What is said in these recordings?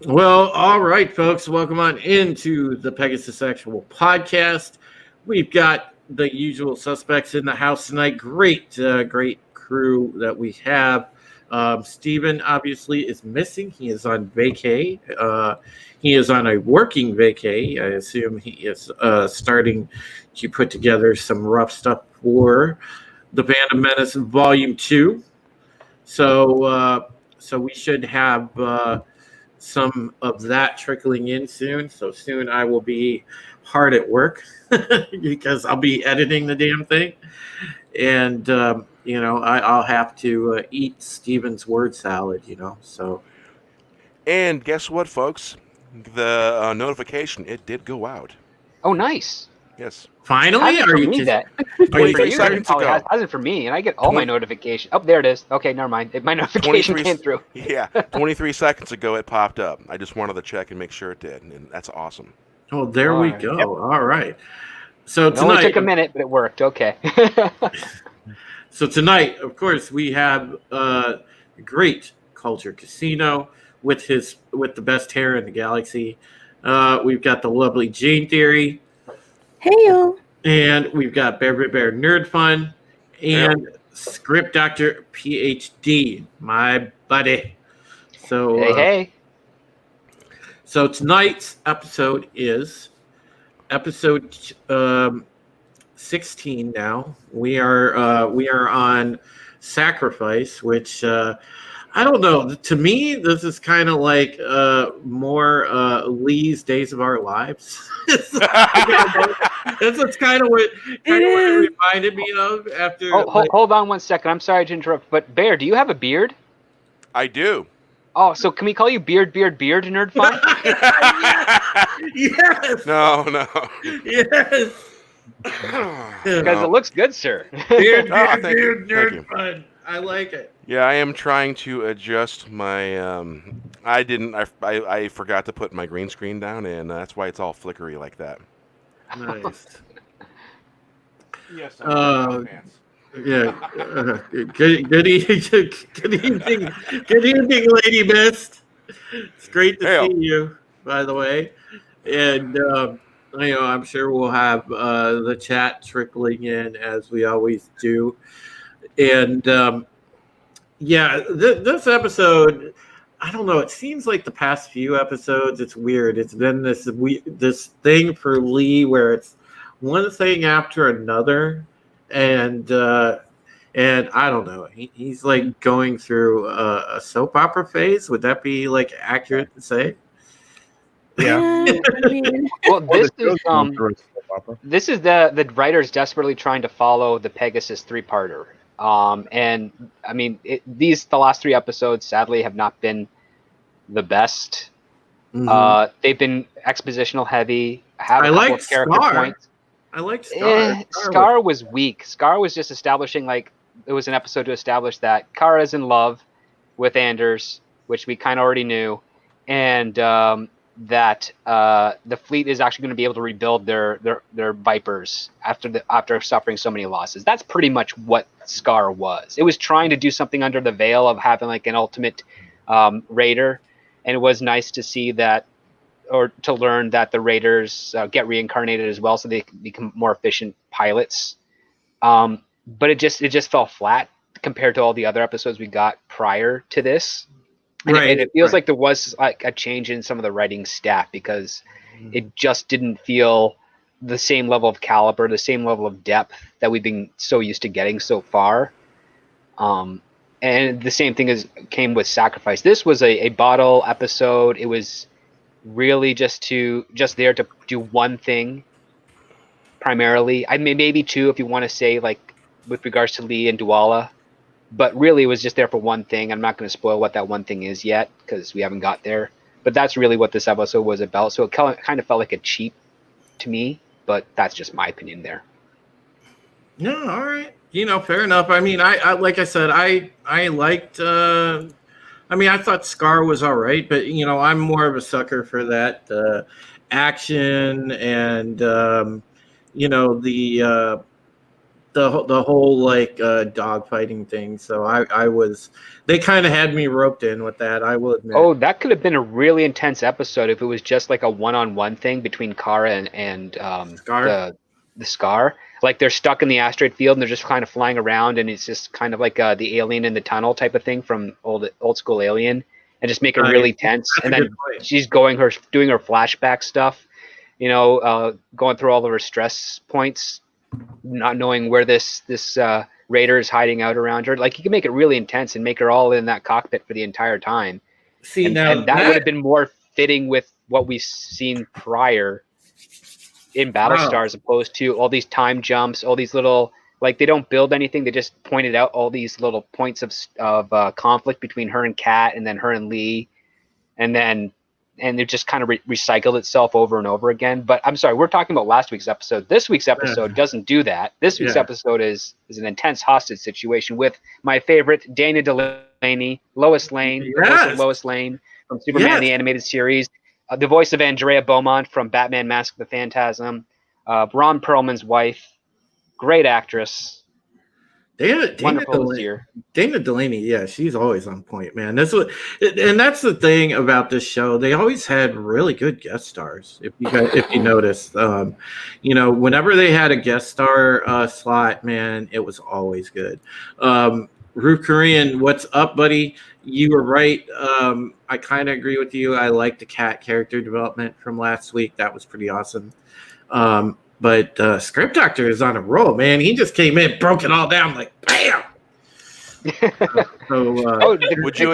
Well, all right, folks. Welcome on into the Pegasus Actual Podcast. We've got the usual suspects in the house tonight. Great crew that we have. Steven obviously is missing. He is on vacay. He is on a working vacay. I assume he is starting to put together some rough stuff for the Band of Menace Volume 2. So we should have some of that trickling in soon. So soon I will be hard at work because I'll be editing the damn thing. And, I'll have to eat Steven's word salad, So, And guess what, folks? The notification, it did go out. Oh, nice. Yes. finally, Hasn't are for you me just. that. Are you 23 you, seconds probably ago. hasn't for me, and I get all my 20 notifications. Oh, there it is. Okay, never mind. My notification 23 came through. Yeah, 23 seconds ago it popped up. I just wanted to check and make sure it did, and that's awesome. Oh, there All we right. go. Yep. All right. So It only took tonight, a minute, but it worked. Okay. of course, we have great Culture Casino with the best hair in the galaxy. We've got the lovely Jane Theory. Hey y'all. And we've got Bear Nerd Fun and Script Doctor PhD, my buddy. So, hey. so tonight's episode is episode 16. Now we are on Sacrifice, which I don't know. To me, this is kind of like more Lee's Days of Our Lives. That's kind of what it reminded me of after. Hold on one second. I'm sorry to interrupt, but Bear, do you have a beard? I do. Oh, so can we call you Beard, Nerd Fun? Yes. No. Yes. Because it looks good, sir. Beard, thank you. Nerd Fun. I like it. Yeah, I am trying to adjust my. I forgot to put my green screen down, and that's why it's all flickery like that. Nice. Yes. Yeah. Good evening, Lady Mist. It's great to see you, by the way. And I'm sure we'll have the chat trickling in as we always do. And this episode, I don't know. It seems like the past few episodes, it's weird. It's been this thing for Lee where it's one thing after another, and I don't know. He's like going through a soap opera phase. Would that be like accurate to say? Yeah. I mean, Well, this is the writers desperately trying to follow the Pegasus 3-parter. And I mean, the last 3 episodes sadly have not been the best. Mm-hmm. They've been expositional heavy. Have a couple of character points. I liked Scar. Scar was weak. Scar was just establishing, like, it was an episode to establish that Kara's in love with Anders, which we kind of already knew, and that the fleet is actually going to be able to rebuild their Vipers after suffering so many losses. That's pretty much what Scar was. It was trying to do something under the veil of having like an ultimate raider, and it was nice to see that, or to learn that the raiders get reincarnated as well, so they can become more efficient pilots. But it just fell flat compared to all the other episodes we got prior to this. And it feels like there was like a change in some of the writing staff, because it just didn't feel the same level of caliber, the same level of depth that we've been so used to getting so far. And the same thing came with Sacrifice. This was a bottle episode. It was really just there to do one thing primarily. I mean, maybe 2 if you want to say, like, with regards to Lee and Duala. But really, it was just there for one thing. I'm not going to spoil what that one thing is yet, because we haven't got there. But that's really what this episode was about. So it kind of felt like a cheat to me, but that's just my opinion there. No, all right. Fair enough. I mean, I like I said, I liked. I thought Scar was all right, but I'm more of a sucker for that action and the the whole like dog fighting thing. So they kind of had me roped in with that, I will admit. Oh, that could have been a really intense episode if it was just like a one-on-one thing between Kara and Scar? the Scar. Like they're stuck in the asteroid field and they're just kind of flying around, and it's just kind of like the Alien in the Tunnel type of thing from old school Alien, and just make it really tense. That's And a then good point. she's doing her flashback stuff, going through all of her stress points, not knowing where this raider is hiding out around her. Like you can make it really intense and make her all in that cockpit for the entire time. See, And now that would have been more fitting with what we've seen prior in Battlestar, as opposed to all these time jumps, all these little, like they don't build anything. They just pointed out all these little points of conflict between her and Kat, and then her and Lee, and it just kind of recycled itself over and over again. But I'm sorry, we're talking about last week's episode. This week's episode doesn't do that. This week's episode is an intense hostage situation with my favorite, Dana Delaney, Lois Lane, the voice of Lois Lane from Superman the Animated Series, the voice of Andrea Beaumont from Batman Mask of the Phantasm, Ron Perlman's wife, great actress. Dana Delaney, she's always on point, man. That's the thing about this show. They always had really good guest stars. If you noticed, whenever they had a guest star slot, man, it was always good. Ruth Korean, what's up, buddy? You were right. I kind of agree with you. I like the Cat character development from last week. That was pretty awesome. But Script Doctor is on a roll, man. He just came in, broke it all down, like bam. Would you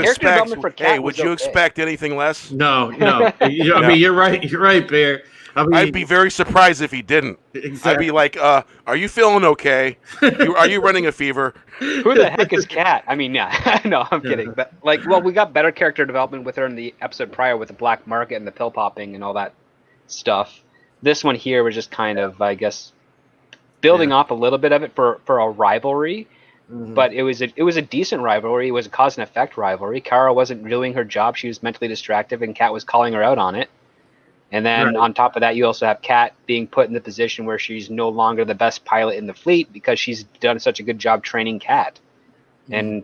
expect anything less? No. I mean, you're right. You're right, Bear. I'd be very surprised if he didn't. Exactly. I'd be like, "Are you feeling okay? Are you running a fever?" Who the heck is Kat? I mean, yeah, no, I'm kidding. But we got better character development with her in the episode prior with the black market and the pill popping and all that stuff. This one here was just kind of, I guess, building off a little bit of it for a rivalry. Mm-hmm. But it was a decent rivalry. It was a cause and effect rivalry. Kara wasn't doing her job; she was mentally distracted, and Kat was calling her out on it. And then on top of that, you also have Kat being put in the position where she's no longer the best pilot in the fleet because she's done such a good job training Kat. Mm-hmm. And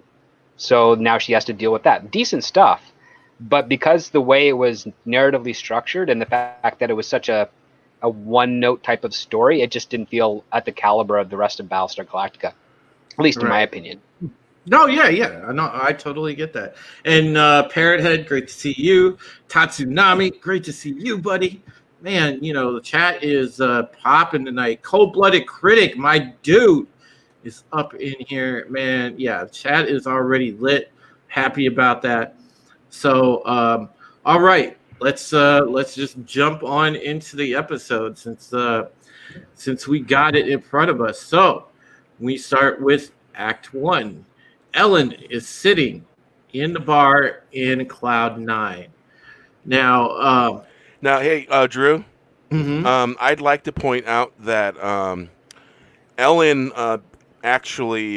so now she has to deal with that. Decent stuff. But because the way it was narratively structured and the fact that it was such a one-note type of story, it just didn't feel at the caliber of the rest of Battlestar Galactica, at least in my opinion. No, yeah. No, I totally get that. And Parrothead, great to see you. Tatsunami, great to see you, buddy. Man, the chat is popping tonight. Cold-Blooded Critic, my dude, is up in here. Man, yeah, chat is already lit. Happy about that. So, all right, let's just jump on into the episode since we got it in front of us. So we start with Act 1. Ellen is sitting in the bar in Cloud 9. Now, hey, Drew. Mm-hmm. I'd like to point out that Ellen actually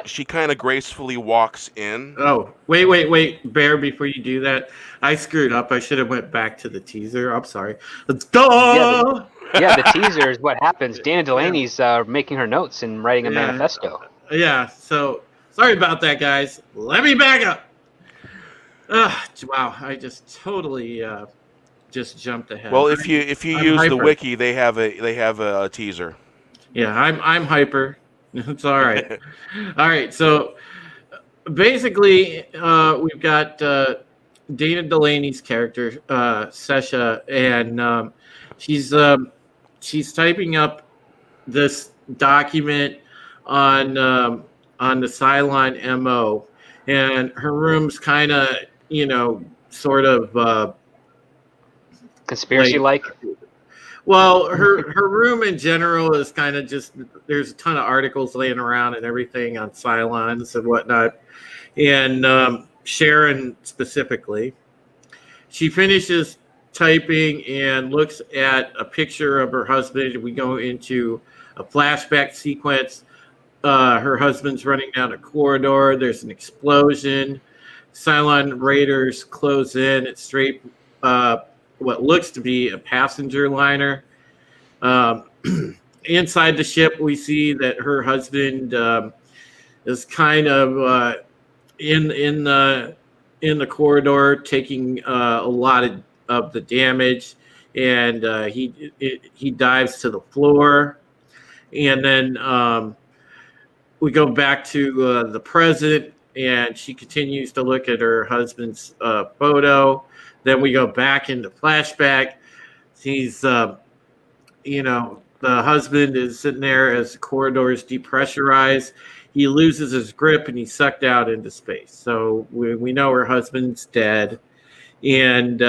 she kind of gracefully walks in. Oh, wait, Bear! Before you do that, I screwed up. I should have went back to the teaser. I'm sorry. Let's go. Yeah, the teaser is what happens. Dana Delaney's making her notes and writing a manifesto. Yeah, so sorry about that, guys. Let me back up. Wow, I just totally just jumped ahead. Well, if you use the wiki, they have a teaser. Yeah, I'm hyper. It's all right. All right, so basically, we've got Dana Delaney's character, Sesha, and she's typing up this document on the Cylon MO, and her room's kind of, sort of conspiracy-like. Well, her room in general is kind of just, there's a ton of articles laying around and everything on Cylons and whatnot, and Sharon specifically. She finishes typing and looks at a picture of her husband. We go into a flashback sequence. Her husband's running down a corridor. There's an explosion. Cylon raiders close in. It's straight what looks to be a passenger liner. inside the ship, we see that her husband is kind of in the corridor, taking a lot of the damage, and he dives to the floor, and then we go back to the present, and she continues to look at her husband's photo. Then we go back into flashback. He's the husband is sitting there as the corridor is depressurized. He loses his grip and he's sucked out into space. So we know her husband's dead. And,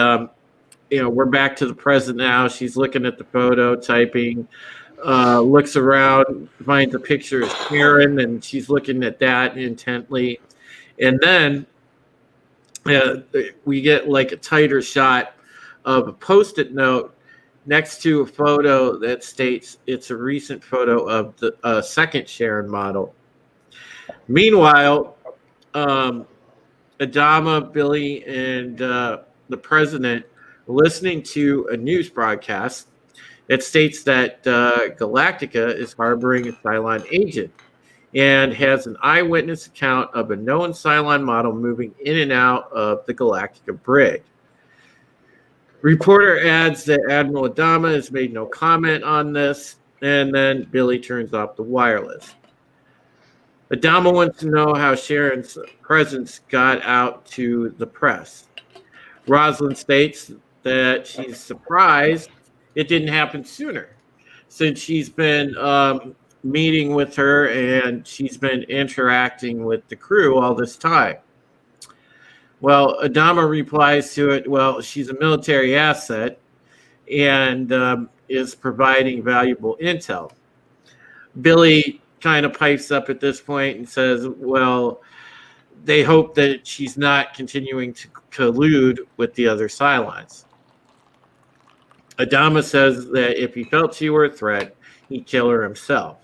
we're back to the present now. She's looking at the photo, typing, looks around, finds a picture of Karen, and she's looking at that intently. And then we get like a tighter shot of a Post-it note next to a photo that states it's a recent photo of the second Sharon model. Meanwhile, Adama, Billy, and the president are listening to a news broadcast that states that Galactica is harboring a Cylon agent and has an eyewitness account of a known Cylon model moving in and out of the Galactica brig. Reporter adds that Admiral Adama has made no comment on this, and then Billy turns off the wireless. Adama wants to know how Sharon's presence got out to the press. Rosalind states that she's surprised it didn't happen sooner, since she's been meeting with her and she's been interacting with the crew all this time. Well, Adama replies to it, well, she's a military asset and is providing valuable intel. Billy kind of pipes up at this point and says, well, they hope that she's not continuing to collude with the other Cylons. Adama says that if he felt she were a threat, he'd kill her himself.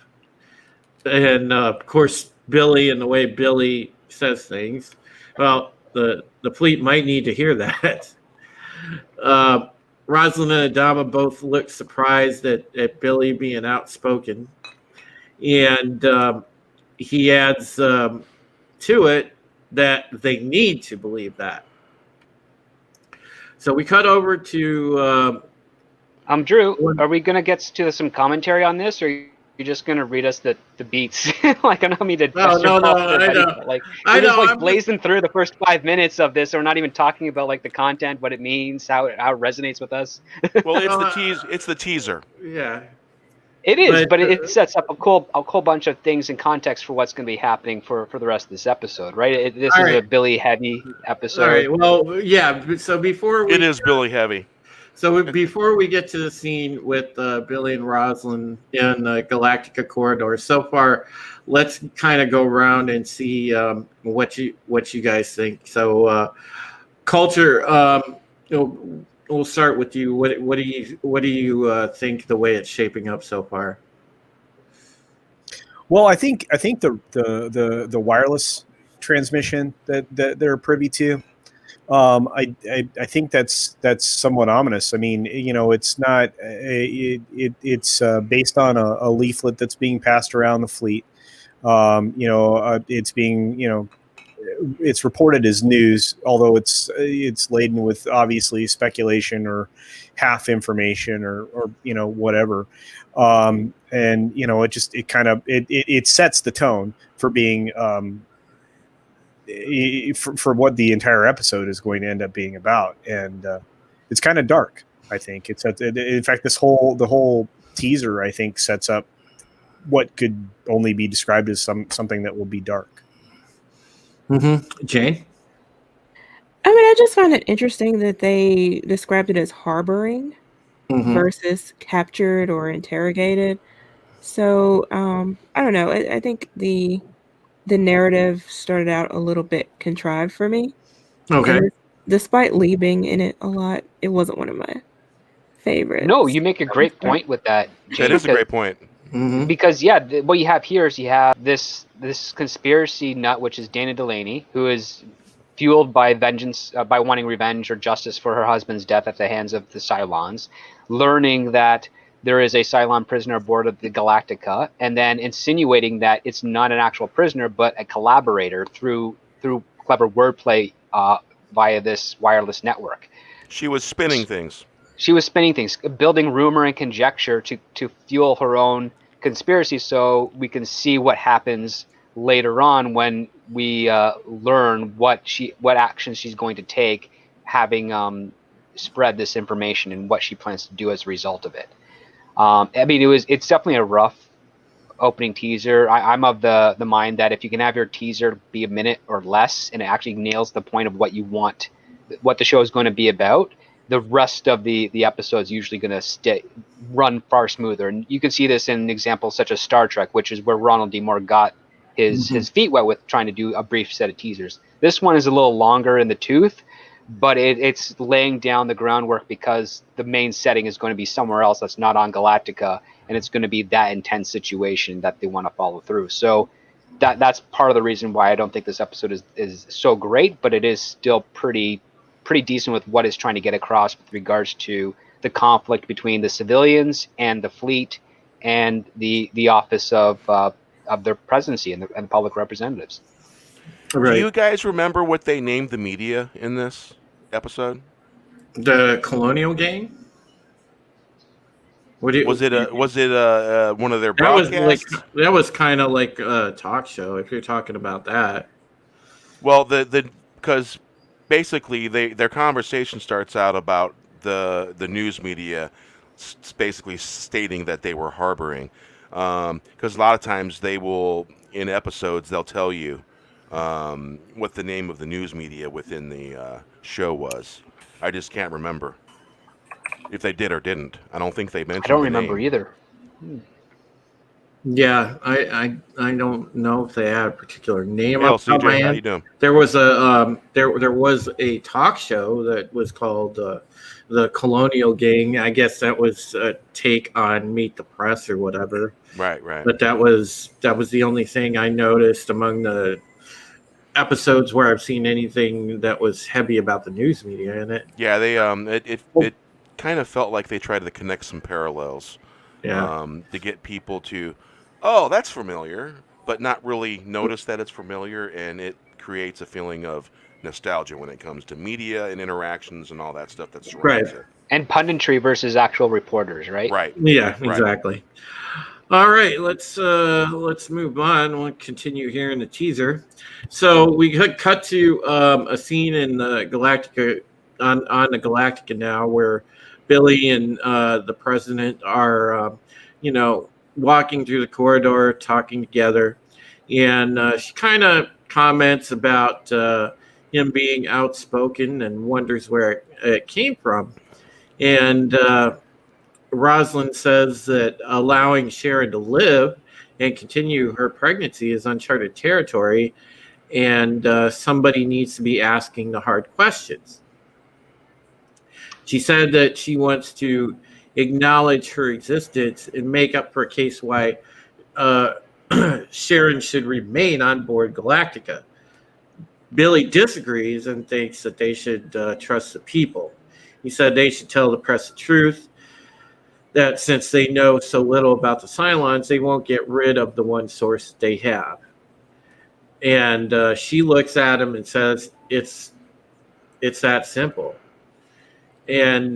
And, of course, Billy and the way Billy says things, well, the fleet might need to hear that. Rosalind and Adama both look surprised at Billy being outspoken. And he adds to it that they need to believe that. So we cut over to... Drew, are we going to get to some commentary on this, or are you just going to read us the beats? Like, I don't mean to... No, I know. Like, we're just like blazing through the first 5 minutes of this. So we're not even talking about like the content, what it means, how it resonates with us. Well, it's the teaser. Yeah. It is, but it sets up a cool bunch of things in context for what's going to be happening for the rest of this episode, right? This is a Billy heavy episode. All right. Well, yeah. So before it is Billy heavy. So before we get to the scene with Billy and Rosalind in the Galactica corridor, so far, let's kind of go around and see what you guys think. So, Culture, we'll start with you. What do you think the way it's shaping up so far? Well, I think the wireless transmission that they're privy to. I think that's somewhat ominous. I mean, it's not it's based on a leaflet that's being passed around the fleet. It's being it's reported as news, although it's laden with obviously speculation or half information or whatever. It sets the tone for being for what the entire episode is going to end up being about, and it's kind of dark. I think in fact the whole teaser I think sets up what could only be described as something that will be dark. Mm-hmm. Jane? I mean, I just find it interesting that they described it as harboring versus captured or interrogated. So I don't know. I think the narrative started out a little bit contrived for me. Okay. And despite Lee being in it a lot, it wasn't one of my favorites. No, you make a great point with that, Jane. That is a great point. Mm-hmm. Because what you have here is you have this conspiracy nut, which is Dana Delaney, who is fueled by vengeance, by wanting revenge or justice for her husband's death at the hands of the Cylons, learning that there is a Cylon prisoner aboard of the Galactica, and then insinuating that it's not an actual prisoner but a collaborator through clever wordplay via this wireless network. She was spinning things. She was spinning things, building rumor and conjecture to fuel her own conspiracy, so we can see what happens later on when we learn what actions she's going to take, having spread this information and what she plans to do as a result of it. I mean, it's definitely a rough opening teaser. I'm of the mind that if you can have your teaser be a minute or less and it actually nails the point of what you want, what the show is going to be about, the rest of the episode is usually going to run far smoother. And you can see this in examples such as Star Trek, which is where Ronald D got his feet wet with trying to do a brief set of teasers. This one is a little longer in the tooth, but it's laying down the groundwork because the main setting is going to be somewhere else that's not on Galactica, and it's going to be that intense situation that they want to follow through. So that's part of the reason why I don't think this episode is so great, but it is still pretty decent with what it's trying to get across with regards to the conflict between the civilians and the fleet and the office of their presidency and the public representatives. Right. Do you guys remember what they named the media in this episode? The Colonial Gang? Was it one of their broadcasts? That was kind of like a talk show, if you're talking about that. Well, because basically their conversation starts out about the news media basically stating that they were harboring, because a lot of times they will, in episodes, they'll tell you what the name of the news media within the show was. I just can't remember if they did or didn't. I don't think they mentioned. I don't remember either. Yeah, I don't know if they had a particular name. Hey, CJ, how you doing? There was a there was a talk show that was called the Colonial Gang. I guess that was a take on Meet the Press or whatever. Right. But that was the only thing I noticed among the episodes where I've seen anything that was heavy about the news media in it. Yeah, they it kind of felt like they tried to connect some parallels. Yeah. To get people to, oh, that's familiar, but not really notice that it's familiar, and it creates a feeling of nostalgia when it comes to media and interactions and all that stuff that's surrounds it. And punditry versus actual reporters, right? Right. Yeah, exactly. All right, let's move on. We'll continue here in the teaser. So we cut to a scene in the Galactica on the Galactica now, where Billy and the president are, walking through the corridor, talking together, and she kind of comments about him being outspoken and wonders where it came from, and Rosalind says that allowing Sharon to live and continue her pregnancy is uncharted territory, and somebody needs to be asking the hard questions. She said that she wants to acknowledge her existence and make up for a case why Sharon should remain on board Galactica. Billy disagrees and thinks that they should trust the people. He said they should tell the press the truth, that since they know so little about the Cylons, they won't get rid of the one source they have. And she looks at him and says, it's that simple. And,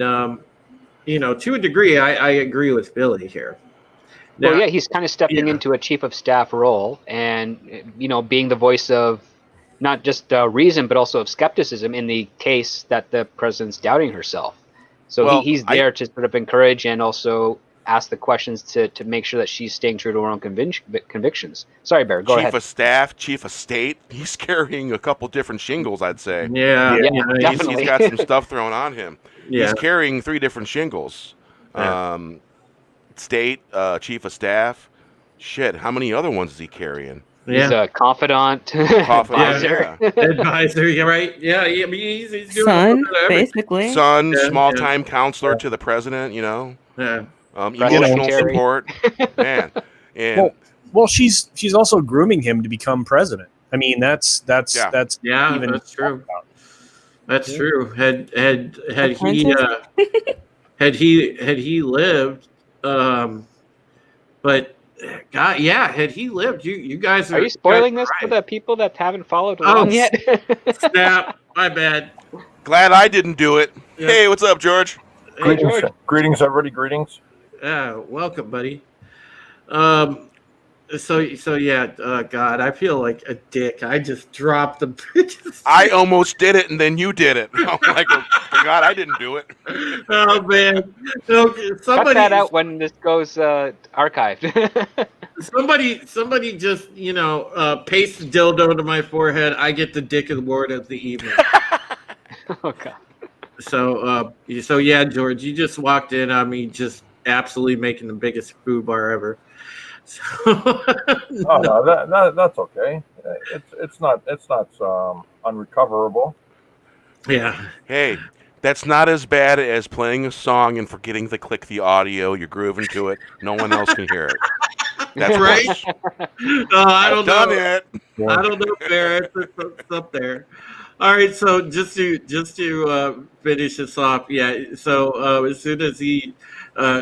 to a degree, I agree with Billy here. Now, Well, yeah, he's kind of stepping into a chief of staff role and, being the voice of not just reason, but also of skepticism in the case that the president's doubting herself. So he's there to sort of encourage and also ask the questions to make sure that she's staying true to her own convictions. Sorry, Bear, go ahead. Chief of staff, chief of state, he's carrying a couple different shingles, I'd say. Yeah, definitely. He's got some stuff thrown on him. Yeah. He's carrying 3 different shingles. State, chief of staff. Shit, how many other ones is he carrying? He's a confidant, advisor. Advisor, yeah, right? Yeah, I mean, he's doing Son, basically. Son, small-time counselor to the president, Yeah. Emotional support. Man. And well, she's also grooming him to become president. I mean, that's even that's true. That's true. Had he lived, But God, yeah, had he lived, you guys Are you spoiling this for the people that haven't followed along yet? Snap, my bad. Glad I didn't do it. Yep. Hey, what's up, George? Hey, Greetings, George. greetings, everybody. Greetings. Welcome, buddy. So yeah, God, I feel like a dick. I just dropped the. I almost did it, and then you did it. I'm like, oh, God, I didn't do it. Oh man, okay, Cut that out when this goes archived. somebody just paste the dildo to my forehead. I get the dick award of the evening. Oh God. So yeah, George, you just walked in on me, just absolutely making the biggest foobar ever. So, no, that's okay. It's not unrecoverable. Yeah. Hey, that's not as bad as playing a song and forgetting to click the audio. You're grooving to it. No one else can hear it. That's right. I don't done know. It. I don't know, Barrett. It's up there. All right, so just to finish this off, yeah. So as soon as he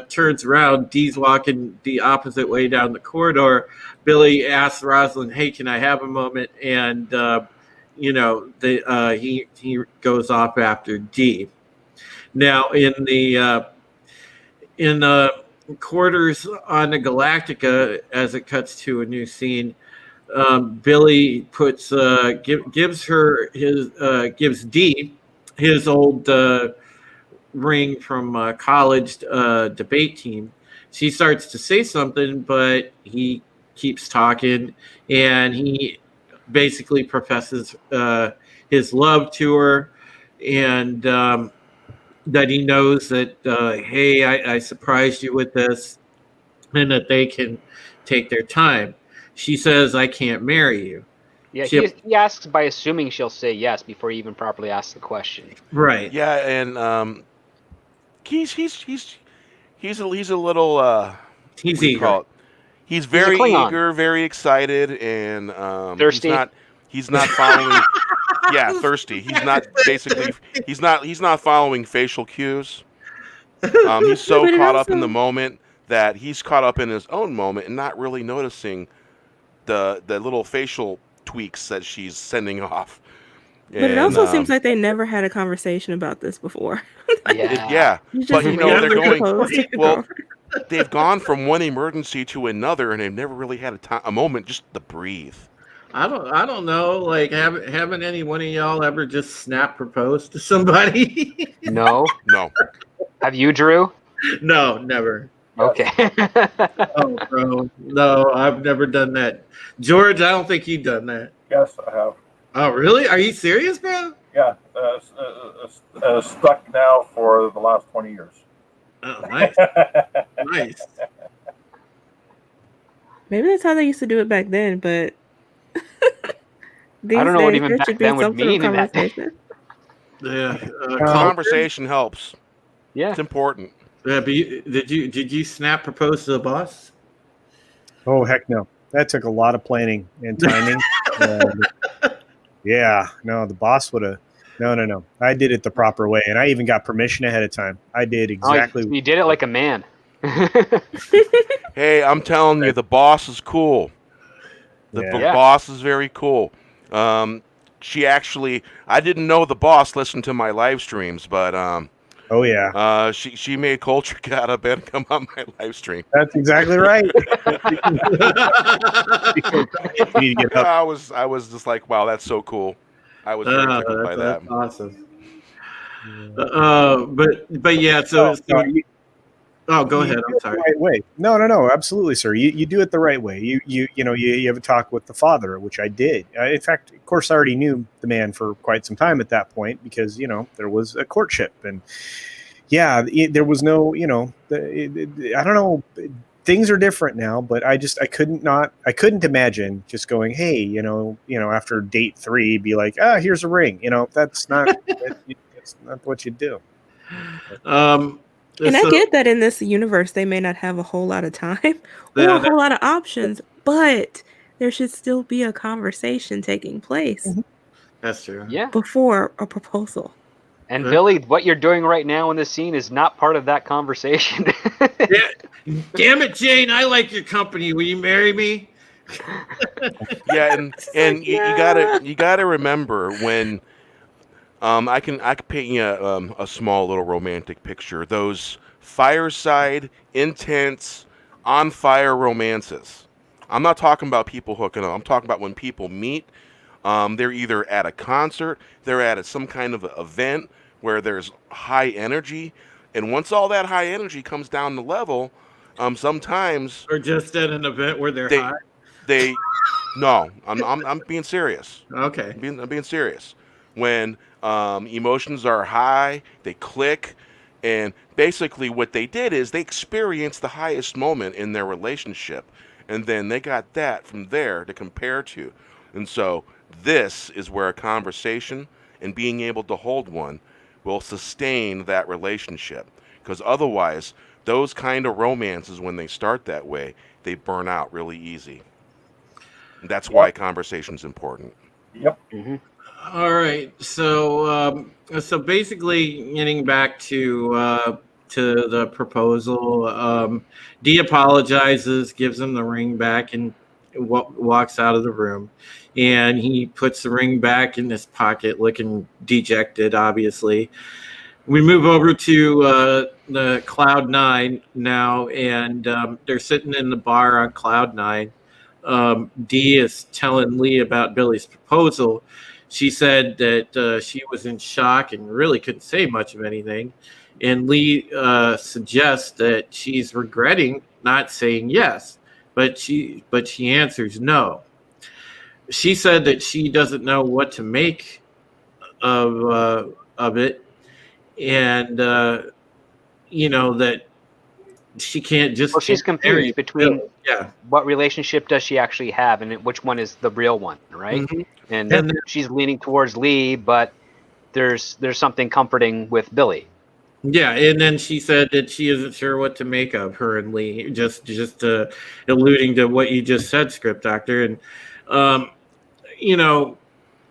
turns around, Dee's walking the opposite way down the corridor. Billy asks Rosalind, "Hey, can I have a moment?" And he goes off after Dee. Now in the quarters on the Galactica, as it cuts to a new scene. Billy puts gives Dee his old ring from college debate team. She starts to say something, but he keeps talking, and he basically professes his love to her, and that he knows that hey, I surprised you with this, and that they can take their time. She says, "I can't marry you." Yeah, he asks by assuming she'll say yes before he even properly asks the question. Right. Yeah, and he's a little he's eager. He's very eager, very excited, and thirsty. He's not following. Yeah, thirsty. He's not following facial cues. He's so caught up in the moment that he's caught up in his own moment and not really noticing the little facial tweaks that she's sending off. But it also seems like they never had a conversation about this before. Yeah. But they're going. Well, they've gone from one emergency to another, and they've never really had a moment just to breathe. I don't know. Like, haven't any one of y'all ever just snap proposed to somebody? No. Have you, Drew? No, never. Okay. Oh, bro. No, I've never done that. George, I don't think you've done that. Yes, I have. Oh, really? Are you serious, bro? Yeah, stuck now for the last 20 years. Oh, nice. Nice. Maybe that's how they used to do it back then, but I don't know what even back then would mean in that. Yeah, conversation helps. Yeah, it's important. Yeah, but did you snap propose to the boss? Oh heck no! That took a lot of planning and timing. Yeah, no, the boss would have. No. I did it the proper way, and I even got permission ahead of time. I did exactly. You did it like a man. Hey, I'm telling you, the boss is cool. The boss is very cool. She actually, I didn't know the boss listened to my live streams, but oh yeah, she made Culture get out of bed and come on my live stream. That's exactly right. I was just like, wow, that's so cool. I was very tickled by that. That's awesome. But yeah, so go ahead. I'm sorry. Right way. No, absolutely, sir. You do it the right way. You have a talk with the father, which I did. In fact, of course, I already knew the man for quite some time at that point because there was a courtship, and there was no I don't know. Things are different now, but I couldn't imagine just going, hey, after date 3, be like, here's a ring. That's not that's not what you do. And I get that in this universe, they may not have a whole lot of time or a whole lot of options, but there should still be a conversation taking place. That's true. Yeah. Before a proposal. And Billy, what you're doing right now in this scene is not part of that conversation. Yeah. Damn it, Jane! I like your company. Will you marry me? Yeah, and you gotta remember when I can paint you a small little romantic picture. Those fireside, intense, on fire romances. I'm not talking about people hooking up. I'm talking about when people meet. They're either at a concert, they're at some kind of event where there's high energy, and once all that high energy comes down the level, sometimes Or just at an event where they're they high? they no, I'm being serious. Okay. I'm being serious. When emotions are high, they click, and basically what they did is they experienced the highest moment in their relationship, and then they got that from there to compare to. And so this is where a conversation and being able to hold one will sustain that relationship. Because otherwise, those kind of romances, when they start that way, they burn out really easy. That's why conversation's important. Yep. Mm-hmm. All right. So basically, getting back to the proposal, Dee apologizes, gives him the ring back, and walks out of the room. And he puts the ring back in his pocket, looking dejected. Obviously, we move over to the Cloud 9 now, and they're sitting in the bar on Cloud 9. Dee is telling Lee about Billy's proposal. She said that she was in shock and really couldn't say much of anything. And Lee suggests that she's regretting not saying yes, but she answers no. She said that she doesn't know what to make of it, and that she can't just. Well, she's confused between yeah. what relationship does she actually have and which one is the real one, right? Mhm. And she's leaning towards Lee, but there's something comforting with Billy. Yeah, and then she said that she isn't sure what to make of her and Lee, just alluding to what you just said, Script Doctor. And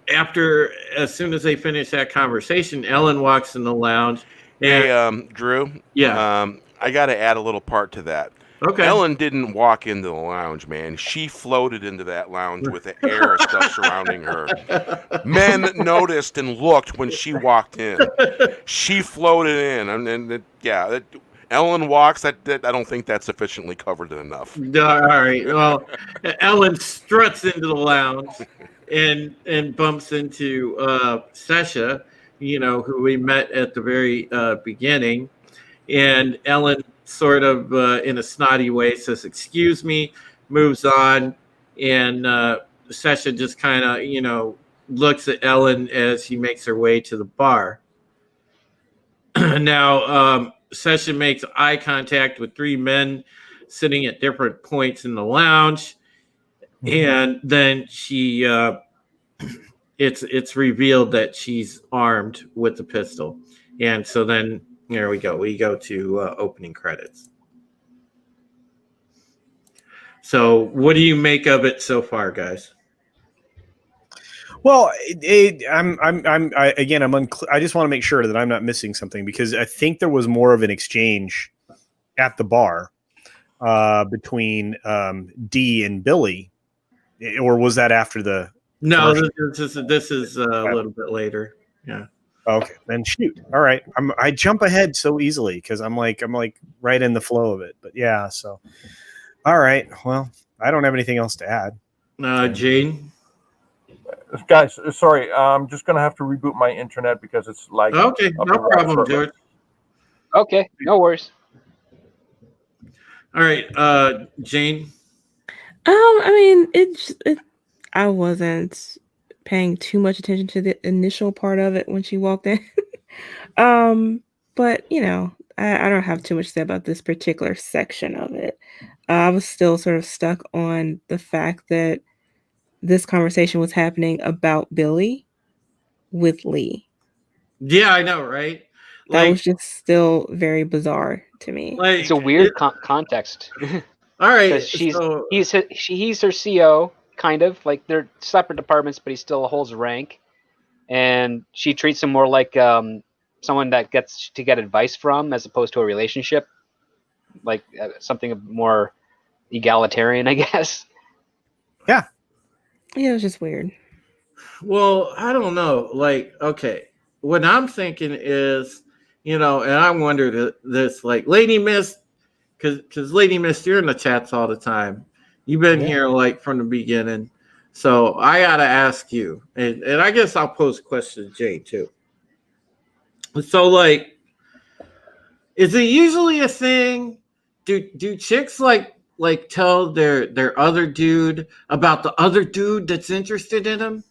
after, as soon as they finish that conversation, Ellen walks in the lounge. And, Hey, Drew. Yeah. I got to add a little part to that. Okay. Ellen didn't walk into the lounge, man. She floated into that lounge with the air of stuff surrounding her. Men noticed and looked when she walked in. She floated in, Ellen walks. I don't think that's sufficiently covered enough. All right. Well, Ellen struts into the lounge and bumps into Sasha, who we met at the very beginning. And Ellen sort of in a snotty way says, "Excuse me," moves on. And Sasha just kind of, looks at Ellen as she makes her way to the bar. Now, Sasha makes eye contact with three men sitting at different points in the lounge. And then she it's revealed that she's armed with the pistol. And so then there we go. We go to opening credits. So what do you make of it so far, guys? Well, I'm unclear. I just want to make sure that I'm not missing something, because I think there was more of an exchange at the bar between Dee and Billy, or was that after the? No, this is a little bit later. Yeah. Okay, then shoot. All right, I jump ahead so easily because I'm like right in the flow of it. But yeah, so all right. Well, I don't have anything else to add. Jane. Guys, sorry, I'm just gonna have to reboot my internet because it's lagging. Okay, no problem, George. Okay, no worries. All right, Jane. I mean, I wasn't paying too much attention to the initial part of it when she walked in. But I don't have too much to say about this particular section of it. I was still sort of stuck on the fact that this conversation was happening about Billy with Lee. Yeah, I know, right? That was just still very bizarre to me. It's a weird context. All right, because he's her CO, kind of like they're separate departments, but he still holds rank, and she treats him more like someone that gets to get advice from, as opposed to a relationship, like something more egalitarian, I guess. Yeah, it was just weird. Well, I don't know. Like, okay, what I'm thinking is, and I wondered this, like, Lady Mist, because Lady Mist, you're in the chats all the time. You've been here like from the beginning, so I gotta ask you, and I guess I'll pose a question to Jay too. So, like, is it usually a thing? Do chicks like tell their other dude about the other dude that's interested in him?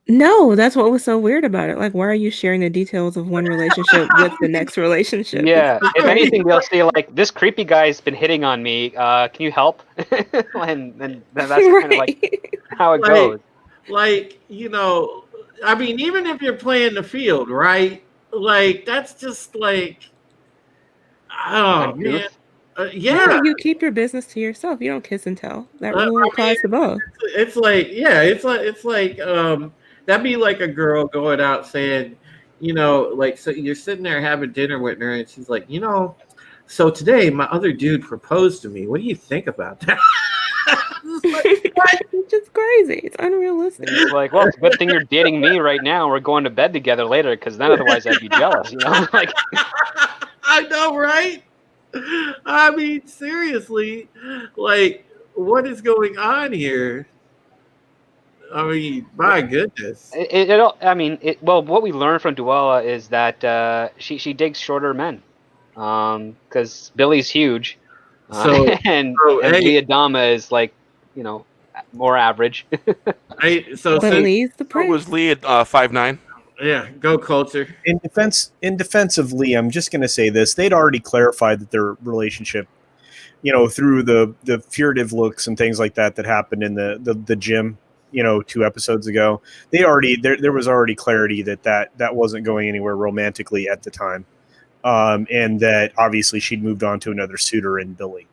No, that's what was so weird about it. Like, why are you sharing the details of one relationship with the next relationship? Yeah, if anything, they'll say like, "This creepy guy's been hitting on me. Can you help?" and that's kind of like how it goes. Like, I mean, even if you're playing the field, right? Like, that's just like, oh man, yeah. You keep your business to yourself. You don't kiss and tell. That rule applies to both. It's like, yeah, it's like that'd be like a girl going out saying, like, so you're sitting there having dinner with her, and she's like, so today my other dude proposed to me. What do you think about that? It's just crazy. It's unrealistic. It's like, well, it's a good thing you're dating me right now. We're going to bed together later, because then otherwise I'd be jealous. Like, I know, right? I mean, seriously, like, what is going on here? I mean, my goodness. Well, what we learned from Duella is that she digs shorter men, because Billy's huge, and Leah Dama is like, more average. So Lee's the prince. What was Lee at 5'9"? Yeah, go culture. In defense of Lee, I'm just going to say this: they'd already clarified that their relationship, through the furtive looks and things like that happened in the gym, 2 episodes ago. There was already clarity that wasn't going anywhere romantically at the time, and that obviously she'd moved on to another suitor in Billy.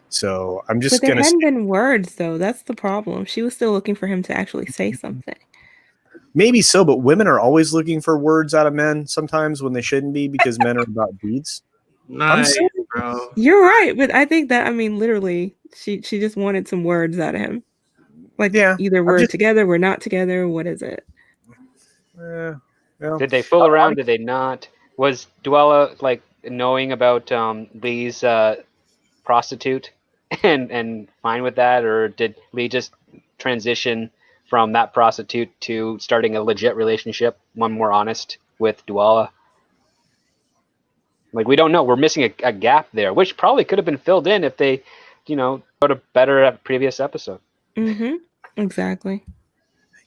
So I'm just going to. But there hadn't been words, though. That's the problem. She was still looking for him to actually say something. Maybe so, but women are always looking for words out of men sometimes when they shouldn't be, because men are about deeds. Nice, bro. You're right, but I think that, literally, she just wanted some words out of him. Like, either we're together, we're not together. What is it? Did they fool around? Did they not? Was Duella like knowing about Lee's prostitute and fine with that, or did Lee just transition from that prostitute to starting a legit relationship, one more honest, with Duella? Like, we don't know. We're missing a gap there, which probably could have been filled in if they, wrote a better previous episode. Mm-hmm. Exactly.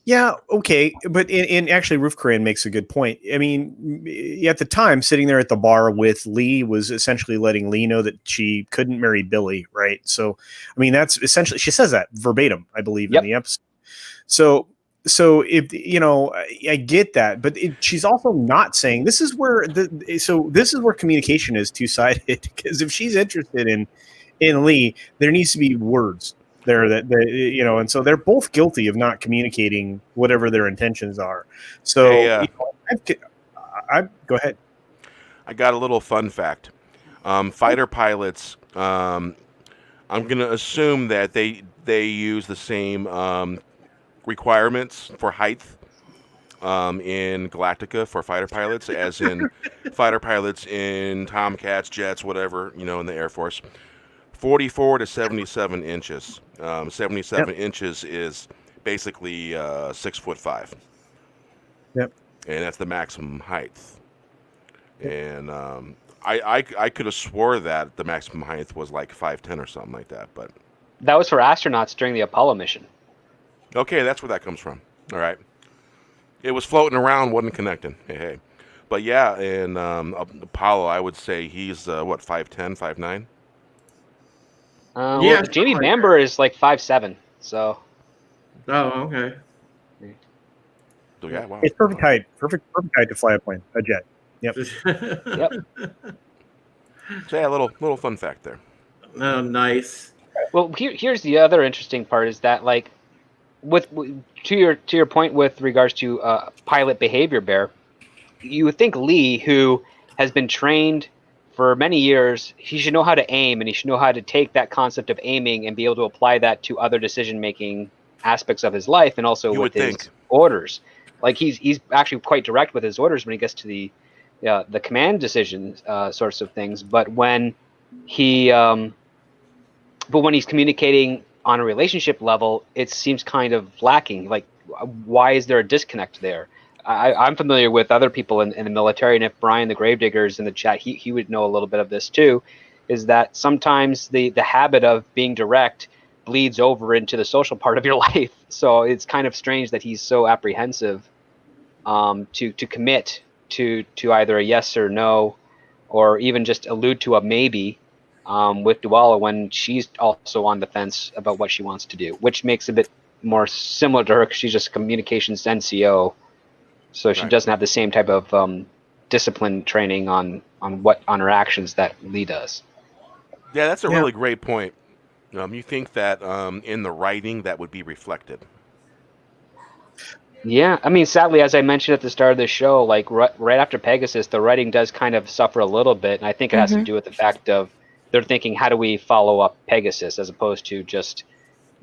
Yeah, okay, but in actually, Roof Korean makes a good point. I mean, at the time, sitting there at the bar with Lee was essentially letting Lee know that she couldn't marry Billy, right? So, I mean, that's essentially, she says that verbatim, I believe, in the episode. So if I get that, but she's also not saying this is where communication is two-sided, because if she's interested in Lee, there needs to be words there and so they're both guilty of not communicating whatever their intentions are. So I go ahead. I got a little fun fact. Fighter pilots, I'm going to assume that they use the same requirements for height in Galactica for fighter pilots as in fighter pilots in Tomcats, jets, whatever, in the Air Force. 44 to 77 inches. 77 inches is basically 6'5". Yep. And that's the maximum height. And I could have swore that the maximum height was like 5'10" or something like that, but that was for astronauts during the Apollo mission. Okay, that's where that comes from. All right. It was floating around, wasn't connecting. Hey. But yeah, in Apollo, I would say he's 5'10", 5'9". Well, Jamie Bamber is like 5'7", so. Oh, okay. Yeah, wow. It's perfect height to fly a jet. Yep. Yep. So yeah, a little fun fact there. Oh, nice. Well, here's the other interesting part is that, like, to your point with regards to pilot behavior, Bear, you would think Lee, who has been trained for many years, he should know how to aim, and he should know how to take that concept of aiming and be able to apply that to other decision-making aspects of his life, and also You with would his think. orders. Like he's actually quite direct with his orders when he gets to the command decisions sorts of things. But when he's communicating on a relationship level, it seems kind of lacking. Like, why is there a disconnect there? I'm familiar with other people in the military, and if Brian the Gravedigger is in the chat, he would know a little bit of this too, is that sometimes the habit of being direct bleeds over into the social part of your life. So it's kind of strange that he's so apprehensive to commit to either a yes or no, or even just allude to a maybe with Duala when she's also on the fence about what she wants to do, which makes it a bit more similar to her because she's just a communications NCO. So she Right. doesn't have the same type of discipline training on her actions that Lee does. Yeah, that's a Yeah. really great point. You think that in the writing that would be reflected? Yeah, I mean, sadly, as I mentioned at the start of the show, like right after Pegasus, the writing does kind of suffer a little bit, and I think it has to do with the fact of they're thinking, how do we follow up Pegasus, as opposed to just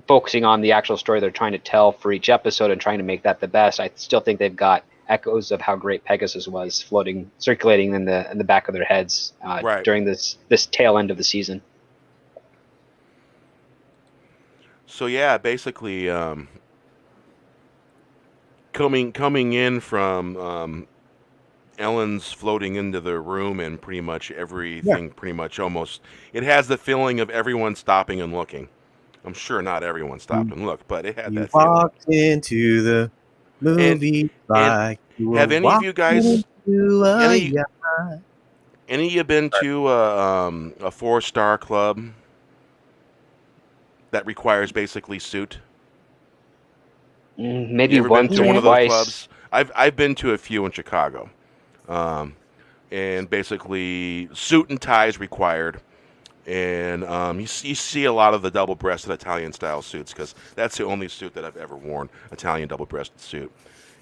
focusing on the actual story they're trying to tell for each episode and trying to make that the best. I still think they've got echoes of how great Pegasus was circulating in the back of their heads Right. during this tail end of the season. So yeah, basically, coming in from Ellen's floating into the room, and pretty much everything, pretty much almost, it has the feeling of everyone stopping and looking. I'm sure not everyone stopped and looked, but it had You that feeling. walked into the movie like you were Have any of you guys, into a any yacht. of you been to a 4-star club that requires basically suit? Maybe You ever been once to or one of those twice. clubs? I've been to a few in Chicago, and basically suit and ties required. And you see a lot of the double-breasted Italian-style suits, because that's the only suit that I've ever worn, Italian double-breasted suit.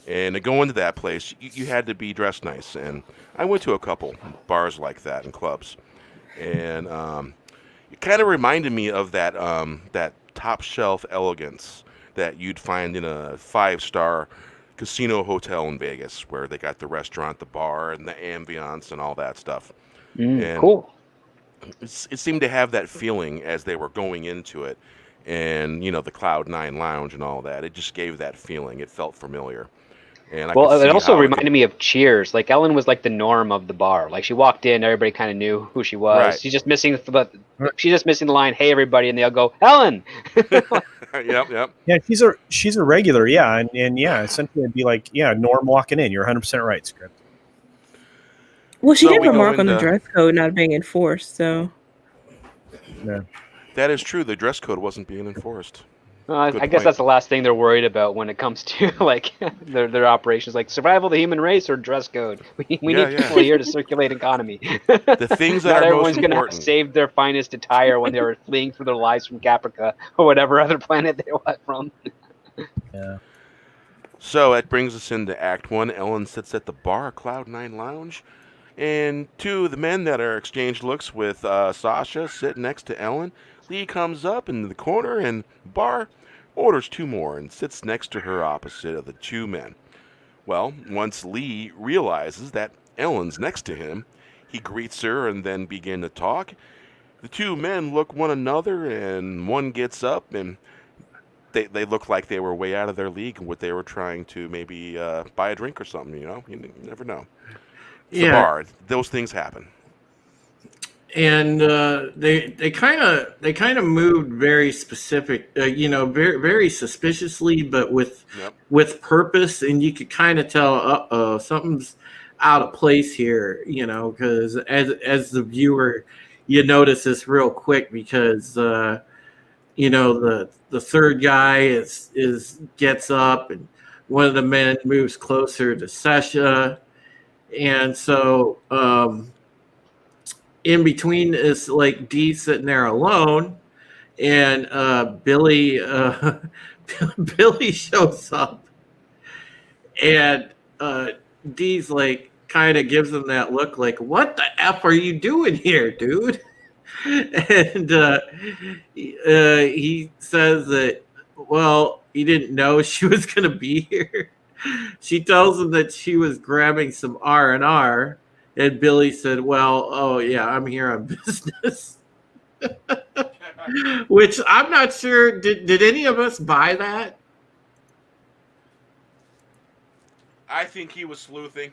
And to go into that place, you had to be dressed nice. And I went to a couple bars like that and clubs, and it kind of reminded me of that top-shelf elegance that you'd find in a 5-star casino hotel in Vegas, where they got the restaurant, the bar, and the ambiance and all that stuff. And Cool. it seemed to have that feeling as they were going into it, and the Cloud9 Lounge and all that. It just gave that feeling. It felt familiar, and I could Well, see it also how reminded me of Cheers. Like, Ellen was like the norm of the bar. Like, she walked in, everybody kind of knew who she was. Right. She's just missing the line, "Hey, everybody," and they'll go, "Ellen." Yep. Yeah, she's a regular, yeah, and yeah, essentially it'd be like, yeah, Norm walking in. You're 100% right, Script. Well, she So did we go remark on the into- dress code not being enforced, so Yeah. That is true. The dress code wasn't being enforced. I Good guess point. that's the last thing they're worried about when it comes to like their operations, like survival of the human race or dress code. We Yeah, need yeah. people here to circulate economy. The things that Not are everyone's most gonna have important. saved their finest attire when they were fleeing for their lives from Caprica or whatever other planet they were from. Yeah. So that brings us into Act 1. Ellen sits at the bar, Cloud9 Lounge, and two of the men that are exchanged looks with Sasha sit next to Ellen. Lee comes up in the corner and bar, orders 2 more, and sits next to her opposite of the 2 men. Well, once Lee realizes that Ellen's next to him, he greets her and then begin to talk. The 2 men look one another, and one gets up, and they look like they were way out of their league and what they were trying to maybe buy a drink or something, you never know. It's the bar. Those things happen. And they kind of moved very specific, very very suspiciously, but with purpose, and you could kind of tell, something's out of place here, because as the viewer, you notice this real quick because the third guy is gets up, and one of the men moves closer to Sasha, and so in between is like Dee sitting there alone, and Billy Billy shows up, and Dee's like kind of gives him that look like, what the F are you doing here, dude? And he says that, well, he didn't know she was going to be here. She tells him that she was grabbing some R&R, and Billy said, well, oh, yeah, I'm here on business. Which I'm not sure, did any of us buy that? I think he was sleuthing.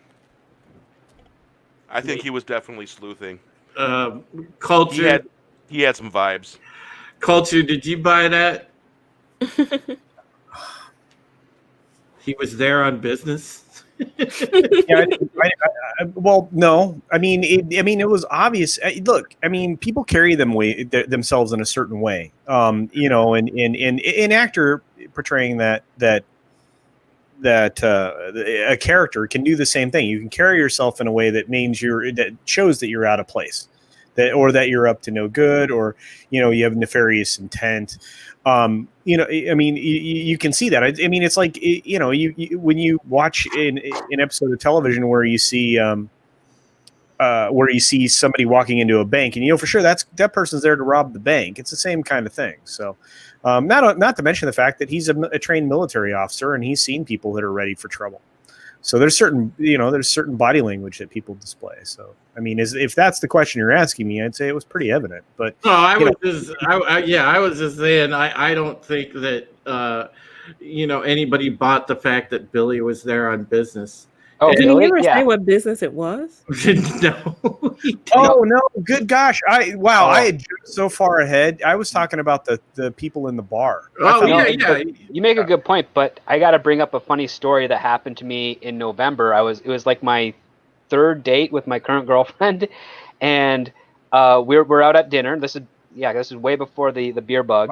I think he was definitely sleuthing. Culture, He had some vibes. Culture, did you buy that? He was there on business. Yeah, well, no. I mean, it was obvious. Look, I mean, people carry themselves in a certain way. You know, and an actor portraying that a character can do the same thing. You can carry yourself in a way that means that shows that you're out of place, or that you're up to no good, or you have nefarious intent. I mean, you can see that. I mean, it's like when you watch an episode of television where you see somebody walking into a bank, and for sure that person's there to rob the bank. It's the same kind of thing. So, not to mention the fact that he's a trained military officer and he's seen people that are ready for trouble. So there's certain body language that people display. So, I mean, if that's the question you're asking me, I'd say it was pretty evident. But no, I was just saying, I don't think that anybody bought the fact that Billy was there on business. Oh, Did Billy? he ever Yeah. say what business it was? No. Oh no! Good gosh! I had jumped so far ahead. I was talking about the people in the bar. Oh No, yeah. You make a good point, but I got to bring up a funny story that happened to me in November. It was like my third date with my current girlfriend, and we're out at dinner. This is way before the beer bug,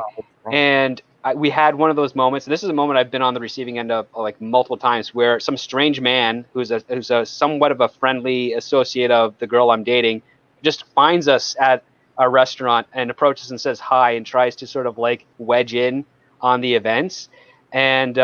and we had one of those moments. This is a moment I've been on the receiving end of like multiple times, where some strange man who's a somewhat of a friendly associate of the girl I'm dating just finds us at a restaurant and approaches and says hi and tries to sort of like wedge in on the events. And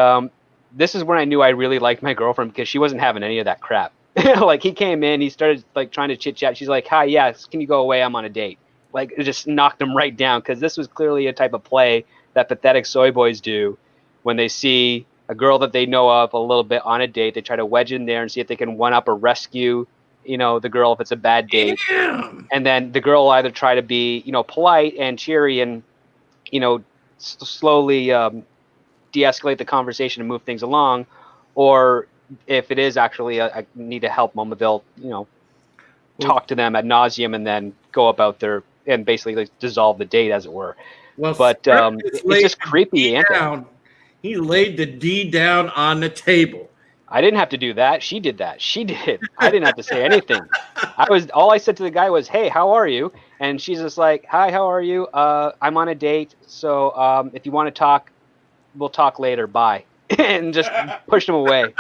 this is when I knew I really liked my girlfriend, because she wasn't having any of that crap. Like, he came in, he started like trying to chit chat. She's like, hi, yes, can you go away? I'm on a date. Like, it just knocked him right down, because this was clearly a type of play that pathetic soy boys do when they see a girl that they know of a little bit on a date. They try to wedge in there and see if they can one up or rescue, the girl if it's a bad date. Damn. And then the girl will either try to be, polite and cheery and, slowly de-escalate the conversation and move things along. Or if it is actually a need to help moment, they'll, talk to them ad nauseum and then go about and basically like dissolve the date, as it were. Well, But it's just creepy. He laid the D down on the table. I didn't have to do that. She did that. She did. I didn't have to say anything. All I said to the guy was, "Hey, how are you?" And she's just like, "Hi, how are you? I'm on a date, so if you want to talk, we'll talk later. Bye." And just pushed him away.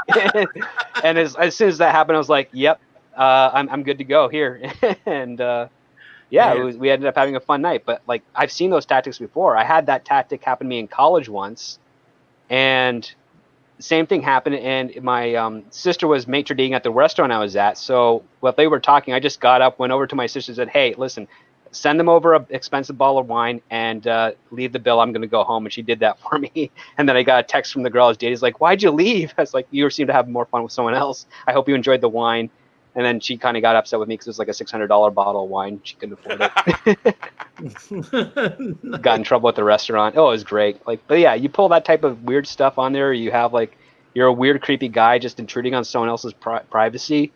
And as soon as that happened, I was like, "Yep, I'm good to go here." And we ended up having a fun night. But like, I've seen those tactics before. I had that tactic happen to me in college once, and same thing happened. And my sister was maitre ding at the restaurant I was at. So while they were talking, I just got up, went over to my sister, and said, "Hey, listen, send them over an expensive bottle of wine and leave the bill. I'm going to go home." And she did that for me. And then I got a text from the girl I was dating. He's like, "Why'd you leave?" I was like, "You seem to have more fun with someone else. I hope you enjoyed the wine." And then she kind of got upset with me because it was like a $600 bottle of wine. She couldn't afford it. Got in trouble at the restaurant. Oh, it was great. Like, but yeah, you pull that type of weird stuff on there. You have like, you're a weird, creepy guy just intruding on someone else's privacy.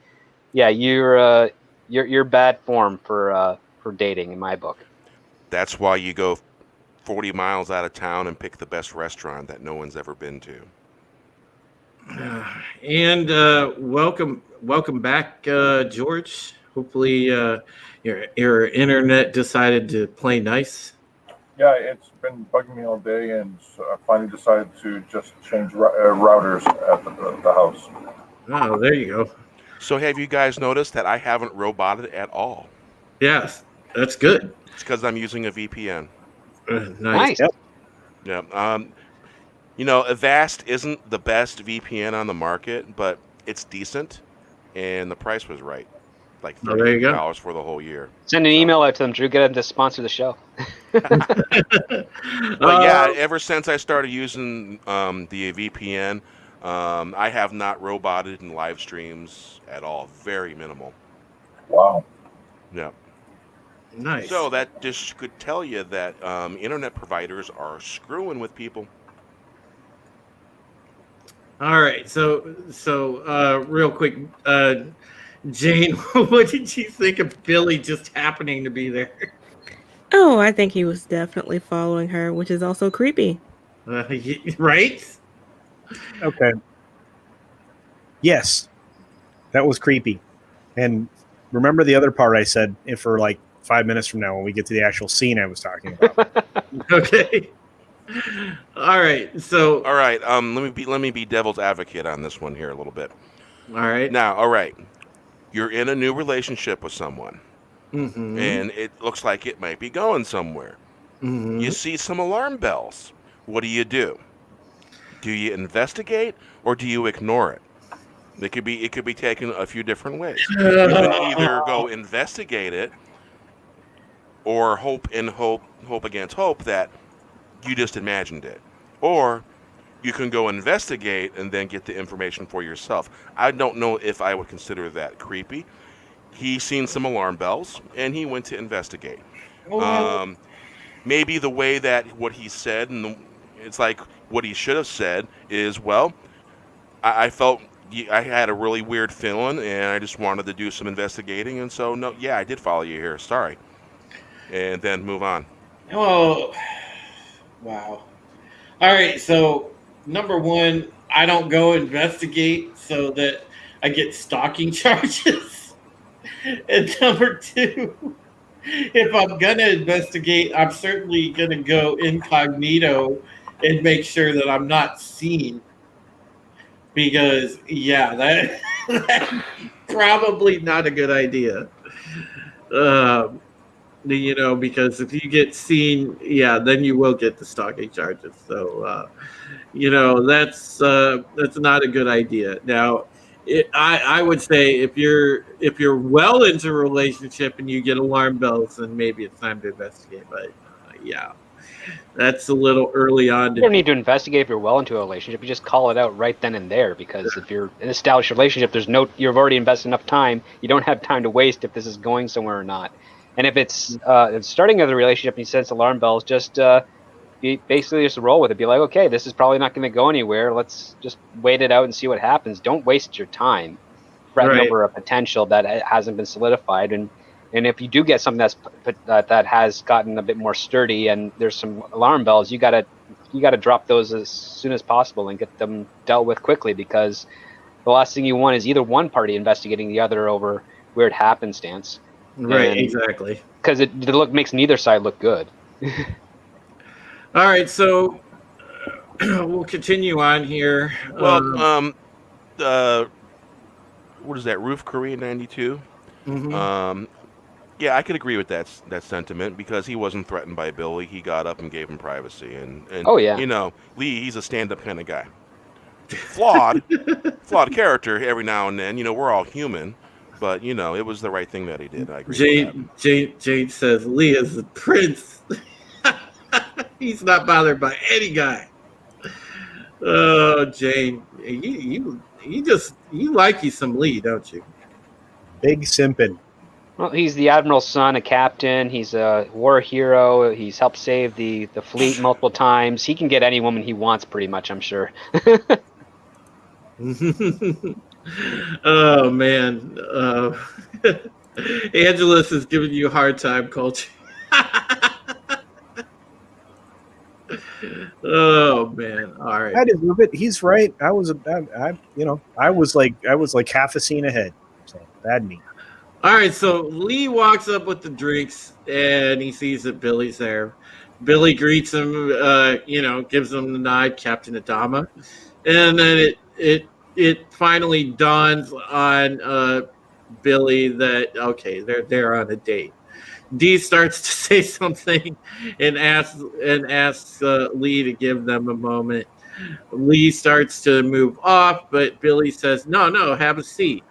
Yeah, you're bad form for dating in my book. That's why you go 40 miles out of town and pick the best restaurant that no one's ever been to. And welcome back, George. Hopefully your internet decided to play nice. Yeah, it's been bugging me all day, and so I finally decided to just change routers at the house. Oh, there you go. So have you guys noticed that I haven't roboted at all? Yes, that's good. It's because I'm using a VPN. Nice. Yeah. Avast isn't the best VPN on the market, but it's decent. and the price was right, like Oh, there you go. $38 for the whole year. Send an email out to them, Drew. Get them to sponsor the show. But yeah, ever since I started using the VPN, I have not roboted in live streams at all. Very minimal. Wow. Yeah. Nice. So that just could tell you that internet providers are screwing with people. All right. So real quick, Jane, what did you think of Billy just happening to be there? Oh, I think he was definitely following her, which is also creepy. Right? Okay. Yes, that was creepy. And remember the other part I said for like 5 minutes from now when we get to the actual scene I was talking about. Okay. All right. So. All right. Let me be devil's advocate on this one here a little bit. All right. Now, all right. You're in a new relationship with someone, Mm-hmm. and it looks like it might be going somewhere. Mm-hmm. You see some alarm bells. What do? Do you investigate or do you ignore it? It could be taken a few different ways. You can either go investigate it or hope against hope that you just imagined it. Or you can go investigate and then get the information for yourself. I don't know if I would consider that creepy. He seen some alarm bells and he went to investigate. Maybe the way that what he said, and it's like what he should have said is, well, I felt I had a really weird feeling and I just wanted to do some investigating. And so, no, yeah, I did follow you here. Sorry. And then move on. Oh, wow. All right. So, number one, I don't go investigate so that I get stalking charges. And number two, if I'm going to investigate, I'm certainly going to go incognito and make sure that I'm not seen. Because, yeah, that's probably not a good idea. Because if you get seen, yeah, then you will get the stalking charges. So, that's not a good idea. Now, I would say if you're well into a relationship and you get alarm bells, then maybe it's time to investigate. But yeah, that's a little early on. You don't need to investigate if you're well into a relationship. You just call it out right then and there, because if you're in an established relationship, you've already invested enough time. You don't have time to waste if this is going somewhere or not. And if it's starting of the relationship and you sense alarm bells, just basically just roll with it. Be like, okay, this is probably not going to go anywhere. Let's just wait it out and see what happens. Don't waste your time fretting over a potential that hasn't been solidified. And if you do get something that has gotten a bit more sturdy and there's some alarm bells, you gotta drop those as soon as possible and get them dealt with quickly, because the last thing you want is either one party investigating the other over weird happenstance. Right, exactly. Because it makes neither side look good. All right, so we'll continue on here. Well, what is that? Roof Korea 92. Mm-hmm. Yeah, I could agree with that sentiment, because he wasn't threatened by Billy. He got up and gave him privacy, and oh yeah, Lee, he's a stand-up kind of guy. Flawed character every now and then. We're all human. But, it was the right thing that he did. I agree with that. Jade says, Lee is the prince. He's not bothered by any guy. Oh, Jane, you like you some Lee, don't you? Big simpin'. Well, he's the admiral's son, a captain. He's a war hero. He's helped save the fleet multiple times. He can get any woman he wants, pretty much, I'm sure. Oh man, Angelus is giving you a hard time, Culture. Oh man, all right. I deserve it. He's right. I was like half a scene ahead. So bad me. All right, so Lee walks up with the drinks and he sees that Billy's there. Billy greets him, gives him the nod, Captain Adama, and then it finally dawns on Billy that okay, they're on a date. Dee starts to say something and asks Lee to give them a moment. Lee starts to move off, but Billy says, "No, have a seat."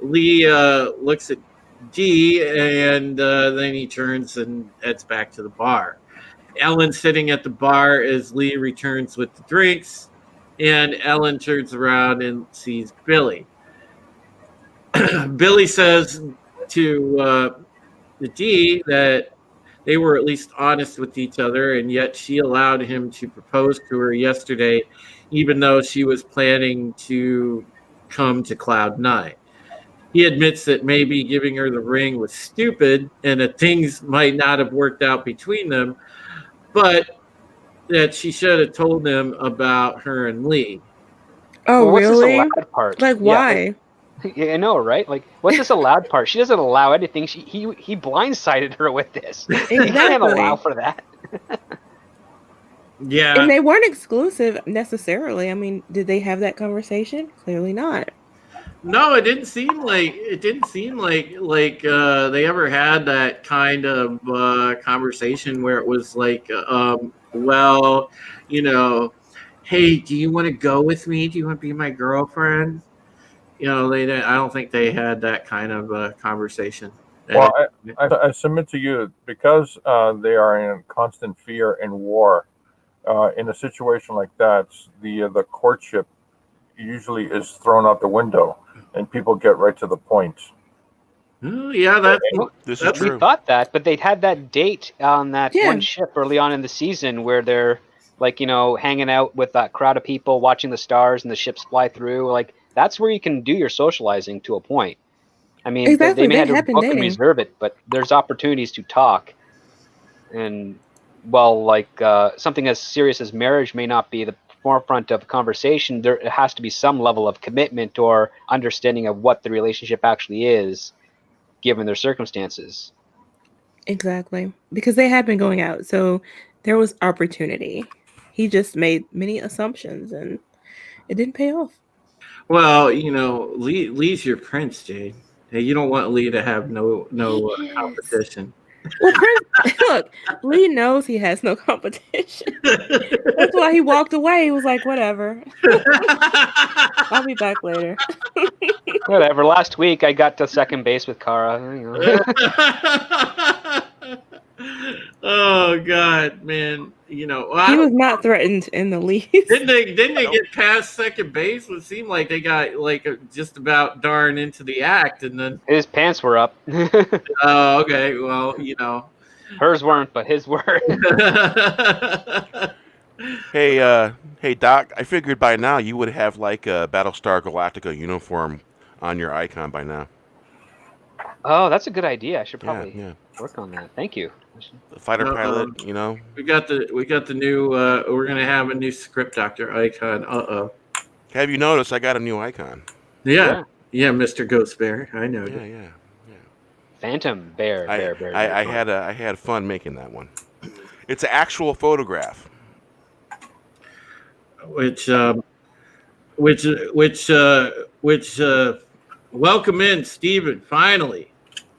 Lee looks at D, and then he turns and heads back to the bar. Ellen's sitting at the bar as Lee returns with the drinks, and Ellen turns around and sees Billy. Billy says to the D that they were at least honest with each other, and yet she allowed him to propose to her yesterday, even though she was planning to come to Cloud 9. He admits that maybe giving her the ring was stupid and that things might not have worked out between them, but that she should have told him about her and Lee. Oh, Well, what's this really? allowed part? Like, why? Yeah, I know, right? Like, what's this allowed part? She doesn't allow anything. He blindsided her with this. You can't allow for that. Yeah. And they weren't exclusive necessarily. I mean, did they have that conversation? Clearly not. No, it didn't seem like they ever had that kind of conversation where it was like, well, you know, hey, do you want to go with me? Do you want to be my girlfriend? You know, I don't think they had that kind of conversation. Well, I submit to you, because they are in constant fear and war. In a situation like that, the courtship usually is thrown out the window, and people get right to the point. Yeah, This is true. We thought that, but they'd had that date on that one ship early on in the season where they're like, hanging out with that crowd of people, watching the stars and the ships fly through. Like, that's where you can do your socializing to a point. I mean, Exactly, they may that have to happened book and dating. reserve it, but there's opportunities to talk. And, well, like something as serious as marriage may not be the forefront of a conversation, there has to be some level of commitment or understanding of what the relationship actually is, given their circumstances. Exactly. Because they had been going out, so there was opportunity. He just made many assumptions, and it didn't pay off. well, Lee's your prince, Jade. Hey, you don't want Lee to have no Yes. competition. Well, Prince, look, Lee knows he has no competition. That's why he walked away. He was like, whatever. I'll be back later. Whatever. Last week I got to second base with Kara. Oh God, man! He was not threatened in the least. Didn't they get past second base? It seemed like they got just about darn into the act, and then his pants were up. oh, okay. Well, hers weren't, but his were. Hey, Doc. I figured by now you would have like a Battlestar Galactica uniform on your icon by now. Oh, that's a good idea. I should probably Yeah. work on that. Thank you. The fighter pilot, We got the new. We're gonna have a new script doctor icon. Have you noticed I got a new icon? Yeah, Mr. Ghost Bear. I know. Yeah. Phantom Bear. I had fun making that one. It's an actual photograph. Which welcome in, Steven, finally.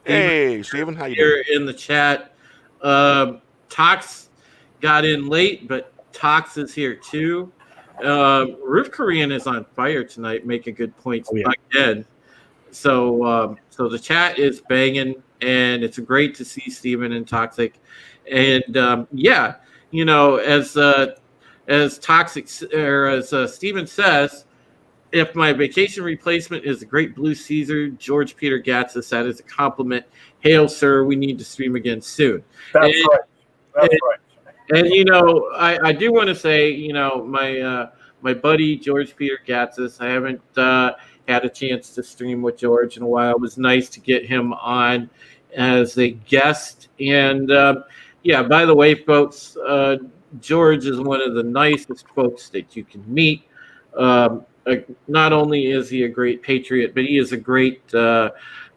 Hey, Steven, how you Here doing? in the chat. Tox got in late, but Tox is here too. Roof Korean is on fire tonight, making good points again. So the chat is banging, and it's great to see Steven and Toxic. And as Toxic or as Steven says, if my vacation replacement is the Great Blue Caesar, George Peter Gatzis, that is a compliment. Hail, sir, we need to stream again soon. That's right. And I do want to say, my buddy George Peter Gatzis, I haven't had a chance to stream with George in a while. It was nice to get him on as a guest. And by the way, folks, George is one of the nicest folks that you can meet. Not only is he a great patriot, but he is a great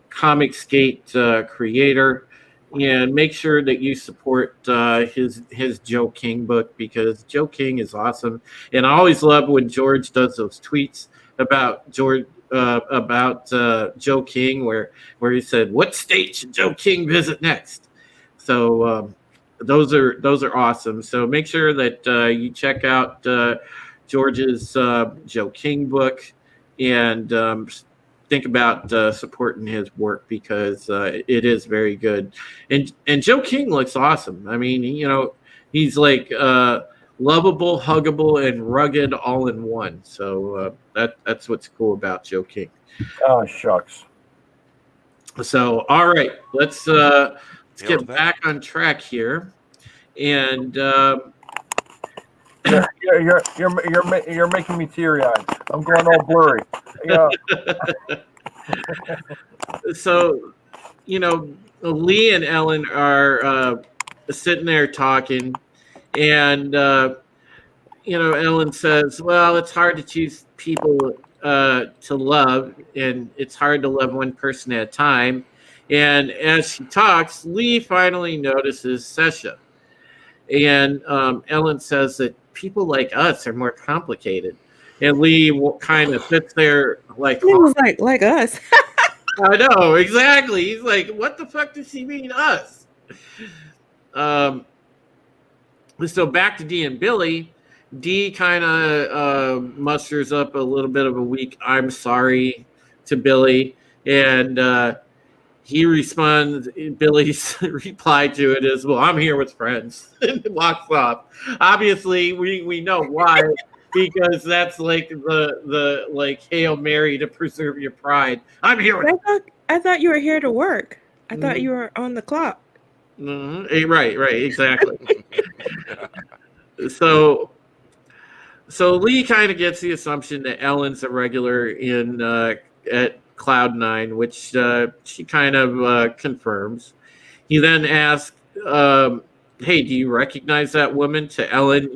comic skate creator. And make sure that you support his Joe King book, because Joe King is awesome. And I always love when George does those tweets about Joe King, where he said, "What state should Joe King visit next?" So those are awesome. So make sure that you check out George's Joe King book, and think about supporting his work because it is very good. And Joe King looks awesome. I mean, he's like lovable, huggable, and rugged all in one. So that's what's cool about Joe King. Oh, shucks. So all right, let's get back on track here, and you're making me teary-eyed. I'm going all blurry. Yeah. So, Lee and Ellen are sitting there talking, and Ellen says, "Well, it's hard to choose people to love, and it's hard to love one person at a time." And as she talks, Lee finally notices Sasha, and Ellen says that people like us are more complicated. And Lee kind of sits there like, he was like us. I know, exactly. He's like, what the fuck does she mean, us? So back to Dee and Billy. Dee kind of musters up a little bit of a weak "I'm sorry" to Billy, and he responds. Billy's reply to it is, "Well, I'm here with friends," and walks off. Obviously, we know why, because that's like the like Hail Mary to preserve your pride. I'm here with. I thought you were here to work. I thought you were on the clock. Mm-hmm. Right, exactly. So Lee kind of gets the assumption that Ellen's a regular at Cloud9, which she kind of confirms. He then asks, "Hey, do you recognize that woman?" to Ellen,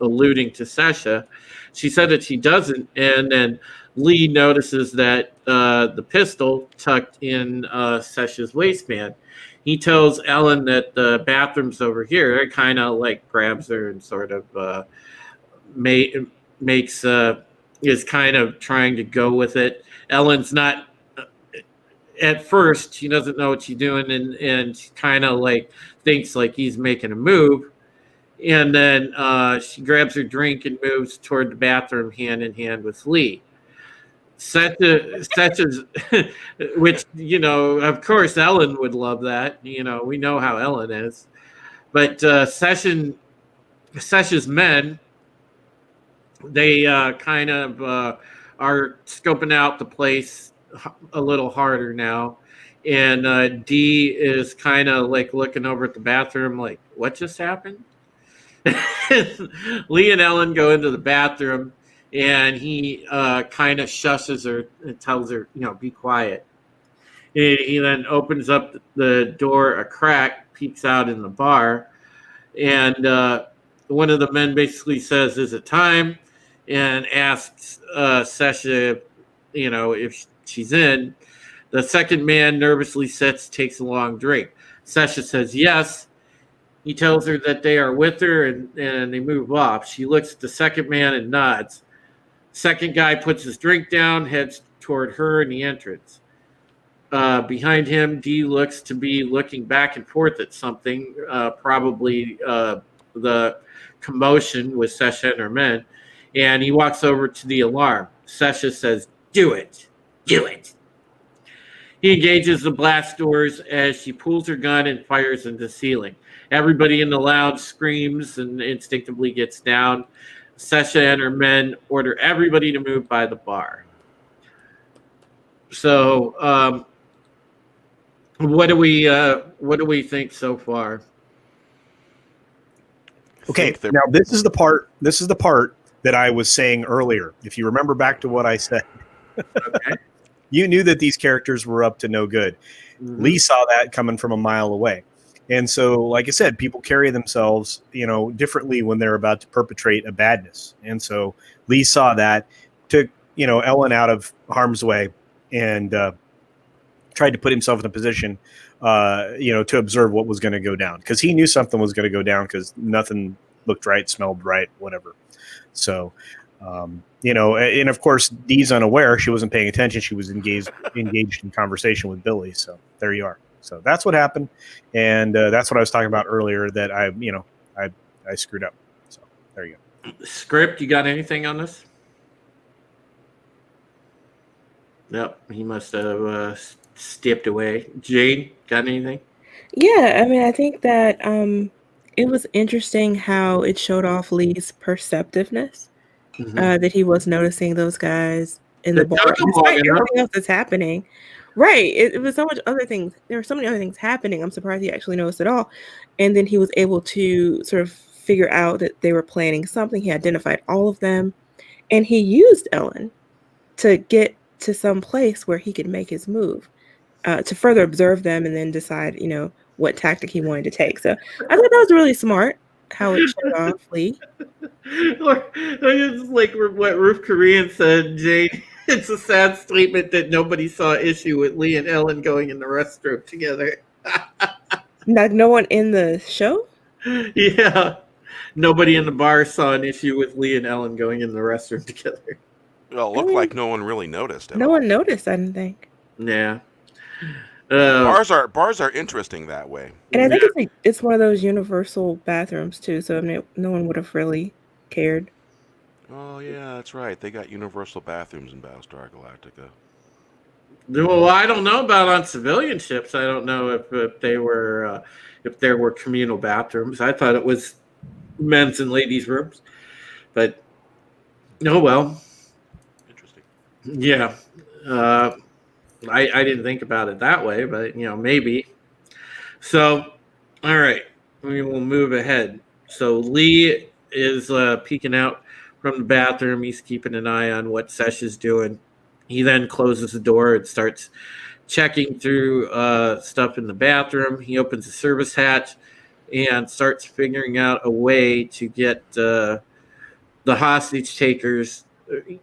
alluding to Sasha. She said that she doesn't, and then Lee notices that the pistol tucked in Sasha's waistband. He tells Ellen that the bathroom's over here. It kind of like grabs her and sort of makes is kind of trying to go with it. Ellen's not at first. She doesn't know what she's doing, and she kind of like thinks like he's making a move. And then she grabs her drink and moves toward the bathroom hand in hand with Lee. Sasha's, which, of course, Ellen would love that. We know how Ellen is. But Sasha's men, they kind of are scoping out the place a little harder now. And Dee is kind of like looking over at the bathroom like, what just happened? Lee and Ellen go into the bathroom, and he kind of shushes her and tells her, be quiet. He then opens up the door a crack, peeks out in the bar, and one of the men basically says, "Is it time?" and asks Sasha, if she's in. The second man nervously sits, takes a long drink. Sasha says yes. He tells her that they are with her, and they move off. She looks at the second man and nods. Second guy puts his drink down, heads toward her in the entrance. Behind him, Dee looks to be looking back and forth at something, probably the commotion with Sasha and her men, and he walks over to the alarm. Sasha says, "Do it. Do it." He engages the blast doors as she pulls her gun and fires into the ceiling. Everybody in the lounge screams and instinctively gets down. Sasha and her men order everybody to move by the bar. So, what do we think so far? Okay, now this is the part that I was saying earlier. If you remember back to what I said, okay. You knew that these characters were up to no good. Mm-hmm. Lee saw that coming from a mile away. And so, like I said, people carry themselves, differently when they're about to perpetrate a badness. And so Lee saw that, took, Ellen out of harm's way, and tried to put himself in a position, to observe what was going to go down, because he knew something was going to go down because nothing looked right, smelled right, whatever. So, and of course, Dee's unaware. She wasn't paying attention. She was engaged in conversation with Billy. So there you are. So that's what happened, and that's what I was talking about earlier. That I screwed up. So there you go. Script, you got anything on this? Yep, he must have stepped away. Jade, got anything? Yeah, I mean, I think that it was interesting how it showed off Lee's perceptiveness, that he was noticing those guys in the It bar, took him long despite enough. everything else that's happening. Right. It was so much other things. There were so many other things happening. I'm surprised he actually noticed it all. And then he was able to sort of figure out that they were planning something. He identified all of them, and he used Ellen to get to some place where he could make his move, to further observe them and then decide, what tactic he wanted to take. So I thought that was really smart how it showed off Lee. Or it's like what Ruth Korean said, Jade. It's a sad statement that nobody saw issue with Lee and Ellen going in the restroom together. Like no one in the show? Yeah. Nobody in the bar saw an issue with Lee and Ellen going in the restroom together. Well, it looked like no one really noticed at No all. one noticed, I didn't think. Yeah. Bars are interesting that way. And I think it's one of those universal bathrooms too, so no one would have really cared. Oh yeah, that's right. They got universal bathrooms in Battlestar Galactica. Well, I don't know about on civilian ships. I don't know if they were if there were communal bathrooms. I thought it was men's and ladies' rooms, but oh well. Interesting. Yeah, I didn't think about it that way, but maybe. So, all right, we will move ahead. So Lee is peeking out from the bathroom. He's keeping an eye on what Sesh is doing. He then closes the door and starts checking through stuff in the bathroom. He opens the service hatch and starts figuring out a way to get the hostage takers.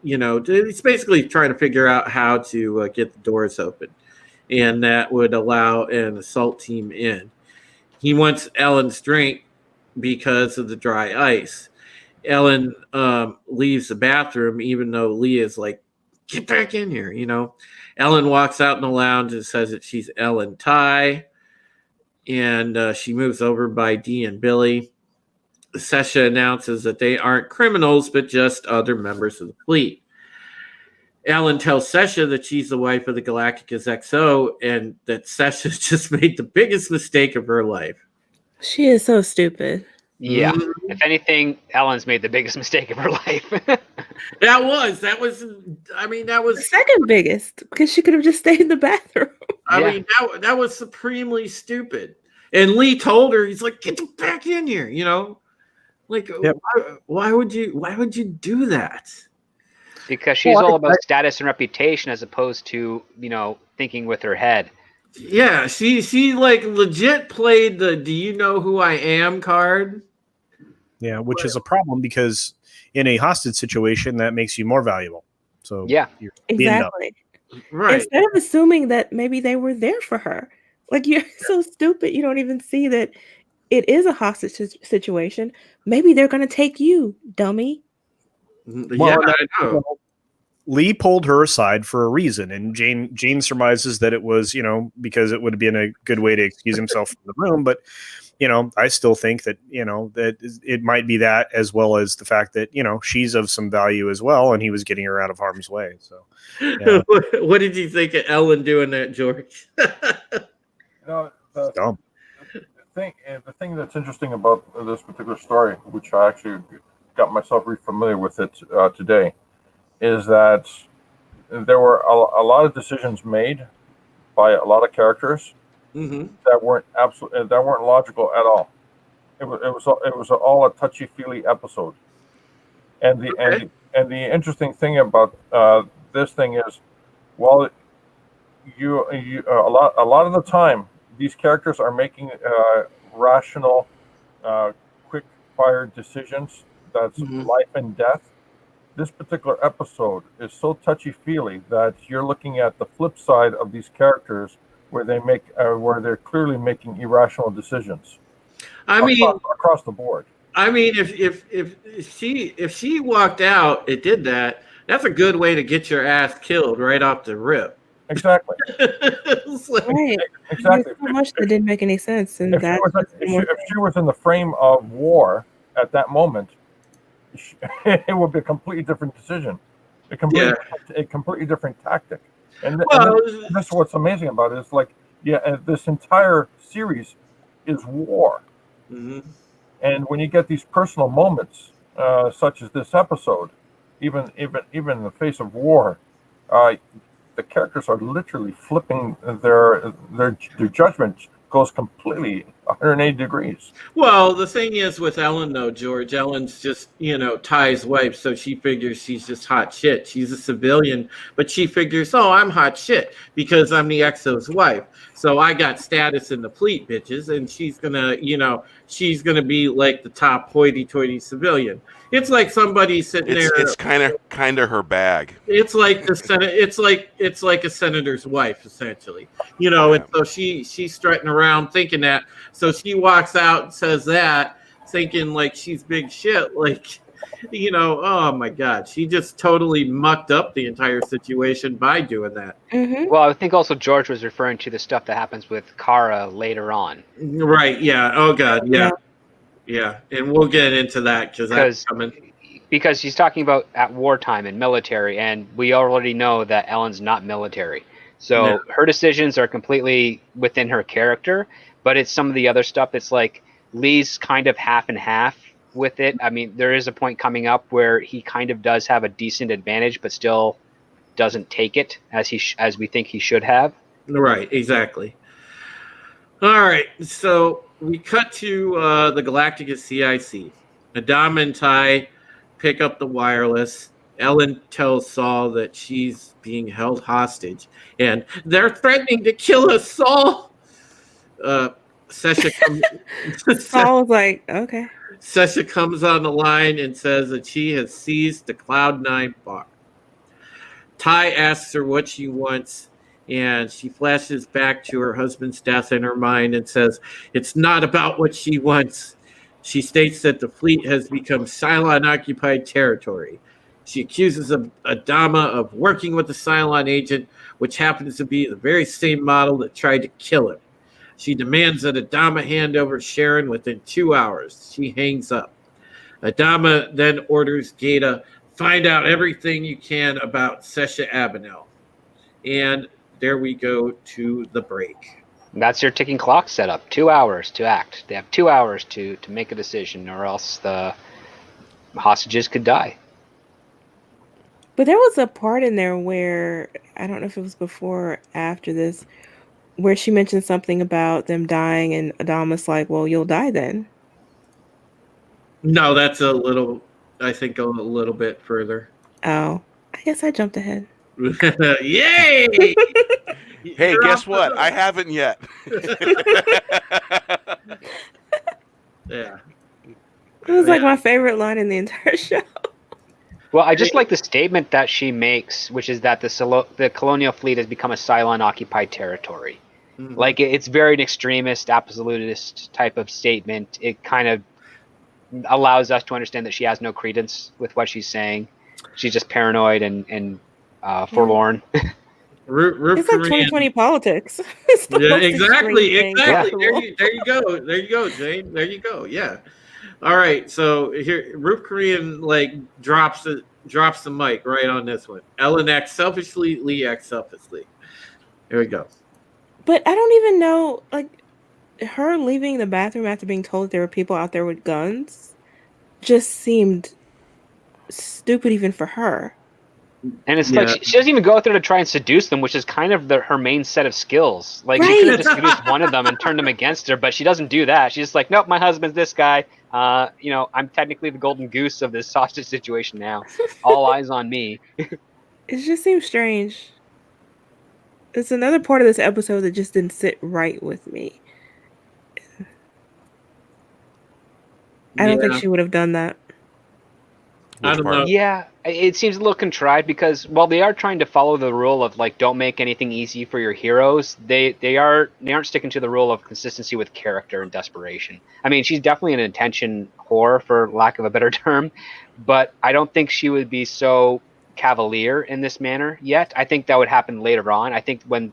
He's basically trying to figure out how to get the doors open, and that would allow an assault team in. He wants Ellen's drink because of the dry ice. Ellen leaves the bathroom, even though Lee is like, get back in here, Ellen walks out in the lounge and says that she's Ellen Ty, and she moves over by Dee and Billy. Sesha announces that they aren't criminals, but just other members of the fleet. Ellen tells Sesha that she's the wife of the Galactica's XO, and that Sesha's just made the biggest mistake of her life. She is so stupid. Yeah. If anything, Ellen's made the biggest mistake of her life. That was The second biggest, because she could have just stayed in the bathroom. I mean, that was supremely stupid. And Lee told her, he's like, get back in here, Like, yep. why would you do that? Because she's all about status and reputation as opposed to, thinking with her head. Yeah, she like legit played the "Do you know who I am" card. Yeah, which is a problem because in a hostage situation that makes you more valuable. So yeah, exactly. Right. Instead of assuming that maybe they were there for her, like you're so stupid, you don't even see that it is a hostage situation. Maybe they're going to take you, dummy. Yeah, I know. Lee pulled her aside for a reason, and Jane surmises that it was, because it would have been a good way to excuse himself from the room. But, I still think that, that it might be that, as well as the fact that, she's of some value as well, and he was getting her out of harm's way. So, yeah. What did you think of Ellen doing that, George? Dumb. The thing that's interesting about this particular story, which I actually got myself re-familiar with it today, is that there were a lot of decisions made by a lot of characters that weren't logical at all. It was all a touchy-feely episode, and the interesting thing about this thing is, well, a lot of the time these characters are making rational, quick-fire decisions. That's life and death. This particular episode is so touchy-feely that you're looking at the flip side of these characters, where they're clearly making irrational decisions. Across the board. I mean, if she walked out, it did that. That's a good way to get your ass killed right off the rip. Exactly. Right. Exactly. So much that didn't make any sense, and if she was in the frame of war at that moment, it would be a completely different decision, a completely different tactic. And Well, that's what's amazing about it. It's like, this entire series is war. mhm. And when you get these personal moments, such as this episode, even in the face of war, the characters are literally flipping their judgment goes completely 180 degrees. Well, the thing is with Ellen, though, George, Ellen's just, Ty's wife, so she figures she's just hot shit. She's a civilian, but she figures, oh, I'm hot shit because I'm the Exo's wife. So I got status in the fleet, bitches, and she's gonna be like the top hoity-toity civilian. It's like somebody sitting there. It's kind of her bag. It's like the Senate. It's like a senator's wife, essentially. And so she's strutting around thinking that. So she walks out and says that, thinking like she's big shit. Like, oh my God, she just totally mucked up the entire situation by doing that. Mm-hmm. Well, I think also George was referring to the stuff that happens with Kara later on. Right? Yeah. Oh God. Yeah. Yeah. And we'll get into that because that's coming. Because she's talking about at wartime and military, and we already know that Ellen's not military. So her decisions are completely within her character, but it's some of the other stuff. It's like Lee's kind of half and half with it. I mean, there is a point coming up where he kind of does have a decent advantage, but still doesn't take it as we think he should have. Right, exactly. All right, so we cut to the Galactica CIC. Adam and Ty pick up the wireless. Ellen tells Saul that she's being held hostage, and they're threatening to kill us, Saul. Sasha Saul was like, okay. Sasha comes on the line and says that she has seized the Cloud9 bar. Ty asks her what she wants, and she flashes back to her husband's death in her mind and says it's not about what she wants. She states that the fleet has become Cylon-occupied territory. She accuses Adama of working with the Cylon agent, which happens to be the very same model that tried to kill him. She demands that Adama hand over Sharon within 2 hours. She hangs up. Adama then orders Gata, find out everything you can about Sesha Abenel. And there we go to the break. That's your ticking clock setup. 2 hours to act. They have 2 hours to make a decision, or else the hostages could die. But there was a part in there where, I don't know if it was before or after this, where she mentioned something about them dying, and Adama's like, well, you'll die then. No, that's a little bit further. Oh, I guess I jumped ahead. Yay! Hey, guess what? I haven't yet. Yeah. It was like my favorite line in the entire show. Well, I just like the statement that she makes, which is that the colonial fleet has become a Cylon-occupied territory. Mm-hmm. Like, it's very an extremist, absolutist type of statement. It kind of allows us to understand that she has no credence with what she's saying. She's just paranoid and forlorn. It's like 2020 politics. Yeah, exactly. Yeah. There you go, Jane. There you go. Yeah. All right. So here, Ruth Korean drops the mic right on this one. Ellen acts selfishly. Lee acts selfishly. Here we go. But I don't even know, her leaving the bathroom after being told there were people out there with guns just seemed stupid even for her. And it's like she doesn't even go out there to try and seduce them, which is kind of her main set of skills. Like, right. She could have just seduced one of them and turned them against her, but she doesn't do that. She's just like, nope, my husband's this guy. I'm technically the golden goose of this sausage situation now. All eyes on me. It just seems strange. It's another part of this episode that just didn't sit right with me. I don't think she would have done that. I don't know. Yeah, it seems a little contrived because while they are trying to follow the rule of don't make anything easy for your heroes, they aren't sticking to the rule of consistency with character and desperation. I mean, she's definitely an attention whore, for lack of a better term, but I don't think she would be so cavalier in this manner yet. I think that would happen later on. I think when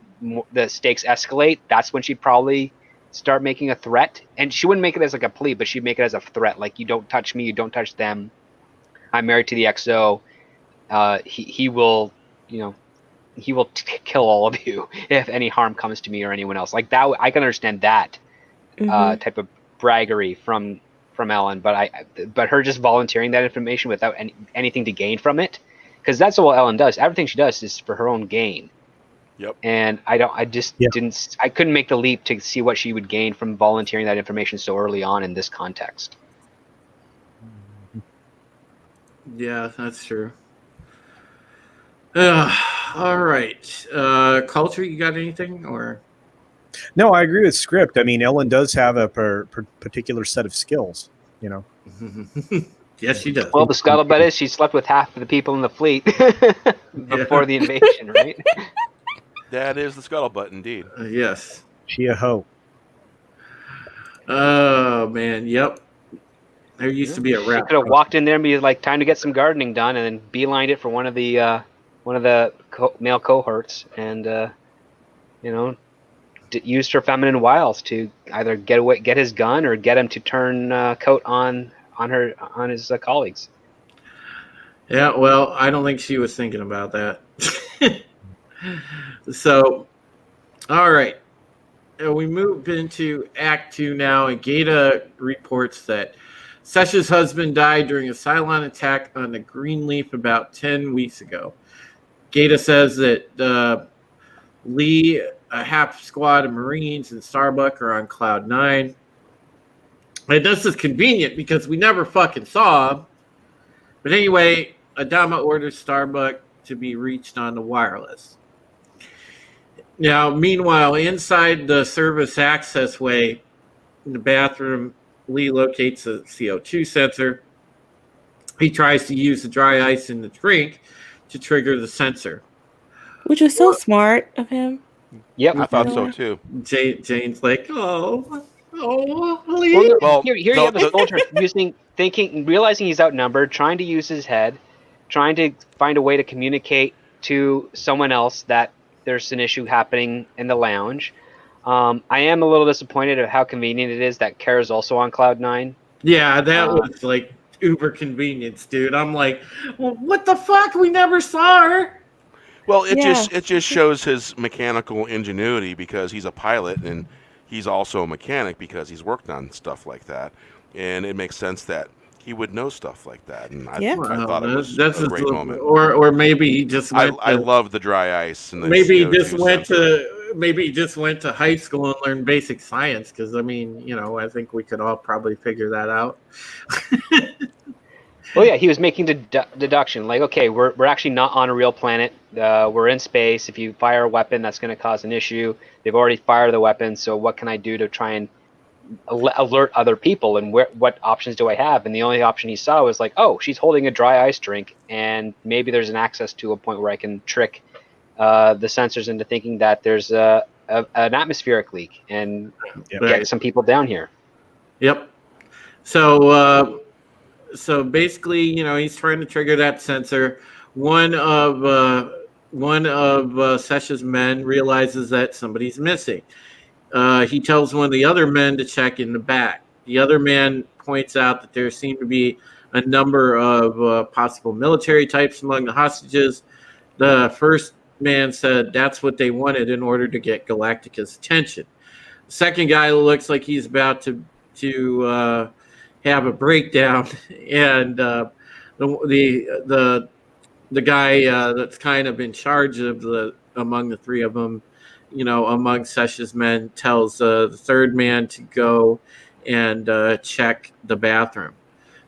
the stakes escalate, that's when she'd probably start making a threat, and she wouldn't make it as a plea, but she'd make it as a threat. Like, you don't touch me, you don't touch them. I'm married to the XO. He will, he will kill all of you if any harm comes to me or anyone else. Like that, I can understand that type of braggery from Ellen, but her just volunteering that information without anything to gain from it, because that's all Ellen does. Everything she does is for her own gain. Yep. And I couldn't make the leap to see what she would gain from volunteering that information so early on in this context. Yeah, that's true. All right. Culture, you got anything? Or No, I agree with Script. I mean, Ellen does have a particular set of skills, you know. Yes, she does. Well, the scuttlebutt is she slept with half of the people in the fleet before the invasion, right? That is the scuttlebutt, indeed. Yes. She a hoe. Oh man, yep. There used to be a She rap. could have walked in there and be like, "Time to get some gardening done," and then beelined it for one of the male cohorts, and used her feminine wiles to either get his gun or get him to turn coat on his colleagues. Yeah, well, I don't think she was thinking about that. So, all right. We move into Act 2 now, and Gata reports that Sesh's husband died during a Cylon attack on the Greenleaf about 10 weeks ago. Gata says that Lee, a half squad of Marines, and Starbuck are on Cloud 9. And this is convenient because we never fucking saw him. But anyway, Adama orders Starbuck to be reached on the wireless. Now, meanwhile, inside the service access way in the bathroom, Lee locates a CO2 sensor. He tries to use the dry ice in the drink to trigger the sensor. Which was so smart of him. Yep, I thought so too. Jane's like, oh, Lee. Here you have a soldier realizing he's outnumbered, trying to use his head, trying to find a way to communicate to someone else that there's an issue happening in the lounge. I am a little disappointed at how convenient it is that Kara's also on Cloud 9. Yeah, that was like uber convenience, dude. I'm like, well, what the fuck? We never saw her. Well, it just shows his mechanical ingenuity because he's a pilot and he's also a mechanic because he's worked on stuff like that, and it makes sense that he would know stuff like that. And I thought it was a great moment. Or maybe he just went. I love the dry ice and the maybe he CO2 just went sensor. Maybe he just went to high school and learned basic science. Because I mean, I think we could all probably figure that out. Well, yeah, he was making deduction. Like, okay, we're actually not on a real planet. We're in space. If you fire a weapon, that's going to cause an issue. They've already fired the weapon, so what can I do to try and alert other people? And what options do I have? And the only option he saw was like, oh, she's holding a dry ice drink, and maybe there's an access to a point where I can trick the sensors into thinking that there's an atmospheric leak and get some people down here. Yep. So basically, he's trying to trigger that sensor. One of Sesh's men realizes that somebody's missing. He tells one of the other men to check in the back. The other man points out that there seem to be a number of possible military types among the hostages. The first man said that's what they wanted in order to get Galactica's attention. The second guy looks like he's about to have a breakdown, and the guy that's kind of in charge of among the three of them, among Sesh's men, tells the third man to go and check the bathroom.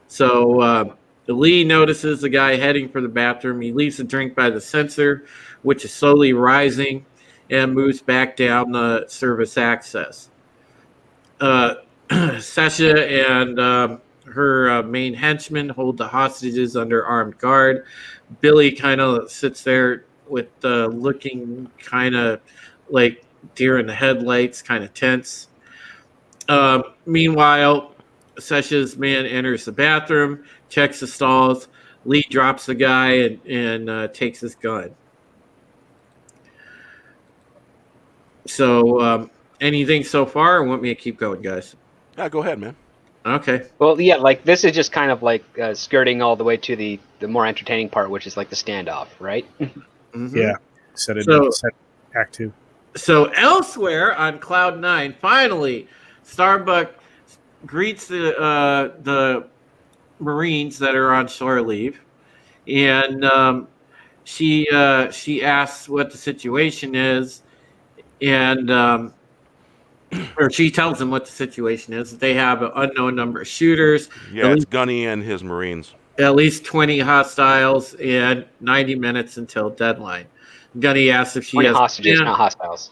So Lee notices the guy heading for the bathroom. He leaves the drink by the sensor, which is slowly rising, and moves back down the service access. Sesha and her main henchman hold the hostages under armed guard. Billy kind of sits there with looking kind of like deer in the headlights, kind of tense. Meanwhile, Sesha's man enters the bathroom, checks the stalls. Lee drops the guy and takes his gun. So, anything so far, or want me to keep going, guys? Yeah, go ahead, man. Okay. Well, yeah, like this is just kind of like skirting all the way to the more entertaining part, which is like the standoff, right? Mm-hmm. Yeah. Set Act 2. So elsewhere on Cloud 9, finally, Starbuck greets the Marines that are on shore leave, and she asks what the situation is, and or she tells them what the situation is. They have an unknown number of shooters. Yeah, it's Gunny and his Marines. At least 20 hostiles and 90 minutes until deadline. Gunny asks if she has hostages, not hostiles.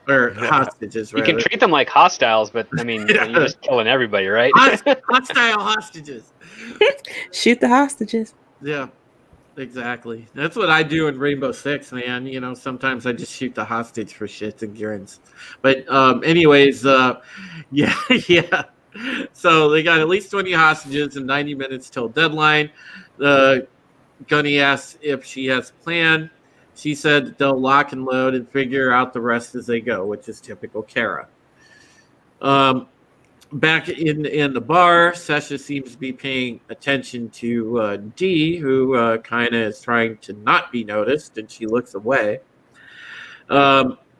or hostages. You rather. can treat them like hostiles, but I mean, you're just killing everybody, right? Hostile hostages. Shoot the hostages. Yeah, exactly. That's what I do in Rainbow Six, man. You know, sometimes I just shoot the hostage for shits and grins. But anyways, yeah. So they got at least 20 hostages and 90 minutes till deadline. Gunny asks if she has a plan. She said that they'll lock and load and figure out the rest as they go, which is typical Kara. Back in the bar, Sasha seems to be paying attention to D, who kind of is trying to not be noticed, and she looks away. The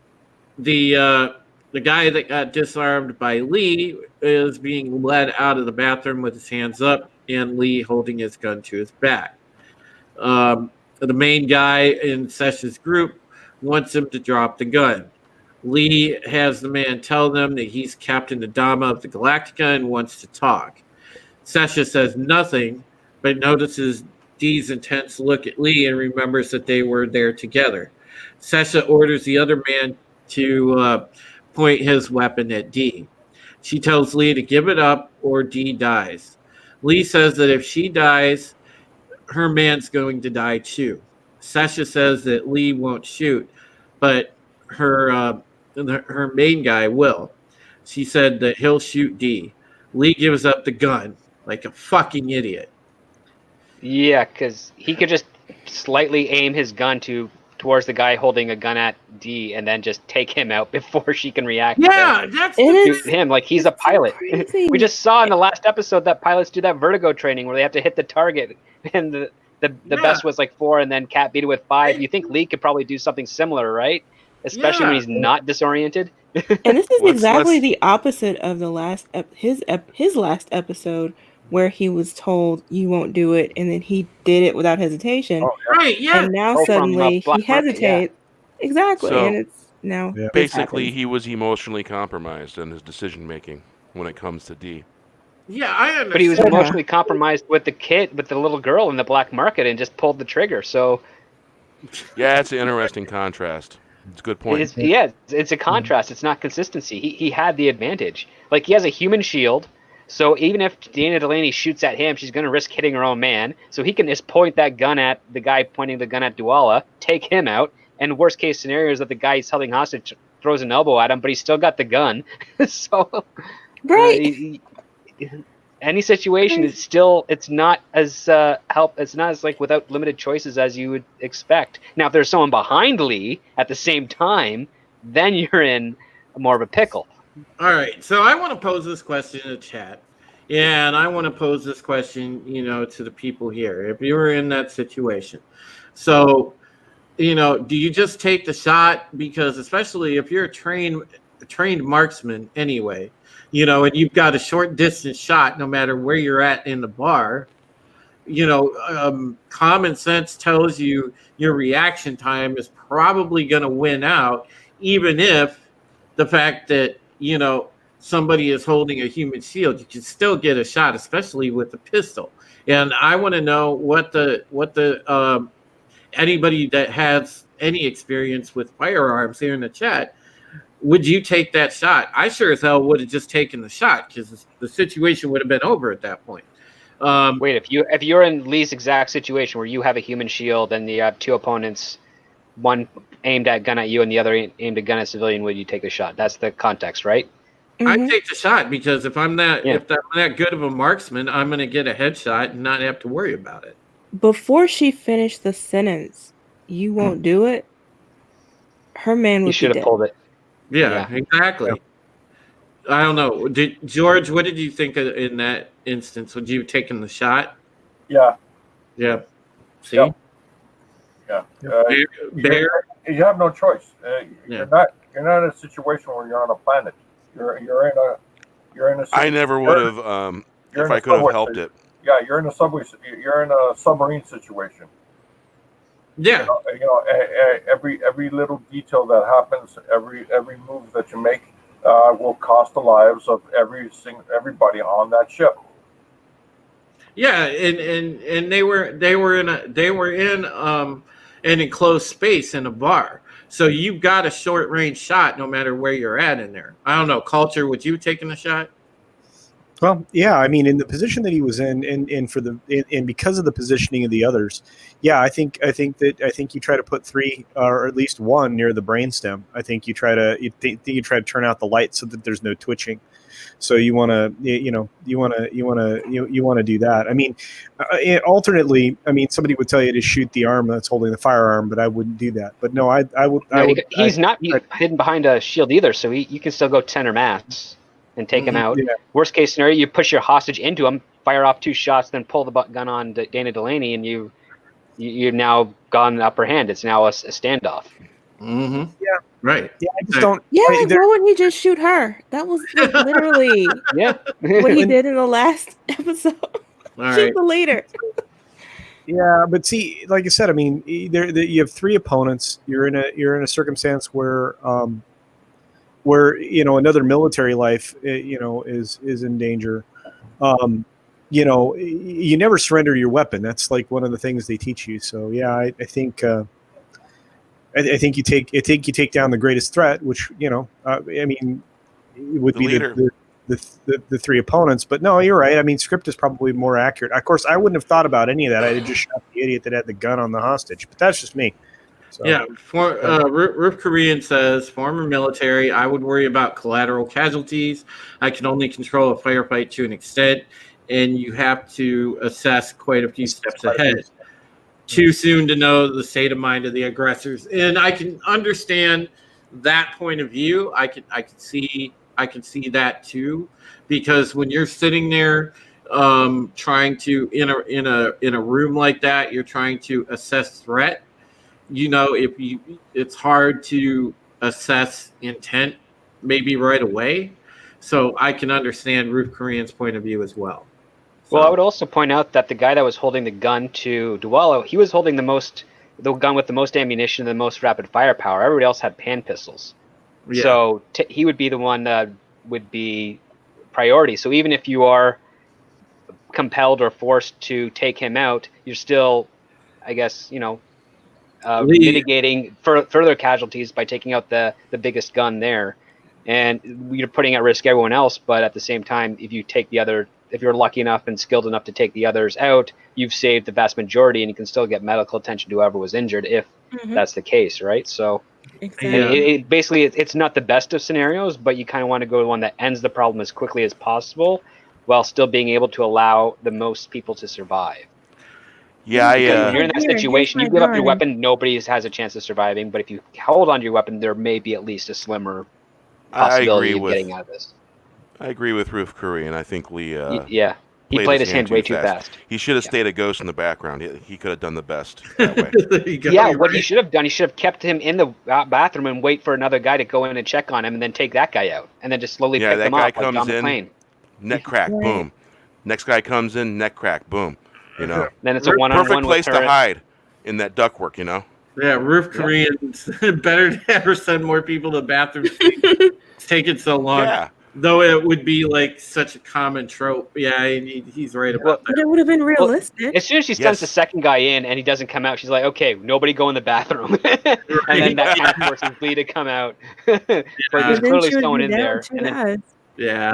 guy that got disarmed by Lee is being led out of the bathroom with his hands up and Lee holding his gun to his back. The main guy in Sesha's group wants him to drop the gun. Lee has the man tell them that he's Captain Adama of the Galactica and wants to talk. Sesha says nothing, but notices D's intense look at Lee and remembers that they were there together. Sesha orders the other man to point his weapon at D. She tells Lee to give it up or D dies. Lee says that if she dies, her man's going to die too. Sesha says that Lee won't shoot, but her main guy will. She said that he'll shoot D. Lee gives up the gun like a fucking idiot. Yeah, because he could just slightly aim his gun towards the guy holding a gun at D and then just take him out before she can react. Yeah, that's him. Like, he's a pilot. Crazy. We just saw in the last episode that pilots do that vertigo training where they have to hit the target, and the best was like 4, and then Cat beat it with 5. You think Lee could probably do something similar, right? Especially when he's not disoriented. And this is exactly the opposite of his last episode, where he was told you won't do it, and then he did it without hesitation. Oh, yeah. right. Yeah. And now from suddenly Black he Market, hesitates. Exactly, So, and it's now this Basically, happens. he was emotionally compromised in his decision making when it comes to D. Yeah, I understand. But he was emotionally compromised with the little girl in the black market, and just pulled the trigger. So Yeah, it's an interesting contrast. It's a good point. it's a contrast. It's not consistency. He had the advantage. Like, he has a human shield, so even if Dana Delaney shoots at him, she's going to risk hitting her own man. So he can just point that gun at the guy pointing the gun at Duala, take him out. And worst case scenario is that the guy he's holding hostage throws an elbow at him, but he's still got the gun. So Right. Any situation is it's not as like without limited choices as you would expect. Now, if there's someone behind Lee at the same time, then you're in more of a pickle. All right, so I want to pose this question in the chat, and I want to pose this question, to the people here. If you were in that situation, so, do you just take the shot? Because especially if you're a trained marksman anyway, and you've got a short distance shot, no matter where you're at in the bar, common sense tells you your reaction time is probably going to win out, even if the fact that, somebody is holding a human shield, you can still get a shot, especially with a pistol. And I want to know what the anybody that has any experience with firearms here in the chat, would you take that shot? I sure as hell would have just taken the shot, because the situation would have been over at that point. Wait, if you're in Lee's exact situation where you have a human shield and you have two opponents, one aimed at gun at you and the other aimed at gun at civilian, would you take the shot? That's the context, right? I'd take the shot, because if I'm that good of a marksman, I'm going to get a headshot and not have to worry about it. Before she finished the sentence, you won't do it. Her man would You should be have dead. pulled it. Yeah, exactly. I don't know. George, what did you think in that instance? Would you have taken the shot? Yeah. Yeah. See? Yep. Yeah. Bear. You have no choice. Yeah. You're not in a situation where you're on a planet. You're in a. I never would have if I could have helped it. Yeah, you're in a subway. You're in a submarine situation. Yeah. Every little detail that happens, every move that you make, will cost the lives of everybody on that ship. Yeah, and they were in an enclosed space in a bar. So you've got a short range shot no matter where you're at in there. I don't know, Culture, would you taking a shot? Well, yeah, I mean, in the position that he was in, and because of the positioning of the others, yeah, I think you try to put three or at least one near the brainstem. I think you try to turn out the light so that there's no twitching. So you want to do that. I mean, alternately, I mean, somebody would tell you to shoot the arm that's holding the firearm, but I wouldn't do that. But no, I would. He's not hidden behind a shield either, so you can still go center mass and take him out. Yeah. Worst case scenario, you push your hostage into him, fire off 2 shots, then pull the gun on Dana Delaney, and you've now got an upper hand. It's now a standoff. Mm-hmm. Yeah. Right. Yeah, I just don't. Yeah, like, why wouldn't he just shoot her? That was like, literally what he did in the last episode. Shoot the leader. Yeah, but see, like I said, I mean, you have 3 opponents. You're in a circumstance where another military life is in danger. You never surrender your weapon. That's like one of the things they teach you. So yeah, I think you take down the greatest threat, which I mean, it would be the 3 opponents. But no, you're right. I mean, script is probably more accurate. Of course, I wouldn't have thought about any of that. I'd have just shot the idiot that had the gun on the hostage. But that's just me. So, yeah, Roof Korean says, former military, I would worry about collateral casualties. I can only control a firefight to an extent, and you have to assess quite a few steps ahead. Too soon to know the state of mind of the aggressors. And I can understand that point of view. I can see that too, because when you're sitting there trying to in a room like that, you're trying to assess threat. It's hard to assess intent maybe right away. So I can understand Roof Korean's point of view as well. Well, I would also point out that the guy that was holding the gun to Dualo, he was holding the gun with the most ammunition and the most rapid firepower. Everybody else had pan pistols. Yeah. So he would be the one that would be priority. So even if you are compelled or forced to take him out, you're still, I guess, mitigating further casualties by taking out the biggest gun there. And you're putting at risk everyone else, but at the same time, if you're lucky enough and skilled enough to take the others out, you've saved the vast majority, and you can still get medical attention to whoever was injured if that's the case, right? So basically, it's not the best of scenarios, but you kind of want to go to one that ends the problem as quickly as possible while still being able to allow the most people to survive. Yeah, If you're in that situation, you give up your weapon, nobody has a chance of surviving, but if you hold on to your weapon, there may be at least a slimmer possibility of getting out of this. I agree with Roof Korean. I think Lee he played his hand way too fast. He should have stayed a ghost in the background. He could have done the best that way. He should have done, he should have kept him in the bathroom and wait for another guy to go in and check on him and then take that guy out and then just slowly pick them up like John McClane. Neck crack, boom. Next guy comes in, neck crack, boom. Then it's a one-on-one. Perfect place to hide in that ductwork, Yeah, Roof Koreans better to ever send more people to the bathroom. It's taking so long. Yeah. Though it would be like such a common trope. Yeah, he's right about that. But it would have been realistic. Well, as soon as she sends the second guy in and he doesn't come out, she's like, okay, nobody go in the bathroom. And then that kind of forces Lee to come out. But there's clearly someone in there. And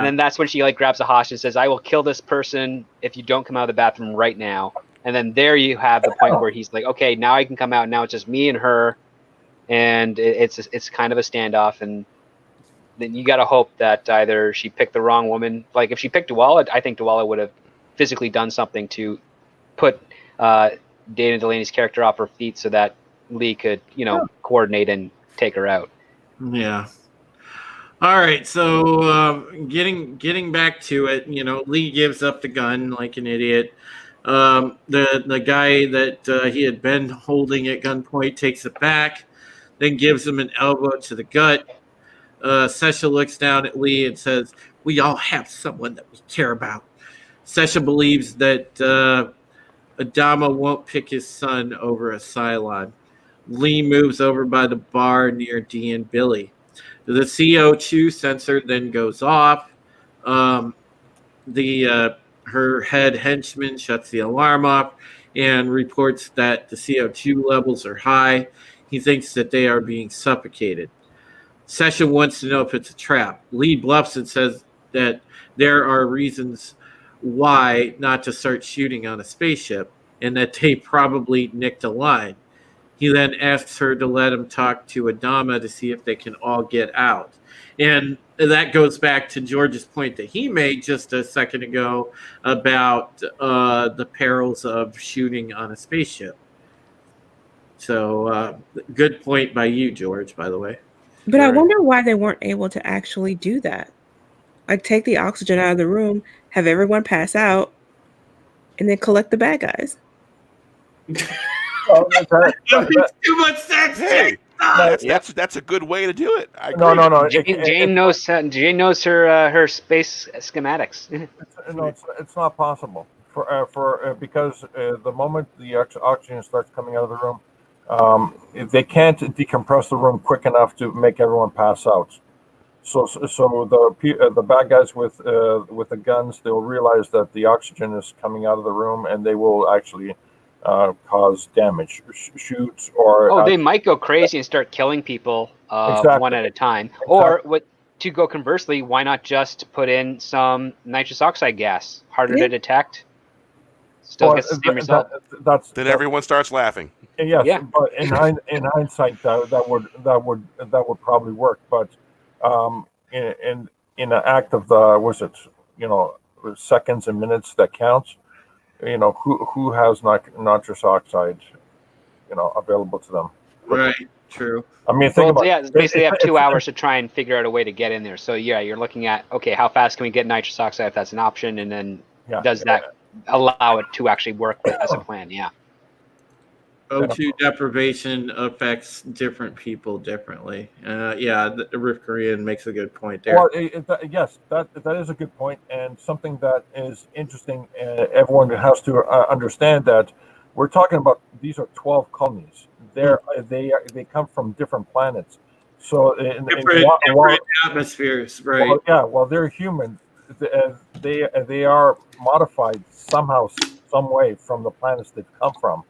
then that's when she grabs a hostage and says, I will kill this person if you don't come out of the bathroom right now. And then there you have the point where he's like, okay, now I can come out. Now it's just me and her. And it's kind of a standoff. And then you got to hope that either she picked the wrong woman. Like if she picked Duwala, I think Duwala would have physically done something to put Dana Delaney's character off her feet so that Lee could, coordinate and take her out. Yeah. All right. So getting back to it, Lee gives up the gun like an idiot. The guy that he had been holding at gunpoint takes it back, then gives him an elbow to the gut. Sesha looks down at Lee and says, "We all have someone that we care about." Sesha believes that Adama won't pick his son over a Cylon. Lee moves over by the bar near Dee and Billy. The CO2 sensor then goes off. Her head henchman shuts the alarm off and reports that the CO2 levels are high. He thinks that they are being suffocated. Session wants to know if it's a trap. Lee bluffs and says that there are reasons why not to start shooting on a spaceship and that they probably nicked a line. He then asks her to let him talk to Adama to see if they can all get out. And that goes back to George's point that he made just a second ago about the perils of shooting on a spaceship. So good point by you, George, by the way. But I wonder why they weren't able to actually do that. Like, take the oxygen out of the room, have everyone pass out, and then collect the bad guys. That makes too much sense. Hey, that's a good way to do it. No. Jane knows her space schematics. It's not possible because the moment the oxygen starts coming out of the room, they can't decompress the room quick enough to make everyone pass out. So the bad guys with the guns, they'll realize that the oxygen is coming out of the room, and they will actually cause damage, shoot, or they might go crazy and start killing people one at a time. Exactly. Or to go conversely, why not just put in some nitrous oxide gas, harder to detect, still gets the same result. Then everyone starts laughing. Yes, yeah. But in hindsight, that would probably work. But in an act of seconds and minutes that counts. Who has nitrous oxide, available to them. Right. True. I mean, think about it. Basically, they have 2 hours to try and figure out a way to get in there. So yeah, you're looking at, okay, how fast can we get nitrous oxide if that's an option, and then does that allow it to actually work as a plan? Yeah. O2 deprivation affects different people differently. The Rif Korean makes a good point there. Well, yes, that is a good point, and something that is interesting. Everyone has to understand that we're talking about these are 12 colonies. They come from different planets, so different atmospheres, right? Well, they're human. They are modified somehow, some way from the planets they've come from.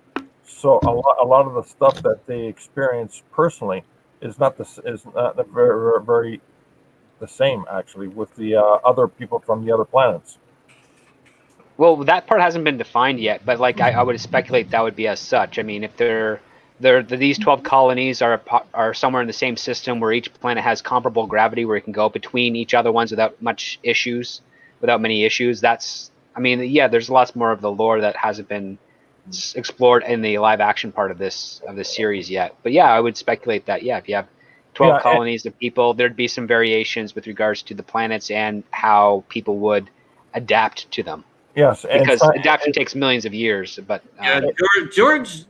So a lot of the stuff that they experience personally is not very the same, actually, with the other people from the other planets. Well, that part hasn't been defined yet, but I would speculate that would be as such. I mean, if these 12 colonies are somewhere in the same system where each planet has comparable gravity, where it can go between each other ones without many issues. There's lots more of the lore that hasn't been explored in the live action part of this series yet. But I would speculate that if you have 12 colonies of people, there'd be some variations with regards to the planets and how people would adapt to them. Yes, because adaptation takes millions of years. But George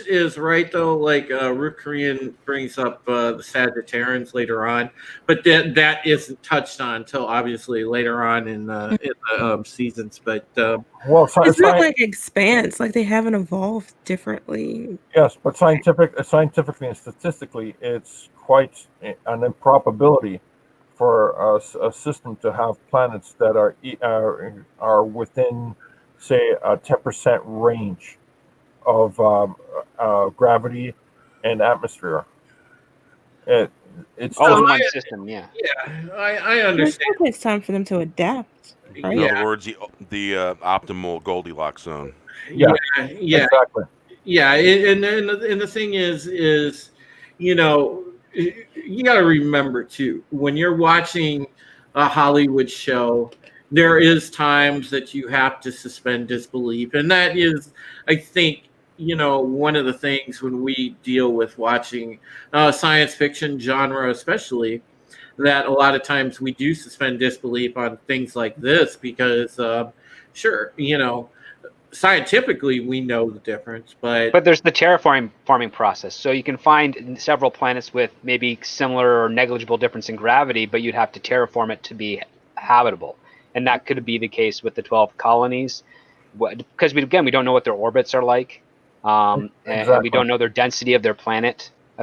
is right though. Like Rif Korean brings up the Sagittarians later on, but that isn't touched on until obviously later on in the seasons. But it's not like Expanse, like they haven't evolved differently. Yes, but scientifically and statistically, it's quite an improbability for a system to have planets that are within, say, a 10% range of gravity and atmosphere. It's all in one system. Yeah, I understand. It takes time for them to adapt. Right? In other words, the optimal Goldilocks zone. Yeah, exactly. Yeah, and the thing is you got to remember too, when you're watching a Hollywood show, there is times that you have to suspend disbelief, and that is, I think, one of the things when we deal with watching science fiction genre, especially, that a lot of times we do suspend disbelief on things like this because, scientifically we know the difference, but there's the terraforming process. So you can find several planets with maybe similar or negligible difference in gravity, but you'd have to terraform it to be habitable. And that could be the case with the 12 colonies, because we don't know what their orbits are like, and we don't know their density of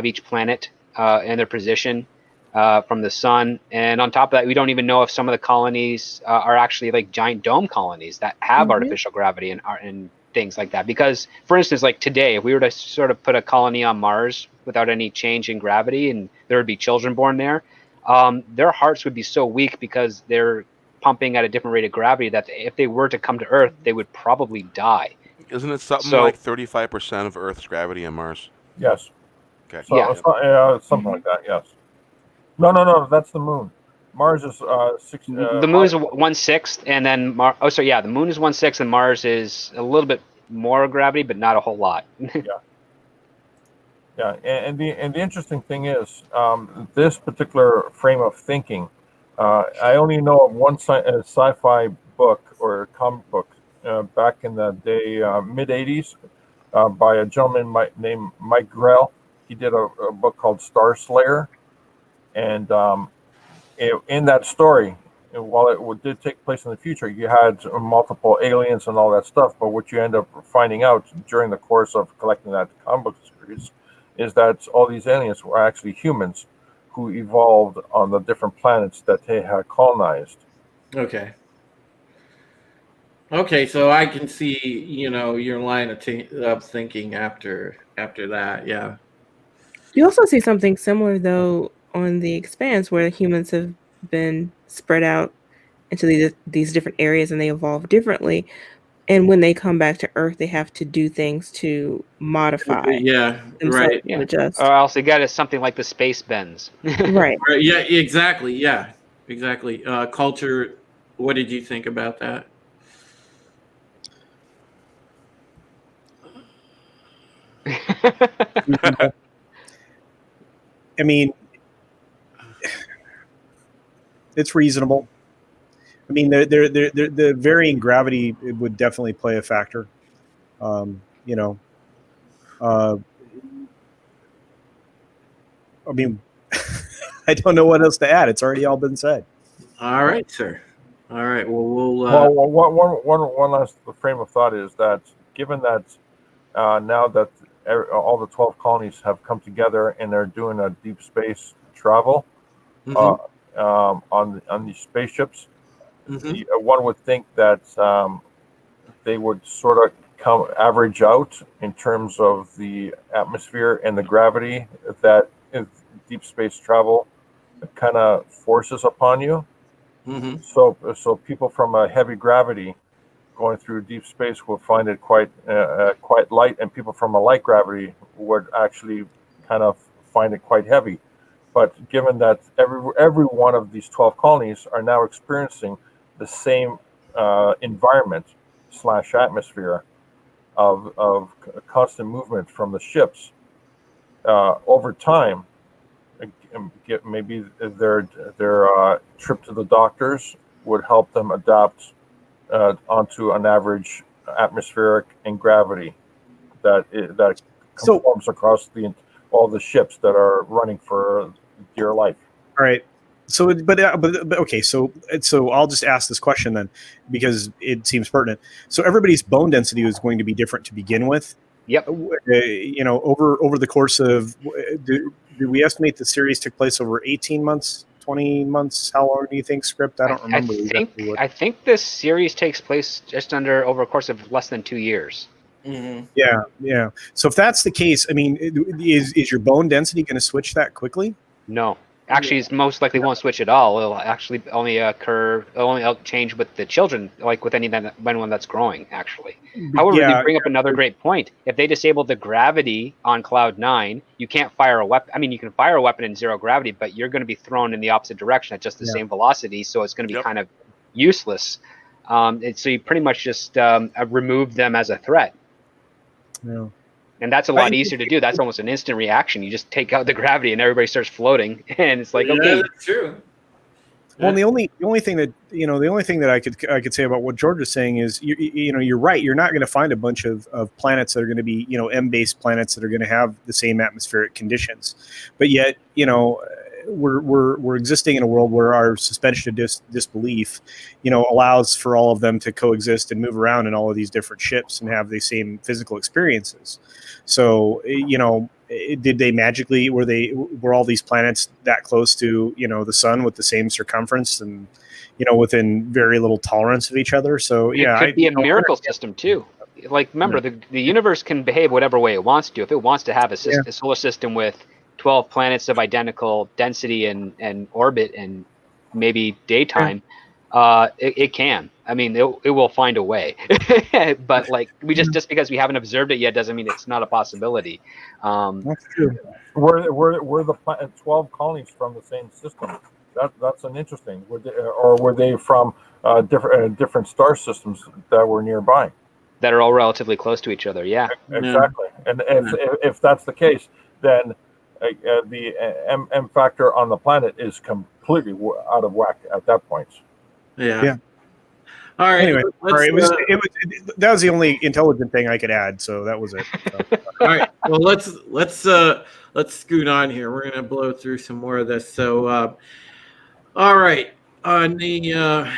each planet, and their position from the sun. And on top of that, we don't even know if some of the colonies are actually like giant dome colonies that have artificial gravity and things like that. Because, for instance, like today, if we were to sort of put a colony on Mars without any change in gravity, and there would be children born there, their hearts would be so weak because they're pumping at a different rate of gravity that if they were to come to Earth, they would probably die. Isn't it something like 35% of Earth's gravity on Mars? Yes. Okay. Something like that. Yes. No. That's the moon. Mars is 6. The moon is 1/6, and then the moon is 1/6, and Mars is a little bit more gravity, but not a whole lot. Yeah. And the interesting thing is, this particular frame of thinking. I only know of one sci-fi book or comic book back in the day, mid '80s, by a gentleman named Mike Grell. He did a book called Star Slayer, and in that story, while it did take place in the future, you had multiple aliens and all that stuff. But what you end up finding out during the course of collecting that comic book series is that all these aliens were actually humans who evolved on the different planets that they had colonized. Okay, so I can see, your line of thinking after that. Yeah. You also see something similar, though, on The Expanse, where humans have been spread out into these different areas and they evolve differently. And when they come back to Earth, they have to do things to modify. Yeah, right. To adjust. Or else they got something like the space bends. Right. Yeah, exactly. Yeah, exactly. Culture. What did you think about that? I mean, it's reasonable. I mean, the varying gravity would definitely play a factor. I mean, I don't know what else to add. It's already all been said. All right, sir. All right. Well, one last frame of thought is that given that now that all the 12 colonies have come together and they're doing a deep space travel on these spaceships, one would think that they would sort of average out in terms of the atmosphere and the gravity that deep space travel kind of forces upon you. So people from a heavy gravity going through deep space will find it quite light, and people from a light gravity would actually kind of find it quite heavy. But given that every one of these 12 colonies are now experiencing the same environment / atmosphere of constant movement from the ships, over time, maybe their trip to the doctors would help them adapt onto an average atmospheric and gravity that conforms across all the ships that are running for dear life. All right. So, but okay. So I'll just ask this question then, because it seems pertinent. So everybody's bone density is going to be different to begin with. Yep. Over the course of, do we estimate the series took place over 18 months, 20 months? How long do you think, Script? I don't remember. I think this series takes place just over a course of less than 2 years. Yeah. So if that's the case, I mean, is your bone density going to switch that quickly? No. Actually, it most likely won't switch at all. It'll actually only change with the children, like with anyone that's growing, actually. However, they bring up another great point. If they disable the gravity on Cloud 9, you can't fire a weapon. I mean, you can fire a weapon in zero gravity, but you're going to be thrown in the opposite direction at just the same velocity, so it's going to be kind of useless. So you pretty much just remove them as a threat. Yeah. And that's a lot easier to do. That's almost an instant reaction. You just take out the gravity and everybody starts floating. And it's like, okay. That's true. Well, the only thing that I could say about what George is saying is you're right. You're not going to find a bunch of planets that are going to be M-based planets that are going to have the same atmospheric conditions, but yet we're existing in a world where our suspension of disbelief allows for all of them to coexist and move around in all of these different ships and have the same physical experiences. So did they magically were all these planets that close to the sun with the same circumference and within very little tolerance of each other? So it could be a miracle system too. Like, remember, the universe can behave whatever way it wants to. If it wants to have a solar system with 12 planets of identical density and orbit and maybe daytime, it can. I mean, it will find a way. But like, just because we haven't observed it yet doesn't mean it's not a possibility. That's true. Were the 12 colonies from the same system? That's an interesting. Were they from different star systems that were nearby? That are all relatively close to each other. Yeah. Exactly. And if that's the case, then the M factor on the planet is completely out of whack at that point. Yeah. All right. Anyway, that was the only intelligent thing I could add. So that was it. So. All right. Well, let's scoot on here. We're gonna blow through some more of this. So, all right, on the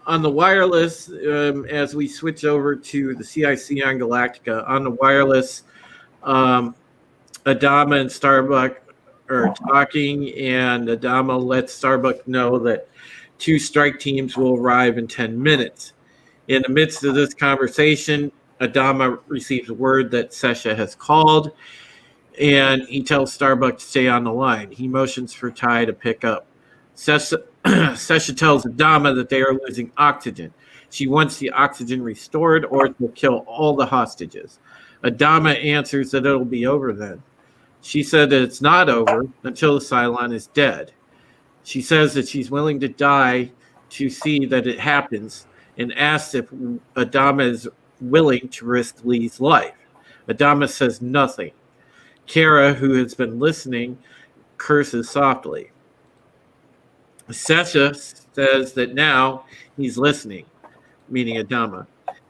wireless, as we switch over to the CIC on Galactica, on the wireless, Adama and Starbuck are talking, and Adama lets Starbuck know that 2 strike teams will arrive in 10 minutes. In the midst of this conversation, Adama receives word that Sesha has called, and he tells Starbuck to stay on the line. He motions for Ty to pick up. Sesha tells Adama that they are losing oxygen. She wants the oxygen restored or it will kill all the hostages. Adama answers that it'll be over then. She said that it's not over until the Cylon is dead. She says that she's willing to die to see that it happens and asks if Adama is willing to risk Lee's life. Adama says nothing. Kara, who has been listening, curses softly. Sesha says that now he's listening, meaning Adama.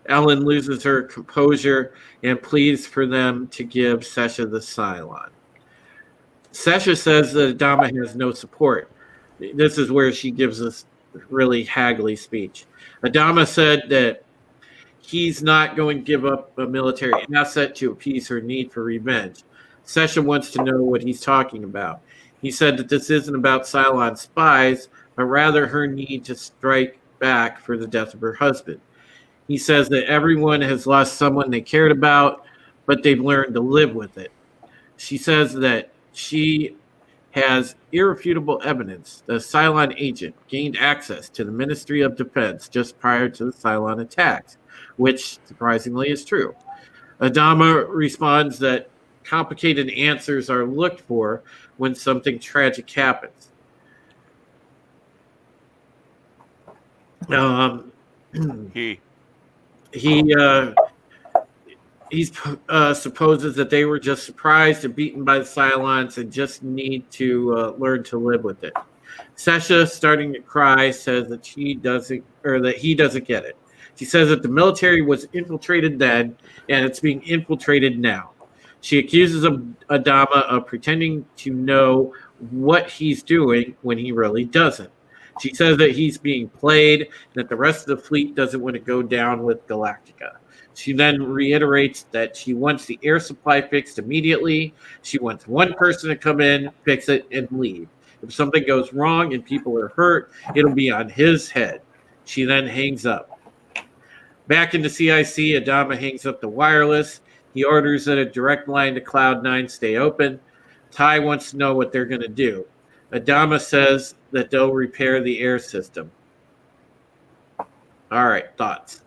Ellen loses her composure and pleads for them to give Sesha the Cylon. Sesha says that Adama has no support. This is where she gives this really haggly speech. Adama said that he's not going to give up a military asset to appease her need for revenge. Sesha wants to know what he's talking about. He said that this isn't about Cylon spies, but rather her need to strike back for the death of her husband. He says that everyone has lost someone they cared about, but they've learned to live with it. She says that she has irrefutable evidence that a Cylon agent gained access to the Ministry of Defense just prior to the Cylon attacks, which surprisingly is true. Adama responds that complicated answers are looked for when something tragic happens. He supposes that they were just surprised and beaten by the Cylons and just need to learn to live with it. Sesha, starting to cry, says that he doesn't get it. She says that the military was infiltrated then and it's being infiltrated now. She accuses Adama of pretending to know what he's doing when he really doesn't. She says that he's being played and that the rest of the fleet doesn't want to go down with Galactica. She then reiterates that she wants the air supply fixed immediately. She wants one person to come in, fix it, and leave. If something goes wrong and people are hurt, it'll be on his head. She then hangs up. Back into CIC, Adama hangs up the wireless. He orders that a direct line to Cloud 9 stay open. Ty wants to know what they're going to do. Adama says that they'll repair the air system. All right, thoughts?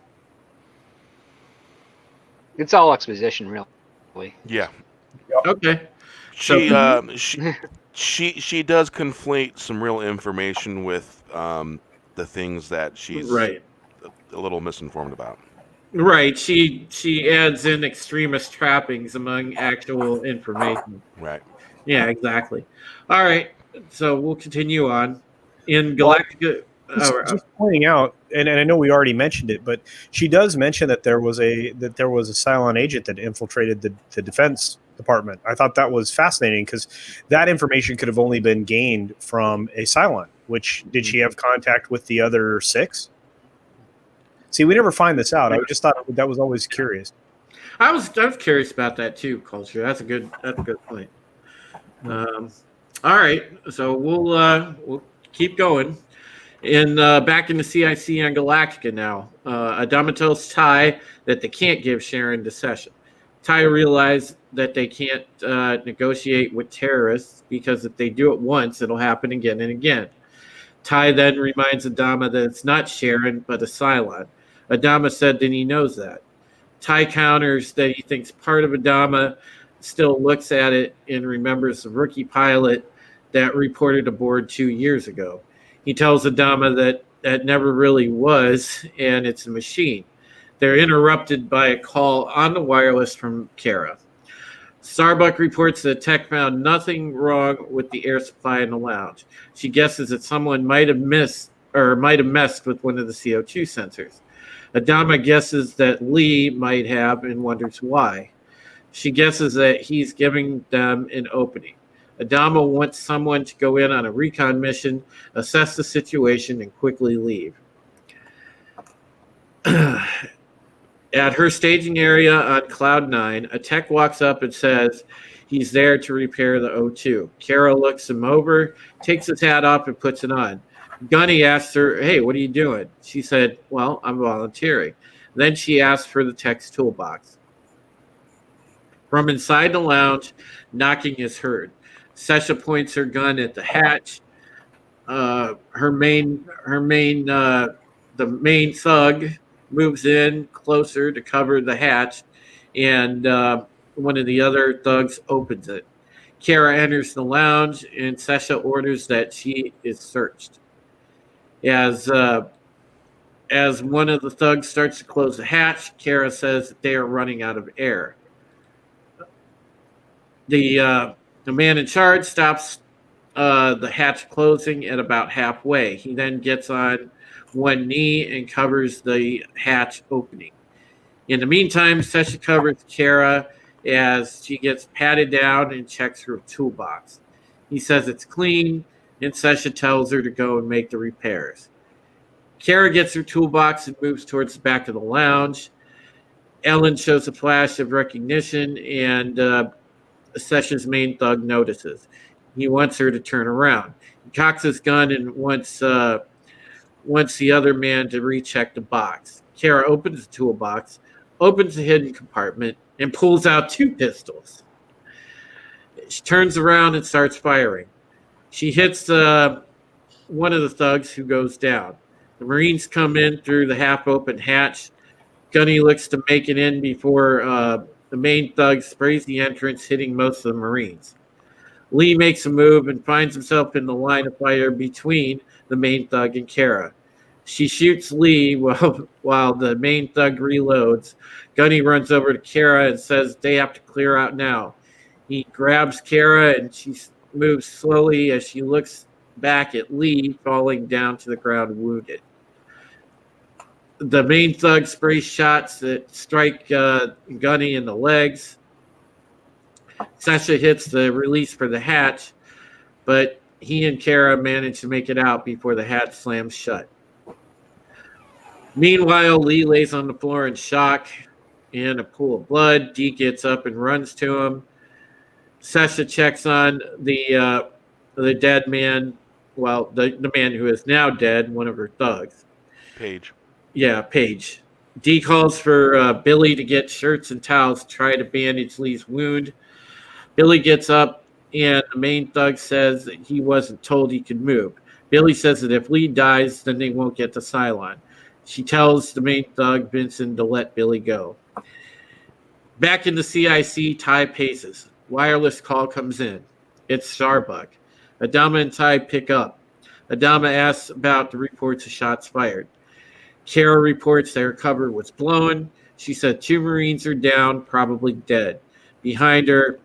It's all exposition, really. Yeah. Okay. She does conflate some real information with the things that she's right. a little misinformed about. Right. She adds in extremist trappings among actual information. Right. Yeah, exactly. All right. So we'll continue on. In Galactica. Just pointing out, and I know we already mentioned it, but she does mention that there was a Cylon agent that infiltrated the Defense Department. I thought that was fascinating because that information could have only been gained from a Cylon. Which, did she have contact with the other 6? See, we never find this out. I just thought that was always curious. I was curious about that too, Culture. That's a good point. All right, so we'll keep going. Back in the CIC on Galactica now, Adama tells Ty that they can't give Sharon to Session. Ty realized that they can't negotiate with terrorists because if they do it once, it'll happen again and again. Ty then reminds Adama that it's not Sharon, but a Cylon. Adama said that he knows that. Ty counters that he thinks part of Adama still looks at it and remembers the rookie pilot that reported aboard 2 years ago. He tells Adama that that never really was, and it's a machine. They're interrupted by a call on the wireless from Kara. Starbuck reports that Tech found nothing wrong with the air supply in the lounge. She guesses that someone might have messed with one of the CO2 sensors. Adama guesses that Lee might have and wonders why. She guesses that he's giving them an opening. Adama wants someone to go in on a recon mission, assess the situation, and quickly leave. At her staging area on Cloud 9, a tech walks up and says he's there to repair the O2. Kara looks him over, takes his hat off, and puts it on. Gunny asks her, "Hey, what are you doing?" She said, "Well, I'm volunteering." Then she asks for the tech's toolbox. From inside the lounge, knocking is heard. Sesha points her gun at the hatch. The main thug moves in closer to cover the hatch, and one of the other thugs opens it. Kara enters the lounge, and Sesha orders that she is searched. As one of the thugs starts to close the hatch, Kara says that they are running out of air. The man in charge stops the hatch closing at about halfway. He then gets on one knee and covers the hatch opening. In the meantime, Sesha covers Kara as she gets patted down and checks her toolbox. He says it's clean, and Sesha tells her to go and make the repairs. Kara gets her toolbox and moves towards the back of the lounge. Ellen shows a flash of recognition, and Sesha's main thug notices. He wants her to turn around. He cocks his gun and wants the other man to recheck the box. Kara opens the toolbox, opens the hidden compartment, and pulls out 2 pistols. She turns around and starts firing. She hits one of the thugs, who goes down. The Marines come in through the half-open hatch. Gunny looks to make it in before the main thug sprays the entrance, hitting most of the Marines. Lee makes a move and finds himself in the line of fire between the main thug and Kara. She shoots Lee while the main thug reloads. Gunny runs over to Kara and says they have to clear out now. He grabs Kara and she moves slowly as she looks back at Lee falling down to the ground wounded. The main thug sprays shots that strike Gunny in the legs. Sesha hits the release for the hatch, but he and Kara manage to make it out before the hatch slams shut. Meanwhile, Lee lays on the floor in shock and a pool of blood. Dee gets up and runs to him. Sesha checks on the dead man, well, the man who is now dead, one of her thugs. Paige. Yeah, Paige. Dee calls for Billy to get shirts and towels to try to bandage Lee's wound. Billy gets up, and the main thug says that he wasn't told he could move. Billy says that if Lee dies, then they won't get the Cylon. She tells the main thug, Vincent, to let Billy go. Back in the CIC, Ty paces. Wireless call comes in. It's Starbuck. Adama and Ty pick up. Adama asks about the reports of shots fired. Kara reports their cover was blown. She said 2 Marines are down, probably dead. Behind her,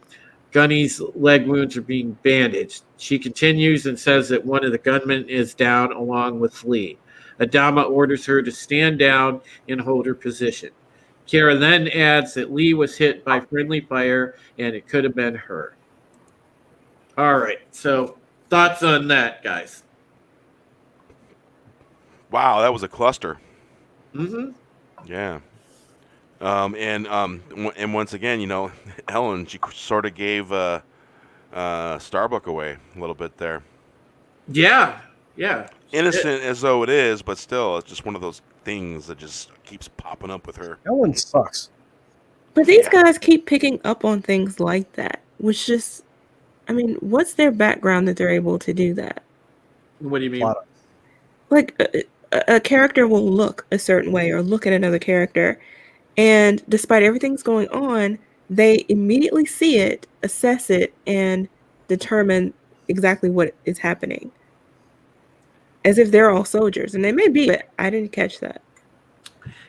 Gunny's leg wounds are being bandaged. She continues and says that one of the gunmen is down along with Lee. Adama orders her to stand down and hold her position. Kara then adds that Lee was hit by friendly fire and it could have been her. All right, so thoughts on that, guys? Wow, that was a cluster. Mm-hmm. Yeah. And once again, you know, Ellen, she sort of gave Starbuck away a little bit there. Yeah. Innocent as though it is, but still, it's just one of those things that just keeps popping up with her. Ellen sucks. But these guys keep picking up on things like that, which just, I mean, what's their background that they're able to do that? What do you mean? Like, a character will look a certain way or look at another character, and despite everything's going on, they immediately see it, assess it, and determine exactly what is happening. As if they're all soldiers, and they may be, but I didn't catch that.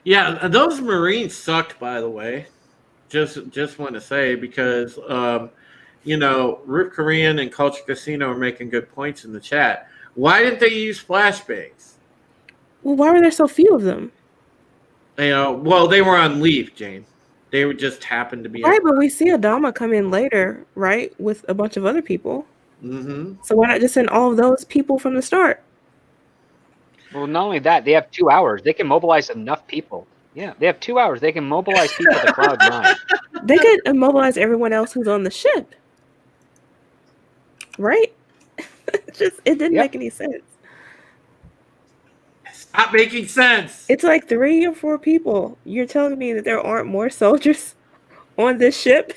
Yeah, those Marines sucked, by the way. Just want to say, because you know, Rip Korean and Culture Casino are making good points in the chat. Why didn't they use flashbangs? Well, why were there so few of them? You know, well, they were on leave, Jane. They would just happen to be Right, but we see Adama come in later, right, with a bunch of other people. Mm-hmm. So why not just send all of those people from the start? Well, not only that, they have 2 hours. They can mobilize enough people. Yeah, they have 2 hours. They can mobilize people to Cloud 9. They could immobilize everyone else who's on the ship. Right? It didn't make any sense. Stop making sense. It's like 3 or 4 people. You're telling me that there aren't more soldiers on this ship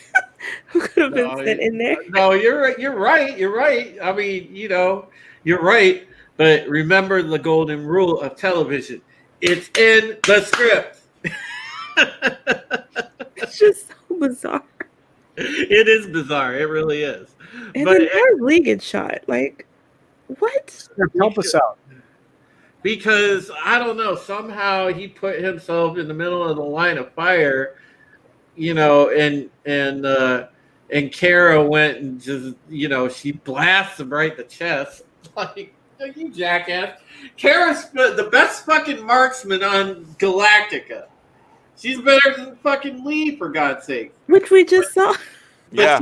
who could have been sent in there? No, you're right. You're right. I mean, you know, you're right. But remember the golden rule of television. It's in the script. It's just so bizarre. It is bizarre. It really is. And But then where's Lee get shot? Like, what? Help us out. because I don't know, somehow he put himself in the middle of the line of fire, you know, and Kara went and just, you know, she blasts him right in the chest. Like, you jackass. Kara's the best fucking marksman on Galactica. She's better than fucking Lee, for God's sake. Which we just saw. Yeah.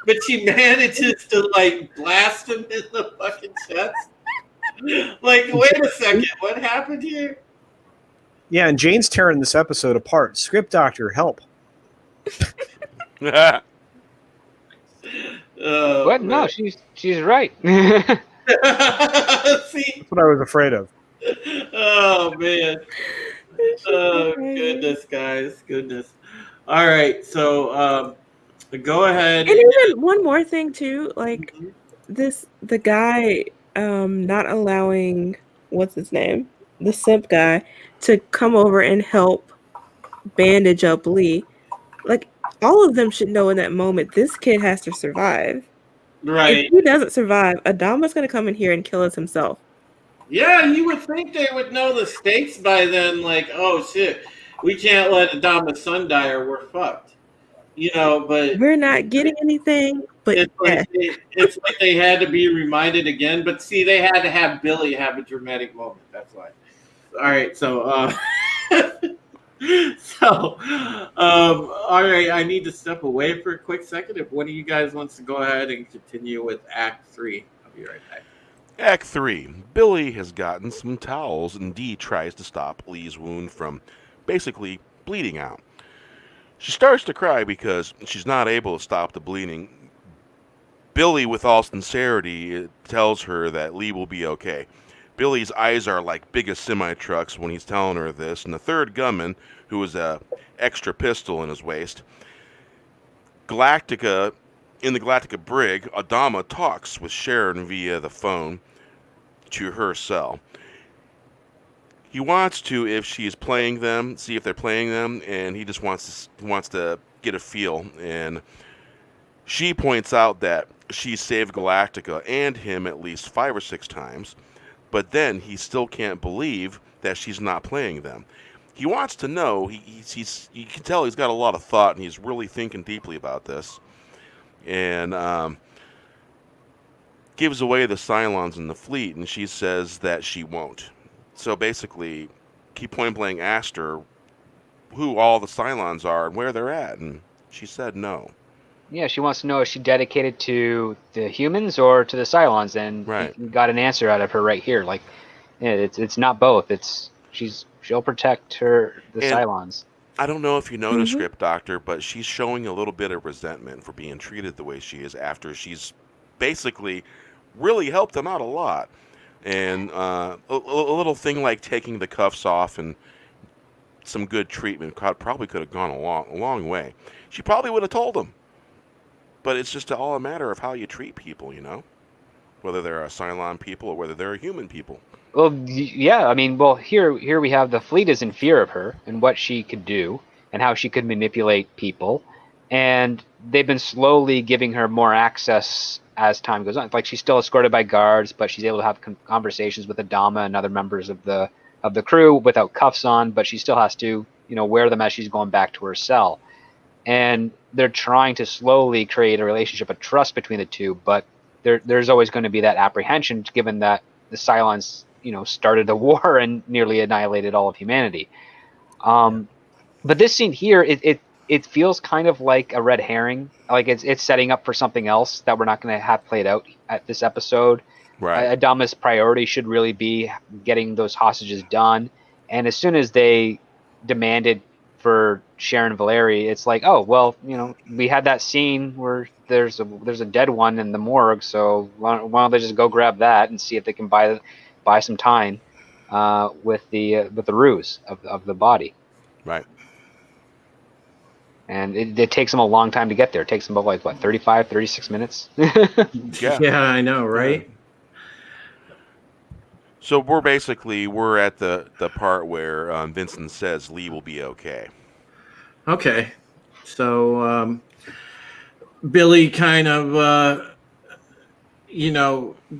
But she manages to, like, blast him in the fucking chest. Like, wait a second, what happened here? Yeah, and Jane's tearing this episode apart. Script doctor, help. But no, she's right. See? That's what I was afraid of. Oh, man. Oh, goodness, guys. Goodness. All right, so go ahead. And even one more thing, too. Like, the guy not allowing, what's his name? The simp guy to come over and help bandage up Lee. Like, all of them should know in that moment, this kid has to survive. Right. If he doesn't survive, Adama's going to come in here and kill us himself. Yeah, you would think they would know the stakes by then. Like, oh, shit, we can't let Adama's son die or we're fucked. You know, but... We're not getting anything, but it's like they had to be reminded again. But see, they had to have Billy have a dramatic moment. That's why. All right, so... all right, I need to step away for a quick second. If one of you guys wants to go ahead and continue with Act 3, I'll be right back. Act 3. Billy has gotten some towels and Dee tries to stop Lee's wound from basically bleeding out. She starts to cry because she's not able to stop the bleeding. Billy, with all sincerity, tells her that Lee will be okay. Billy's eyes are like biggest semi-trucks when he's telling her this, and the third gunman, who has a extra pistol in his waist, in the Galactica brig, Adama talks with Sharon via the phone to her cell. He wants to, if she's playing them, see if they're playing them, and he just wants to get a feel. And she points out that she saved Galactica and him at least 5 or 6 times, but then he still can't believe that she's not playing them. He wants to know. You can tell he's got a lot of thought, and he's really thinking deeply about this. And gives away the Cylons in the fleet, and she says that she won't. So basically, he point blank asked her who all the Cylons are and where they're at, and she said no. Yeah, she wants to know, is she dedicated to the humans or to the Cylons? And Right. he got an answer out of her right here. Like, yeah, it's not both. She'll protect the And Cylons. I don't know if you know the Mhm. script, Doctor, but she's showing a little bit of resentment for being treated the way she is after she's basically really helped them out a lot. And a little thing like taking the cuffs off and some good treatment probably could have gone a long way. She probably would have told them. But it's just all a matter of how you treat people, you know? Whether they're a Cylon people or whether they're a human people. Well, yeah, I mean, well, here we have the fleet is in fear of her and what she could do and how she could manipulate people, and they've been slowly giving her more access as time goes on. Like, she's still escorted by guards, but she's able to have conversations with Adama and other members of the crew without cuffs on, but she still has to, wear them as she's going back to her cell. And they're trying to slowly create a relationship of trust between the two, but there's always going to be that apprehension, given that the Cylons, started a war and nearly annihilated all of humanity. But this scene here, it feels kind of like a red herring. Like it's setting up for something else that we're not going to have played out at this episode. Right. Adama's priority should really be getting those hostages done. And as soon as they demanded for Sharon Valeri, it's like, oh, well, we had that scene where there's a dead one in the morgue, so why don't they just go grab that and see if they can buy some time with the ruse of the body. Right. And it takes them a long time to get there. It takes them about 35, 36 minutes. Yeah. I know, right? Yeah. So we're at the part where Vincent says Lee will be okay. Okay. So Billy kind of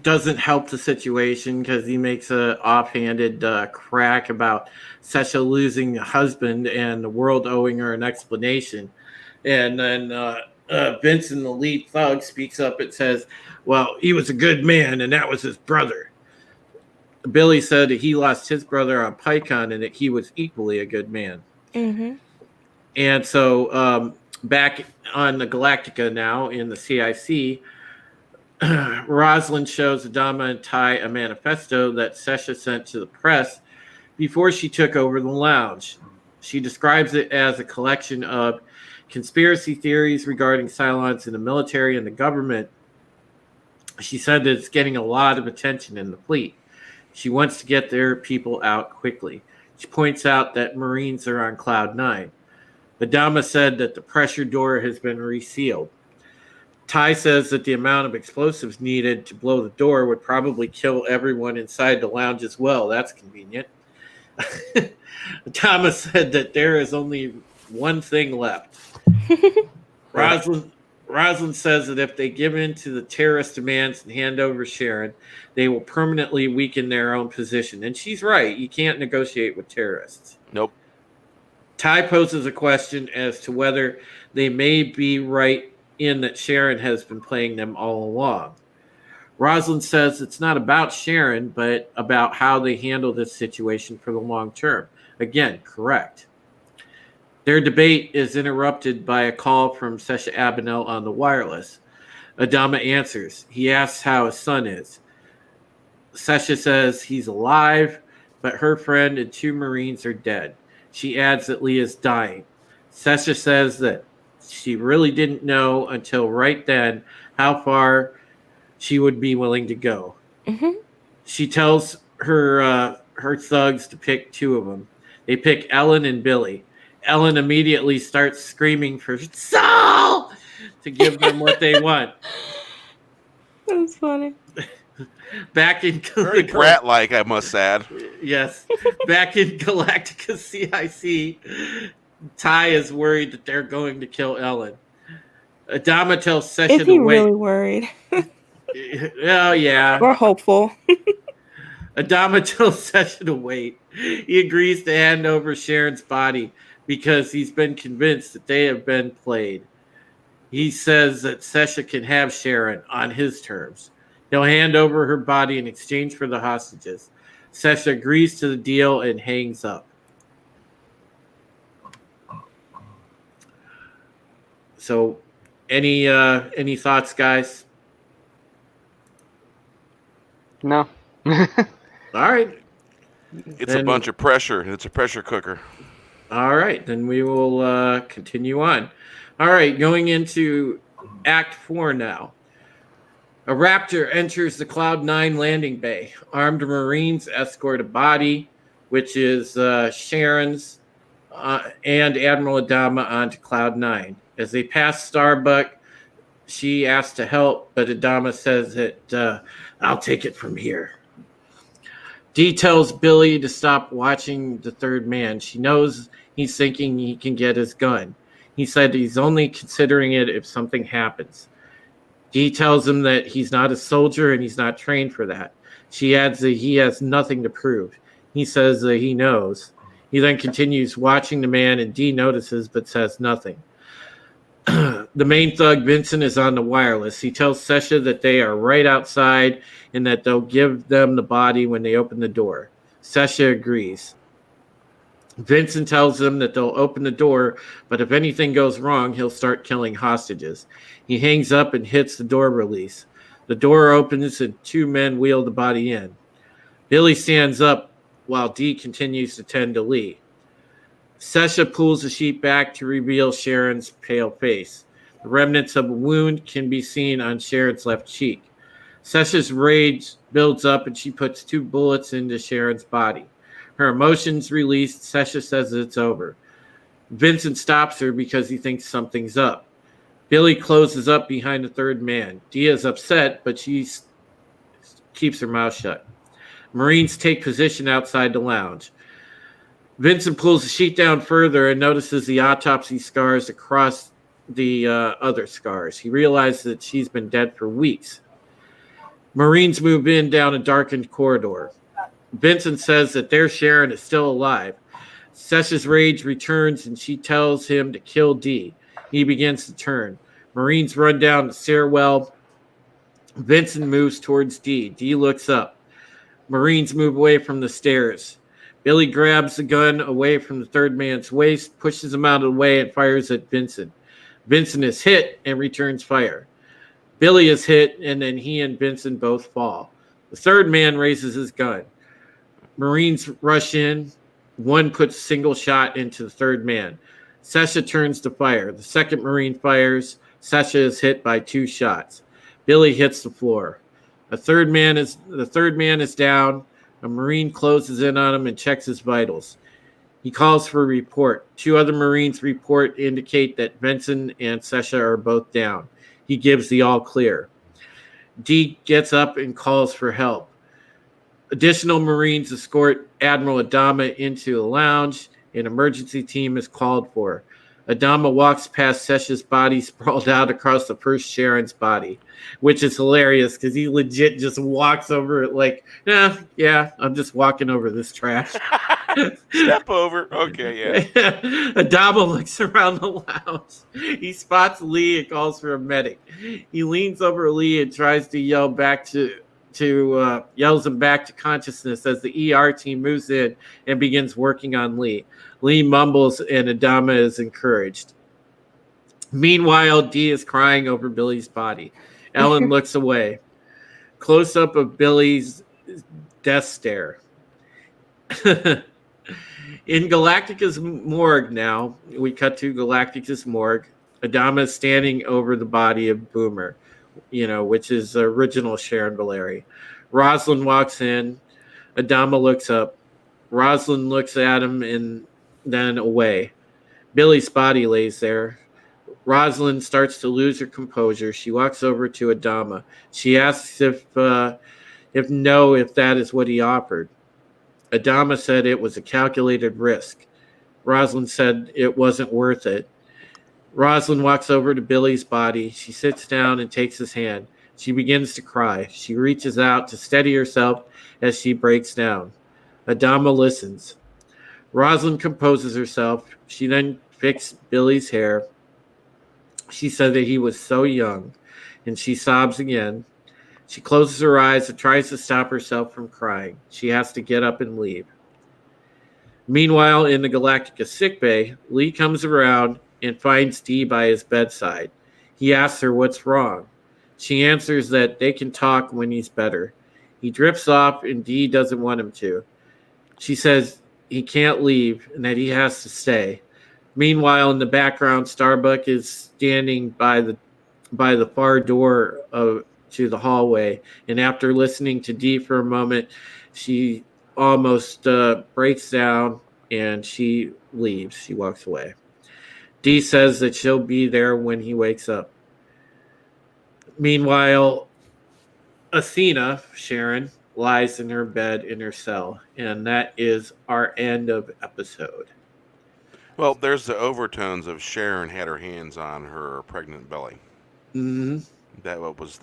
doesn't help the situation because he makes a offhanded crack about Sasha losing a husband and the world owing her an explanation. And then Vincent, the lead thug, speaks up and says, well, he was a good man and that was his brother. Billy said that he lost his brother on Pycon and that he was equally a good man. Mm-hmm. And so back on the Galactica now in the CIC, Rosalind shows Adama and Ty a manifesto that Sesha sent to the press before she took over the lounge. She describes it as a collection of conspiracy theories regarding Cylons in the military and the government. She said that it's getting a lot of attention in the fleet. She wants to get their people out quickly. She points out that Marines are on Cloud 9. Adama said that the pressure door has been resealed. Ty says that the amount of explosives needed to blow the door would probably kill everyone inside the lounge as well. That's convenient. Adama said that there is only one thing left. Rosalind says that if they give in to the terrorist demands and hand over Sharon, they will permanently weaken their own position. And she's right. You can't negotiate with terrorists. Nope. Ty poses a question as to whether they may be right in that Sharon has been playing them all along. Rosalind says it's not about Sharon, but about how they handle this situation for the long term. Again, correct. Their debate is interrupted by a call from Sesha Abinell on the wireless. Adama answers. He asks how his son is. Sesha says he's alive, but her friend and 2 Marines are dead. She adds that Lee is dying. Sesha says that she really didn't know until right then how far she would be willing to go. Mm-hmm. She tells her thugs to pick 2 of them. They pick Ellen and Billy. Ellen immediately starts screaming for Saul to give them what they want. That's funny. Back in Very brat-like, I must add. Yes. Back in Galactica CIC, Ty is worried that they're going to kill Ellen. Adama tells Sesha Is he to wait. really worried? Oh, yeah. Or hopeful? Adama tells Sesha to wait. He agrees to hand over Sharon's body because he's been convinced that they have been played. He says that Sesha can have Sharon on his terms. He'll hand over her body in exchange for the hostages. Sasha agrees to the deal and hangs up. So, any thoughts, guys? No. All right. It's a bunch of pressure. It's a pressure cooker. All right, then we will continue on. All right, going into Act 4 now. A Raptor enters the Cloud 9 landing bay. Armed Marines escort a body, which is Sharon's, and Admiral Adama onto Cloud 9. As they pass Starbuck, she asks to help, but Adama says that I'll take it from here. Dee tells Billy to stop watching the third man. She knows he's thinking he can get his gun. He said he's only considering it if something happens. Dee tells him that he's not a soldier and he's not trained for that. She adds that he has nothing to prove. He says that he knows. He then continues watching the man, and Dee notices but says nothing. The main thug, Vincent, is on the wireless. He tells Sasha that they are right outside and that they'll give them the body when they open the door. Sasha agrees. Vincent tells them that they'll open the door, but if anything goes wrong, he'll start killing hostages. He hangs up and hits the door release. The door opens and two men wheel the body in. Billy stands up while Dee continues to tend to Lee. Sasha pulls the sheet back to reveal Sharon's pale face. The remnants of a wound can be seen on Sharon's left cheek. Sasha's rage builds up and she puts 2 bullets into Sharon's body. Her emotions released. Sasha says it's over. Vincent stops her because he thinks something's up. Billy closes up behind the third man. Dee is upset, but she keeps her mouth shut. Marines take position outside the lounge. Vincent pulls the sheet down further and notices the autopsy scars across the other scars. He realizes that she's been dead for weeks. Marines move in down a darkened corridor. Vincent says that their Sharon is still alive. Sasha's rage returns and she tells him to kill Dee. He begins to turn. Marines run down the stairwell. Vincent moves towards Dee. Dee looks up. Marines move away from the stairs. Billy grabs the gun away from the third man's waist, pushes him out of the way, and fires at Vincent. Vincent is hit and returns fire. Billy is hit, and then he and Vincent both fall. The third man raises his gun. Marines rush in. One puts a single shot into the third man. Sasha turns to fire. The second Marine fires. Sasha is hit by 2 shots. Billy hits the floor. The third man is down. A Marine closes in on him and checks his vitals. He calls for a report. 2 other Marines report indicate that Vincent and Sasha are both down. He gives the all clear. Dee gets up and calls for help. Additional Marines escort Admiral Adama into a lounge. An emergency team is called for. Adama walks past Sasha's body sprawled out across the first Sharon's body, which is hilarious because he legit just walks over it like, yeah, I'm just walking over this trash. Step over. Okay, yeah. Adama looks around the lounge. He spots Lee and calls for a medic. He leans over Lee and tries to yells him back to consciousness as the ER team moves in and begins working on Lee. Lee mumbles and Adama is encouraged. Meanwhile, Dee is crying over Billy's body. Ellen looks away. Close up of Billy's death stare. In Galactica's morgue now, we cut to Galactica's morgue. Adama is standing over the body of Boomer, which is original Sharon Valeri. Rosalind walks in. Adama looks up. Rosalind looks at him and then away. Billy's body lays there. Rosalind starts to lose her composure. She walks over to Adama. She asks if that is what he offered. Adama said it was a calculated risk. Rosalind said it wasn't worth it. Rosalind walks over to Billy's body. She sits down and takes his hand. She begins to cry. She reaches out to steady herself as she breaks down. Adama listens. Rosalind composes herself. She then fixed Billy's hair. She said that he was so young, and she sobs again. She closes her eyes and tries to stop herself from crying. She has to get up and leave. Meanwhile, in the Galactica sickbay, Lee comes around and finds Dee by his bedside. He asks her what's wrong. She answers that they can talk when he's better. He drifts off and Dee doesn't want him to. She says he can't leave and that he has to stay. Meanwhile, in the background, Starbuck is standing by the far door to the hallway, and after listening to Dee for a moment, she almost breaks down and she leaves. She walks away. Dee says that she'll be there when he wakes up. Meanwhile, Athena, Sharon, lies in her bed in her cell, and that is our end of episode. Well, there's the overtones of Sharon had her hands on her pregnant belly. Mm-hmm. That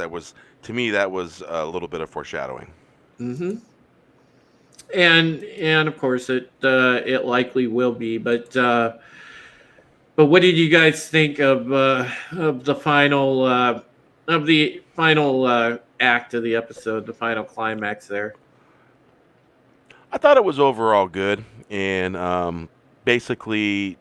was to me, that was a little bit of foreshadowing. Mm-hmm. And of course it likely will be, but what did you guys think of the final act of the episode, the final climax there? I thought it was overall good, and basically,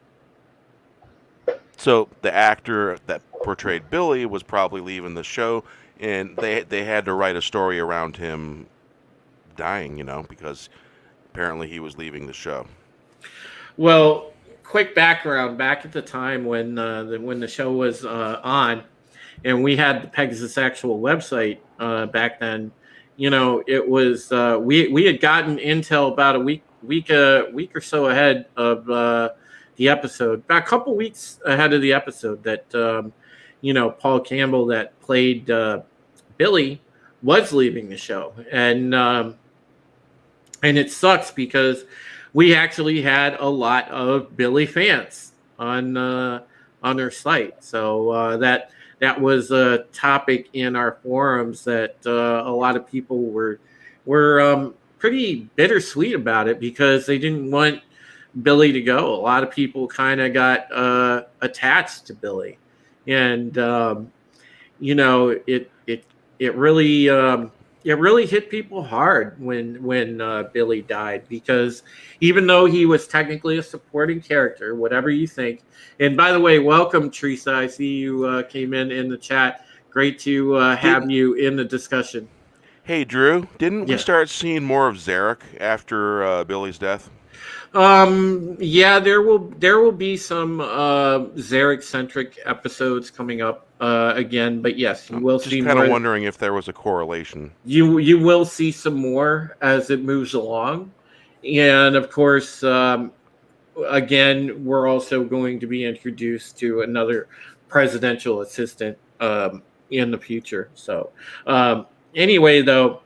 so the actor that portrayed Billy was probably leaving the show, and they had to write a story around him dying, because apparently he was leaving the show. Well, quick background: back at the time when the show was on, and we had the Pegasus actual website back then. It was we had gotten intel about a week or so ahead of the episode, about a couple weeks ahead of the episode, that Paul Campbell, that played Billy, was leaving the show, and it sucks because we actually had a lot of Billy fans on our site. So that was a topic in our forums that a lot of people were pretty bittersweet about it, because they didn't want Billy to go. A lot of people kind of got attached to Billy, and it really hit people hard when Billy died, because even though he was technically a supporting character, whatever you think. And by the way, welcome, Teresa. I see you came in the chat. Great to have you in the discussion. Hey, Drew, didn't we start seeing more of Zarek after Billy's death? Yeah, there will be some Zarek-centric episodes coming up again, but yes, you will see more. Just kind of wondering if there was a correlation. You will see some more as it moves along, and of course, again, we're also going to be introduced to another presidential assistant in the future. So, anyway, though,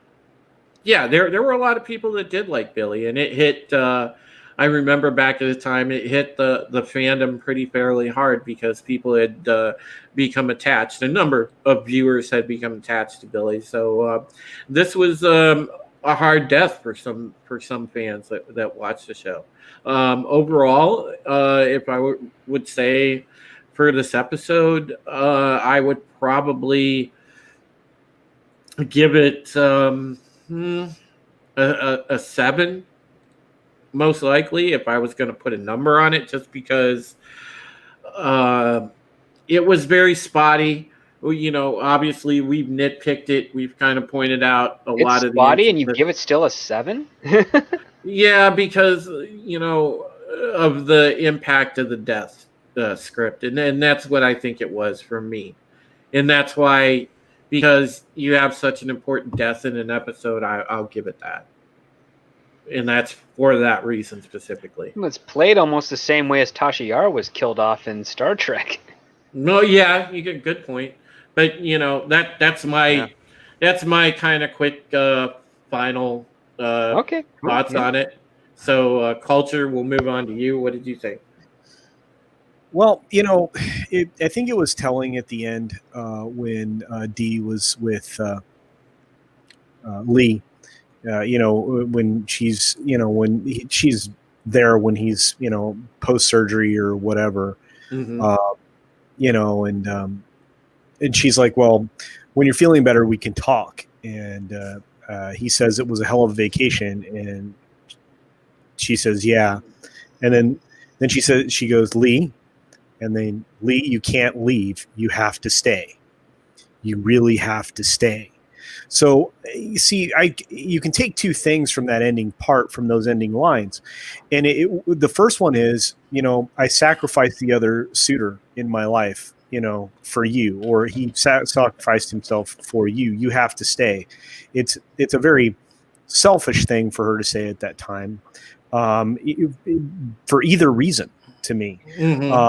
yeah, there were a lot of people that did like Billy, and it hit. I remember back at the time, it hit the fandom pretty fairly hard, because people had become attached. A number of viewers had become attached to Billy. So this was a hard death for some fans that watched the show. Overall, if I would say for this episode, I would probably give it a 7. Most likely, if I was going to put a number on it, just because it was very spotty. Obviously we've nitpicked it. We've kind of pointed out a lot of spotty, and you give it still a 7? Yeah, because of the impact of the death script, and that's what I think it was for me, and that's why, because you have such an important death in an episode, I'll give it that. And that's for that reason specifically. It's played almost the same way as Tasha Yar was killed off in Star Trek. No, yeah, you get a good point. But that's my kind of quick final thoughts on it. So, Culture, we'll move on to you. What did you think? Well, I think it was telling at the end when Dee was with Lee. When she's she's there when he's post surgery or whatever, Mm-hmm. and she's like, well, when you're feeling better, we can talk. And he says it was a hell of a vacation, and she says, yeah. And then she goes, Lee, and then Lee, you can't leave. You have to stay. You really have to stay. So you see, you can take two things from that ending part, from those ending lines. And the first one is, I sacrificed the other suitor in my life, for you, or he sacrificed himself for you. You have to stay. It's a very selfish thing for her to say at that time, for either reason, to me. In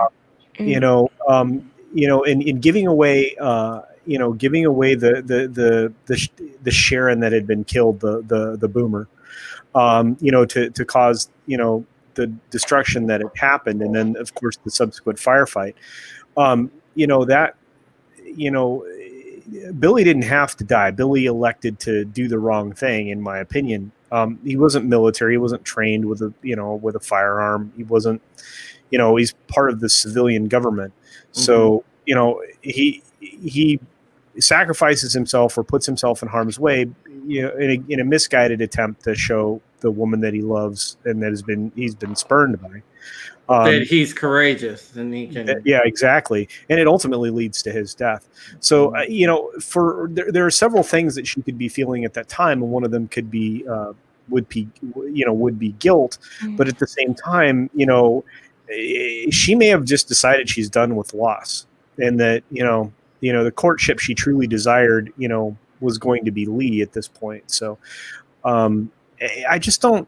giving away, giving away the Sharon that had been killed, the boomer, to cause, the destruction that had happened. And then of course the subsequent firefight, Billy didn't have to die. Billy elected to do the wrong thing, in my opinion. He wasn't military. He wasn't trained with a firearm. He wasn't, he's part of the civilian government. So, he sacrifices himself or puts himself in harm's way, in a misguided attempt to show the woman that he loves and that he's been spurned by. That he's courageous and he can. Yeah, exactly. And it ultimately leads to his death. So, there are several things that she could be feeling at that time. And one of them could be, would be guilt. But at the same time, she may have just decided she's done with loss, and that, the courtship she truly desired, was going to be Lee at this point. So, I just don't.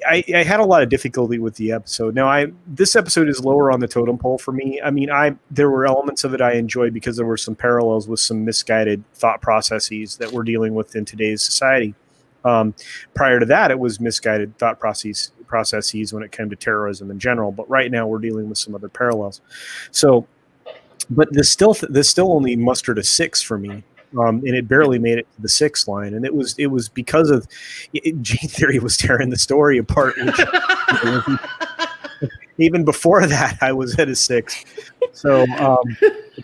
I had a lot of difficulty with the episode. Now, this episode is lower on the totem pole for me. I mean, there were elements of it I enjoyed because there were some parallels with some misguided thought processes that we're dealing with in today's society. Prior to that, it was misguided thought processes when it came to terrorism in general. But right now, we're dealing with some other parallels. So, but this still only mustered a 6 for me. And it barely made it to the 6 line, and it was because of Jane Theory was tearing the story apart. Which, even before that, I was at a 6. So,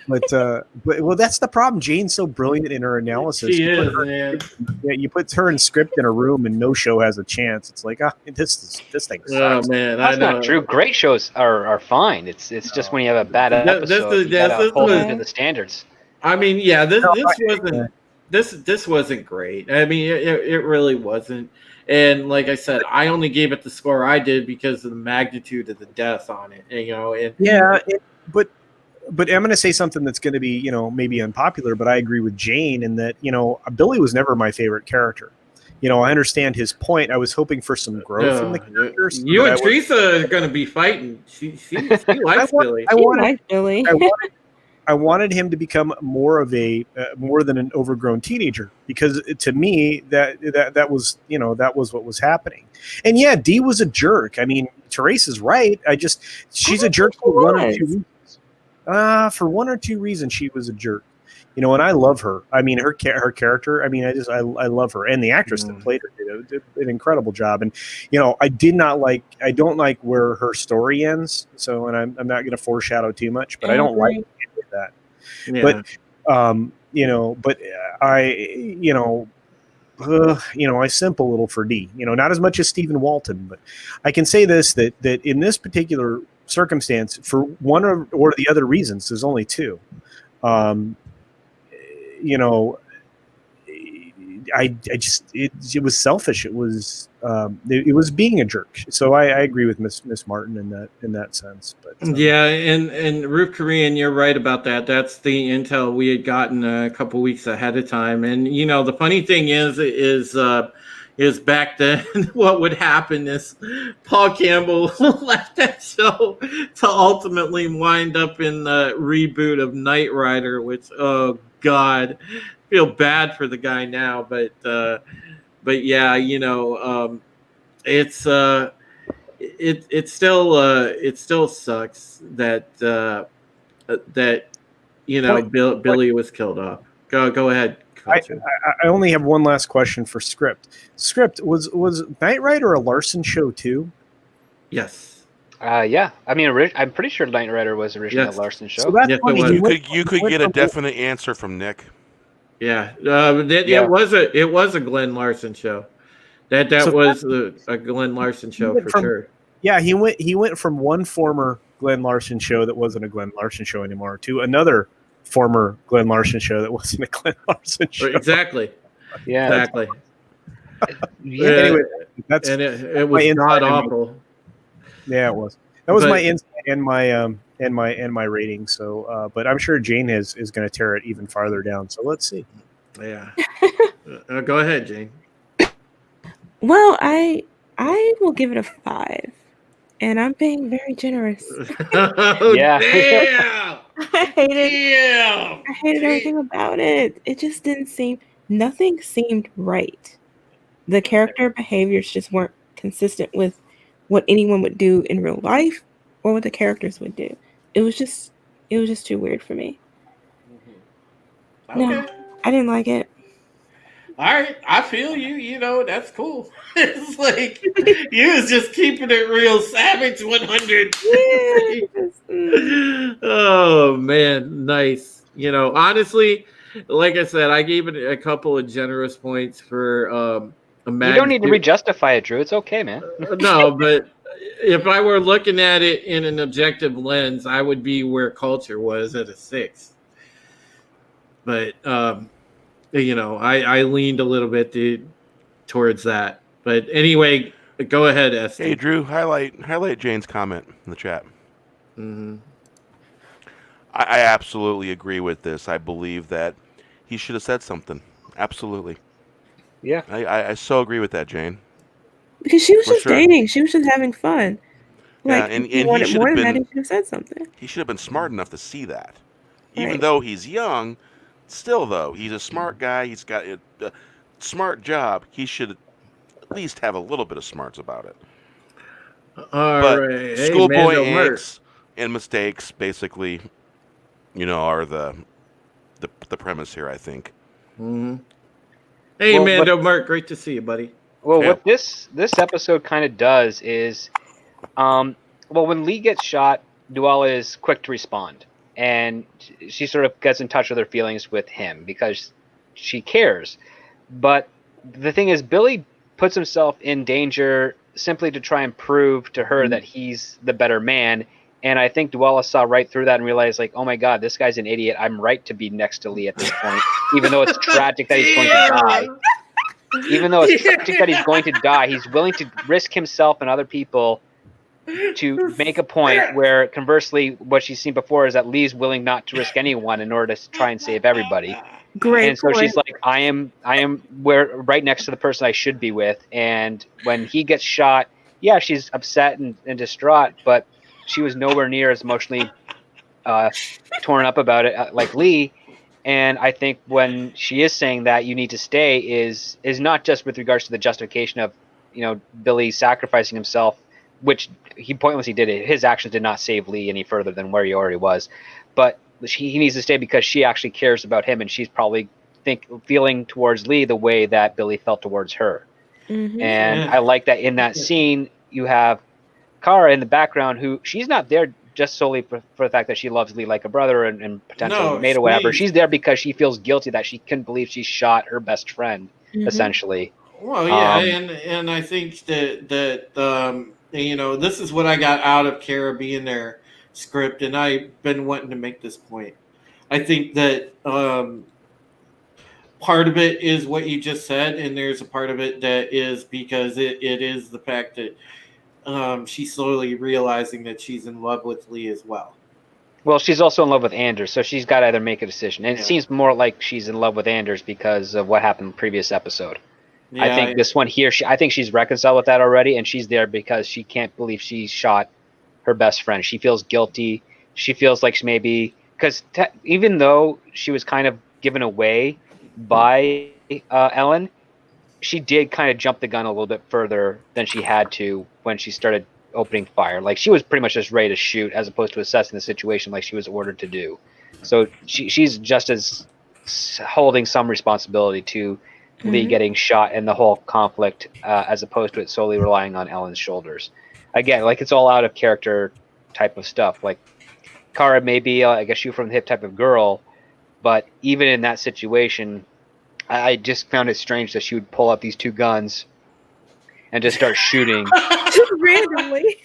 but that's the problem. Jane's so brilliant in her analysis. She is, man. Yeah, you put her in script in a room, and no show has a chance. It's like, this thing sucks. Oh man, that's not true. Great shows are fine. It's just when you have a bad episode, you gotta hold them to the standards. I mean, yeah, this wasn't great. I mean, it really wasn't. And like I said, I only gave it the score I did because of the magnitude of the death on it. But I'm going to say something that's going to be, maybe unpopular, but I agree with Jane in that, Billy was never my favorite character. I understand his point. I was hoping for some growth in the characters. You and Teresa are going to be fighting. She likes Billy. I like Billy. I wanted him to become more than an overgrown teenager, because to me that was what was happening. And yeah, Dee was a jerk. I mean, Teresa's right. She's a jerk for one or two reasons. For one or two reasons, she was a jerk. And I love her. I mean, her character. I mean, I love her, and the actress that played her did an incredible job. And I don't like where her story ends. So, and I'm not going to foreshadow too much, but I don't like that. Yeah. But I simp a little for Dee. Not as much as Stephen Walton, but I can say this that in this particular circumstance, for one or the other reasons, there's only two. It was selfish. It was being a jerk. So I agree with Miss Martin in that sense. But yeah, and Ruth Korean, you're right about that. That's the intel we had gotten a couple weeks ahead of time. And the funny thing is back then what would happen is Paul Campbell left that show to ultimately wind up in the reboot of Knight Rider, which, oh God, I feel bad for the guy now, but yeah, it still sucks that Billy was killed off. Go ahead. I only have one last question for Script. Script, was Knight Rider a Larson show too? Yes. Yeah. I mean, I'm pretty sure Knight Rider was originally a Larson show. So that's funny. You could get a definite answer from Nick. Yeah, Yeah. it was a Glenn Larson show. That So was a Glenn Larson he show went for from sure. yeah he went from one former Glenn Larson show that wasn't a Glenn Larson show anymore to another former Glenn Larson show that wasn't a Glenn Larson show. Exactly. Yeah. Exactly. Yeah. Anyway, that's and it my was insight not and my- awful. yeah, it was. That was my But- insight and my rating. So, but I'm sure Jane is going to tear it even farther down. So let's see. Yeah. Go ahead, Jane. Well, I will give it a 5, and I'm being very generous. Oh, Yeah. damn! I hated Damn! I hated everything about it. It just didn't seem nothing seemed right. The character behaviors just weren't consistent with what anyone would do in real life or what the characters would do. It was just too weird for me. Okay. No, I didn't like it. All right. I feel you. You know, that's cool. It's like you was just keeping it real savage 100. Oh, man. Nice. You know, honestly, like I said, I gave it a couple of generous points for You don't need to re-justify it, Drew. It's okay, man. No, but if I were looking at it in an objective lens, I would be where culture was at a 6. But you know, I leaned a little bit towards that. But anyway, go ahead, Esty. Hey, Drew, highlight Jane's comment in the chat. Mm-hmm. I absolutely agree with this. I believe that he should have said something. Absolutely. Yeah. I so agree with that, Jane. Because she was For just sure. dating. She was just having fun. Yeah, Like, and if he he wanted should more have than that, been- he should have said something. He should have been smart enough to see that. Even Right. though he's young, still, though, he's a smart guy. He's got a smart job. He should at least have a little bit of smarts about it. All But right. Hey, schoolboy Mando Mert. angst and mistakes, basically, you know, are the premise here, I think. Mm-hmm. Hey, Well, Mando Mert, great to see you, buddy. Well, Yeah. what this episode kind of does is, well, when Lee gets shot, Duella is quick to respond, and she sort of gets in touch with her feelings with him because she cares. But the thing is, Billy puts himself in danger simply to try and prove to her that he's the better man. And I think Duella saw right through that and realized, like, oh my God, this guy's an idiot. I'm right to be next to Lee at this point, even though it's tragic that he's going to die. Even though it's tragic that he's going to die, he's willing to risk himself and other people to make a point where, conversely, what she's seen before is that Lee's willing not to risk anyone in order to try and save everybody. Great And so point. she's like, I am where right next to the person I should be with. And when he gets shot, yeah, she's upset and distraught, but she was nowhere near as emotionally torn up about it like Lee. And I think when she is saying that you need to stay is not just with regards to the justification of, you know, Billy sacrificing himself, which he pointlessly did it. His actions did not save Lee any further than where he already was. But he needs to stay because she actually cares about him, and she's probably feeling towards Lee the way that Billy felt towards her. Mhm. And Yeah. I like that in that scene you have Kara in the background, who she's not there just solely for the fact that she loves Lee like a brother and potential mate or whatever. She's there because she feels guilty that she couldn't believe she shot her best friend, Mhm. essentially. Well, yeah, Um, and I think that you know, this is what I got out of Kara being their script, and I've been wanting to make this point. I think that part of it is what you just said, and there's a part of it that is because it is the fact that she's slowly realizing that she's in love with Lee as well. well, she's also in love with Anders, so she's got to either make a decision. And Yeah. it seems more like she's in love with Anders because of what happened in the previous episode. Yeah, I think this one here, I think she's reconciled with that already, and she's there because she can't believe she shot her best friend. She feels guilty. She feels like she maybe, because even though she was kind of given away by Ellen, she did kind of jump the gun a little bit further than she had to when she started opening fire. Like, she was pretty much just ready to shoot as opposed to assessing the situation like she was ordered to do. So she's just as holding some responsibility to Lee Mhm. getting shot and the whole conflict as opposed to it solely relying on Ellen's shoulders. Again, like, it's all out of character type of stuff. Like, Kara may be, I guess, you from the hip type of girl, But even in that situation, I just found it strange that she would pull out these two guns and just start shooting Just randomly.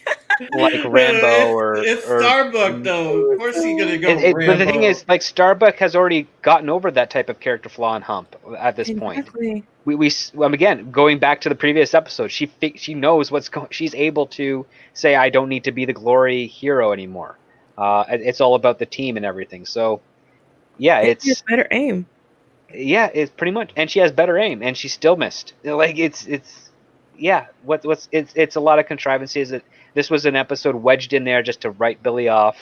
like Rambo it's or Starbuck though. Of course he's gonna go Rambo. But the thing is, like, Starbuck has already gotten over that type of character flaw and hump at this point. Exactly. Again, going back to the previous episode, she knows what's going. She's able to say, "I don't need to be the glory hero anymore. It's all about the team and everything." So, yeah, She has better aim. yeah, it's pretty much, and she has better aim, and she still missed. Like it's a lot of contrivances. That this was an episode wedged in there just to write Billy off,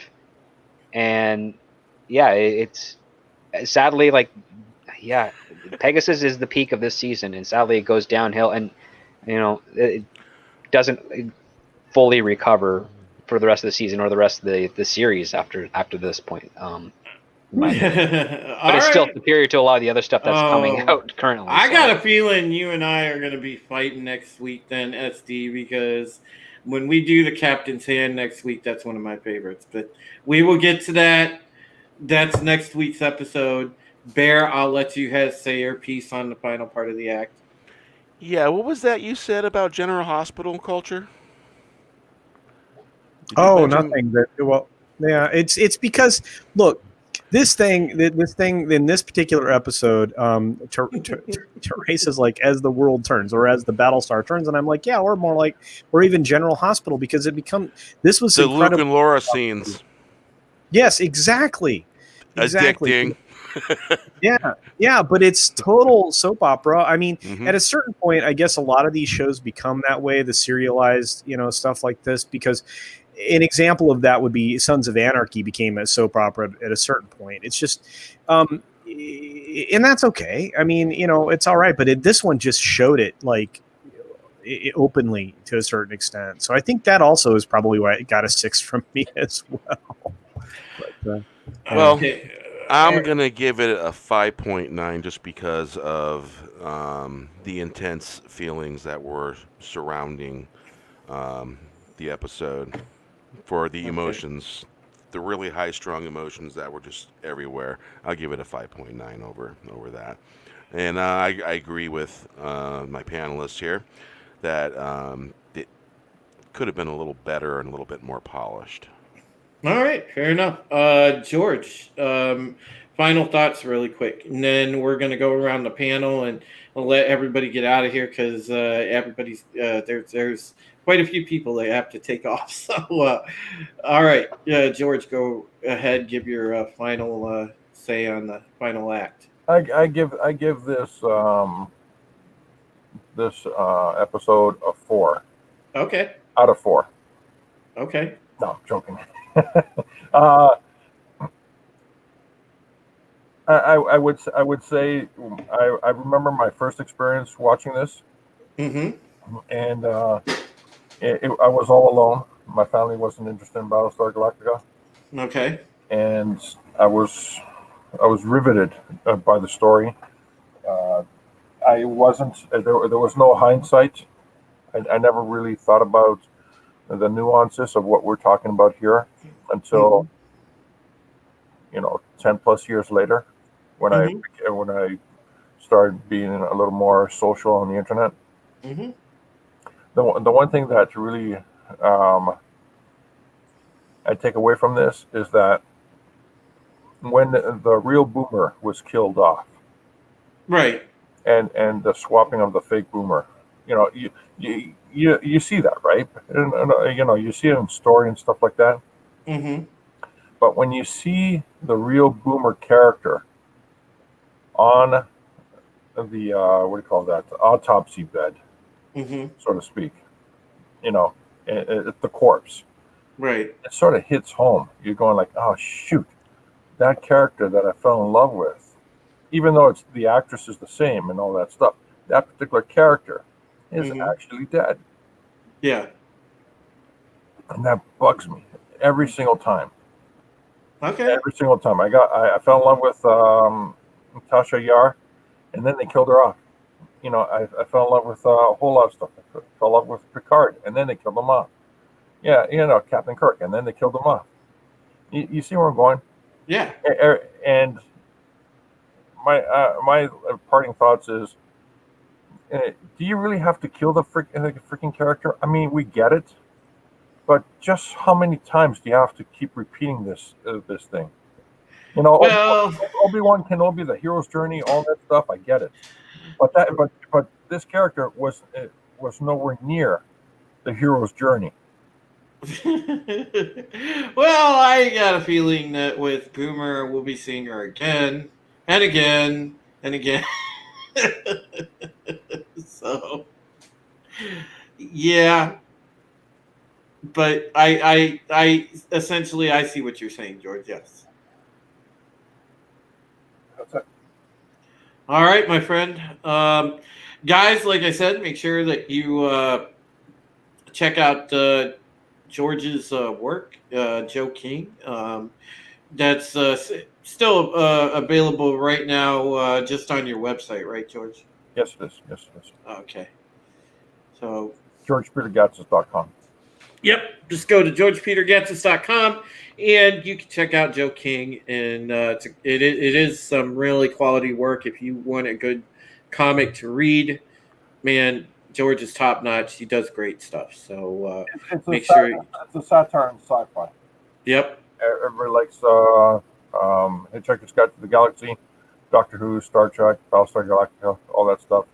and yeah, it's sadly like, yeah, Pegasus is the peak of this season, and sadly it goes downhill, and it doesn't fully recover for the rest of the season or the rest of the series after this point. But it's still superior to a lot of the other stuff that's coming out currently. I got a feeling you and I are going to be fighting next week then, SD, because when we do the Captain's Hand next week, that's one of my favorites. But we will get to that. That's next week's episode. Bear, I'll let you say your piece on the final part of the act. Yeah, what was that you said about General Hospital culture? Nothing. Yeah, it's because, look, this thing in this particular episode, Teresa's like, as the world turns or as the Battlestar turns, and I'm like, yeah, we're even General Hospital, because this was the Luke and Laura scenes. Yes, exactly. Addicting. Yeah, but it's total soap opera. I mean, at a certain point, I guess a lot of these shows become that way, the serialized, stuff like this, because an example of that would be Sons of Anarchy became a soap opera at a certain point. It's just, and that's okay. I mean, it's all right. But this one just showed it like openly to a certain extent. So I think that also is probably why it got a 6 from me as well. But, I'm going to give it a 5.9 just because of the intense feelings that were surrounding the episode, for the emotions, the really high, strong emotions that were just everywhere. I'll give it a 5.9 over that. And I agree with my panelists here that it could have been a little better and a little bit more polished. All right, fair enough. George, final thoughts really quick, and then we're going to go around the panel and we'll let everybody get out of here because everybody's there's quite a few people that have to take off. So, all right, George, go ahead, give your final say on the final act. I give this episode a 4. Okay. Out of 4. Okay. No, I'm joking. I would say I remember my first experience watching this, and I was all alone. My family wasn't interested in Battlestar Galactica. Okay. And I was riveted by the story. I wasn't. There was no hindsight. I never really thought about the nuances of what we're talking about here until 10 plus years later, when I started being a little more social on the internet. The one thing that really I take away from this is that when the real boomer was killed off, right, and the swapping of the fake boomer, you see that, right? And, you see it in story and stuff like that. But when you see the real boomer character on the what do you call that? The autopsy bed, so to speak, the corpse, right? It sort of hits home. You're going like, oh shoot, that character that I fell in love with, even though it's the actress is the same and all that stuff, that particular character is actually dead. Yeah. And that bugs me every single time. Okay. Every single time. I fell in love with Tasha Yar, and then they killed her off. I fell in love with a whole lot of stuff. I fell in love with Picard, and then they killed him off. Yeah, Captain Kirk, and then they killed him off. You see where I'm going? Yeah. And my parting thoughts is, do you really have to kill the freaking character? I mean, we get it, but just how many times do you have to keep repeating this thing? You know, Well, Obi-Wan Kenobi, the hero's journey, all that stuff. I get it, but this character was nowhere near the hero's journey. well, I got a feeling that with Boomer, we'll be seeing her again and again and again. So, yeah, but I essentially I see what you're saying, George. Yes. That's it. All right, my friend. Guys, like I said, make sure that you check out George's work, Joe King. That's still available right now just on your website, right, George? Yes, it is. Yes, it is. Okay. So, GeorgePeterGatzis.com. yep, just go to georgepetergatsis.com and you can check out Joe King. And it is some really quality work. If you want a good comic to read, man, George is top notch. He does great stuff. So make sure. It's a satire and sci-fi. Yep. Everybody likes Hitchhiker's Guide to the Galaxy, Doctor Who, Star Trek, Battlestar Galactica, all that stuff.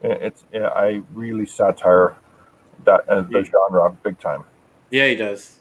I really satire that the genre big time. Yeah, he does.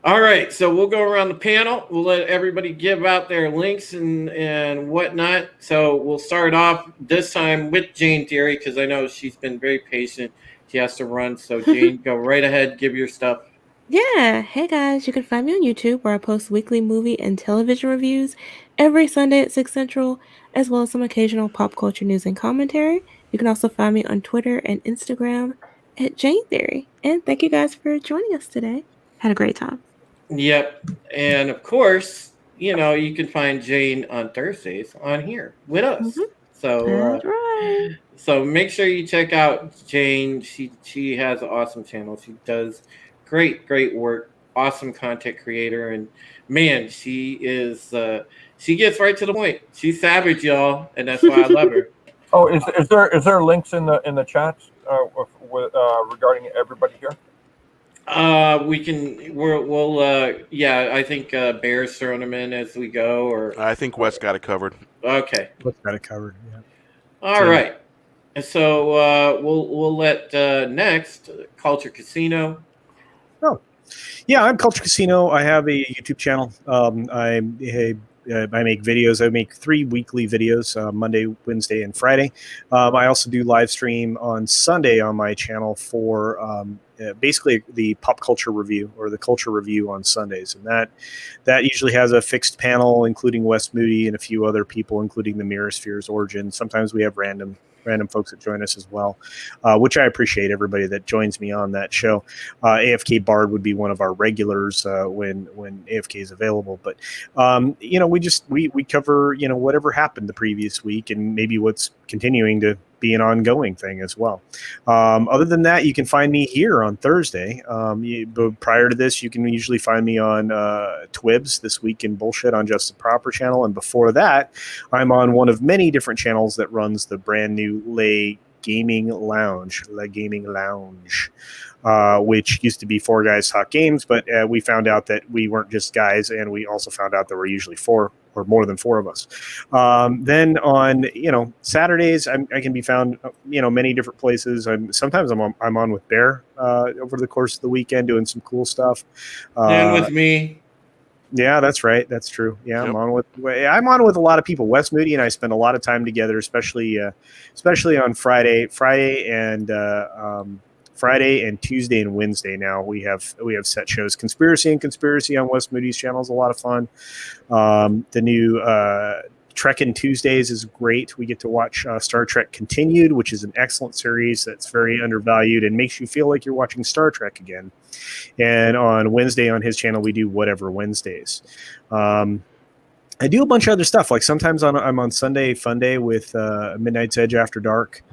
All right, so we'll go around the panel. We'll let everybody give out their links and whatnot. So we'll start off this time with Jane Deary because I know she's been very patient. She has to run. So Jane, go right ahead. Give your stuff. Yeah, hey guys, you can find me on YouTube where I post weekly movie and television reviews every Sunday at 6 Central, as well as some occasional pop culture news and commentary. You can also find me on Twitter and Instagram at Jane Theory. And thank you guys for joining us today. Had a great time. Yep. And of course, you can find Jane on Thursdays on here with us. Mhm. So That's right. So make sure you check out Jane. She has an awesome channel. She does great work. Awesome content creator, and man, she is she gets right to the point. She's savage, y'all, and that's why I love her. Oh, is there links in the chat with regarding everybody here? Yeah, I think Bear's throwing them in as we go, or I think Wes got it covered. okay. Wes got it covered. Yeah. All right. And so we'll let next Culture Casino. Oh, yeah, I'm Culture Casino. I have a YouTube channel. I make videos. I make 3 weekly videos, Monday, Wednesday, and Friday. I also do live stream on Sunday on my channel for basically the pop culture review or the culture review on Sundays. And that usually has a fixed panel, including Wes Moody and a few other people, including the Mirror Sphere's Origin. Sometimes we have random folks that join us as well, which I appreciate everybody that joins me on that show. AFK Bard would be one of our regulars when AFK is available. But we cover whatever happened the previous week and maybe what's continuing to be an ongoing thing as well. Other than that, you can find me here on Thursday. But prior to this, you can usually find me on Twibs, This Week in Bullshit on Justin Proper channel. And before that, I'm on one of many different channels that runs the brand new Le Gaming Lounge, which used to be 4 Guys Talk Games, but we found out that we weren't just guys, and we also found out that we're usually 4 or more than 4 of us. Then on Saturdays, I can be found many different places. Sometimes I'm on with Bear over the course of the weekend doing some cool stuff. And with me. Yeah, that's right. That's true. Yeah, Yep. I'm on with a lot of people. Wes Moody and I spend a lot of time together, especially on Friday and Tuesday and Wednesday. Now we have set shows. Conspiracy on Wes Moody's channel is a lot of fun. The new Trekkin' Tuesdays is great. We get to watch Star Trek Continued, which is an excellent series that's very undervalued and makes you feel like you're watching Star Trek again. And on Wednesday on his channel, we do Whatever Wednesdays. I do a bunch of other stuff. Like sometimes I'm on Sunday Fun Day with Midnight's Edge After Dark.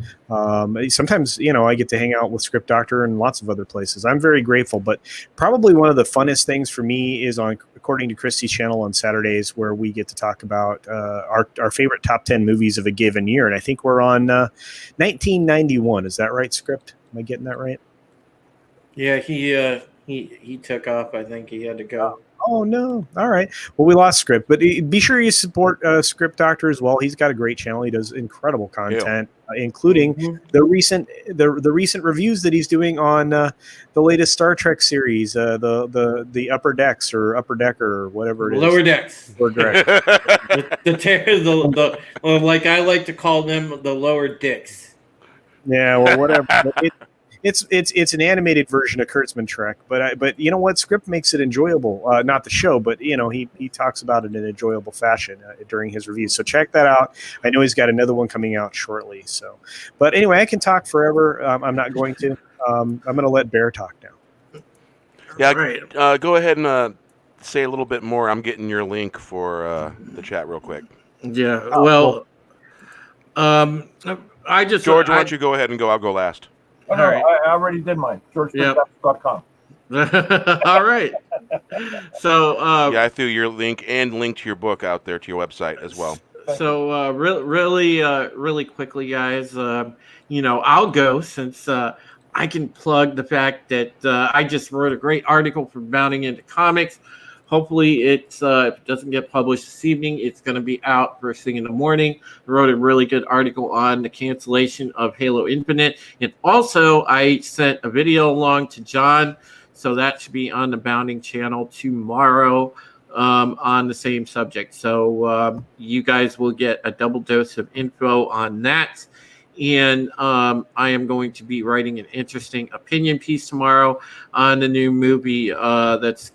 Sometimes, I get to hang out with Script Doctor and lots of other places. I'm very grateful, but probably one of the funnest things for me is on according to Christie's channel on Saturdays, where we get to talk about our favorite top 10 movies of a given year. And I think we're on 1991. Is that right, Script? Am I getting that right? Yeah, he took off. I think he had to go. Oh, no. All right. Well, we lost Script, but be sure you support Script Doctor as well. He's got a great channel. He does incredible content, including the recent reviews that he's doing on the latest Star Trek series, the Upper Decks or Upper Decker or whatever it is. Lower Decks. Lower Decks. Well, like I like to call them, the lower dicks. Yeah, well, whatever. It's an animated version of Kurtzman Trek, but you know what? Script makes it enjoyable. Not the show, but he talks about it in an enjoyable fashion during his reviews. So check that out. I know he's got another one coming out shortly. So, but anyway, I can talk forever. I'm not going to. I'm going to let Bear talk now. Yeah, Right. go ahead and say a little bit more. I'm getting your link for the chat real quick. Yeah. Well, I just George, why don't you go ahead and go? I'll go last. Oh, no, Alright. I already did mine. GeorgeTechBats.com. All right. So Yeah, I threw your link and link to your book out there to your website as well. So really quickly, guys. I'll go since I can plug the fact that I just wrote a great article for Bounding Into Comics. Hopefully, if it doesn't get published this evening, it's going to be out first thing in the morning. I wrote a really good article on the cancellation of Halo Infinite. And also, I sent a video along to John, so that should be on the Bounding channel tomorrow on the same subject. So you guys will get a double dose of info on that. And I am going to be writing an interesting opinion piece tomorrow on the new movie that's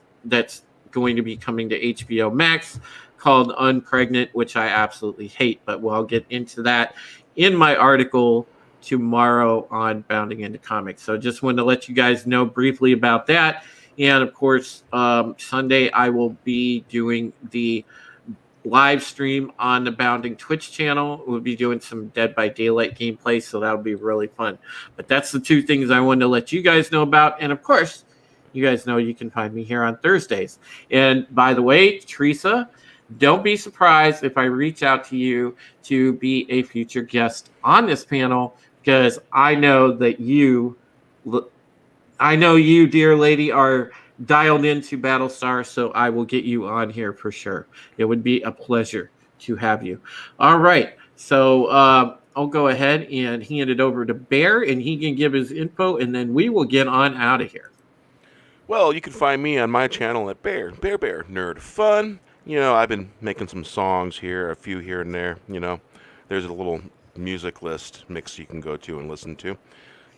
going to be coming to HBO Max called Unpregnant, which I absolutely hate, but we'll get into that in my article tomorrow on Bounding Into Comics. So just wanted to let you guys know briefly about that. And of course, Sunday I will be doing the live stream on the Bounding Twitch channel. We'll be doing some Dead by Daylight gameplay, so that'll be really fun. But that's the two things I wanted to let you guys know about. And of course, you guys know you can find me here on Thursdays. And by the way, Teresa, don't be surprised if I reach out to you to be a future guest on this panel, because I know you, dear lady, are dialed into Battlestar, so I will get you on here for sure. It would be a pleasure to have you. All right. So I'll go ahead and hand it over to Bear, and he can give his info, and then we will get on out of here. Well, you can find me on my channel at Bear Nerd Fun. I've been making some songs here, a few here and there. There's a little music list mix you can go to and listen to.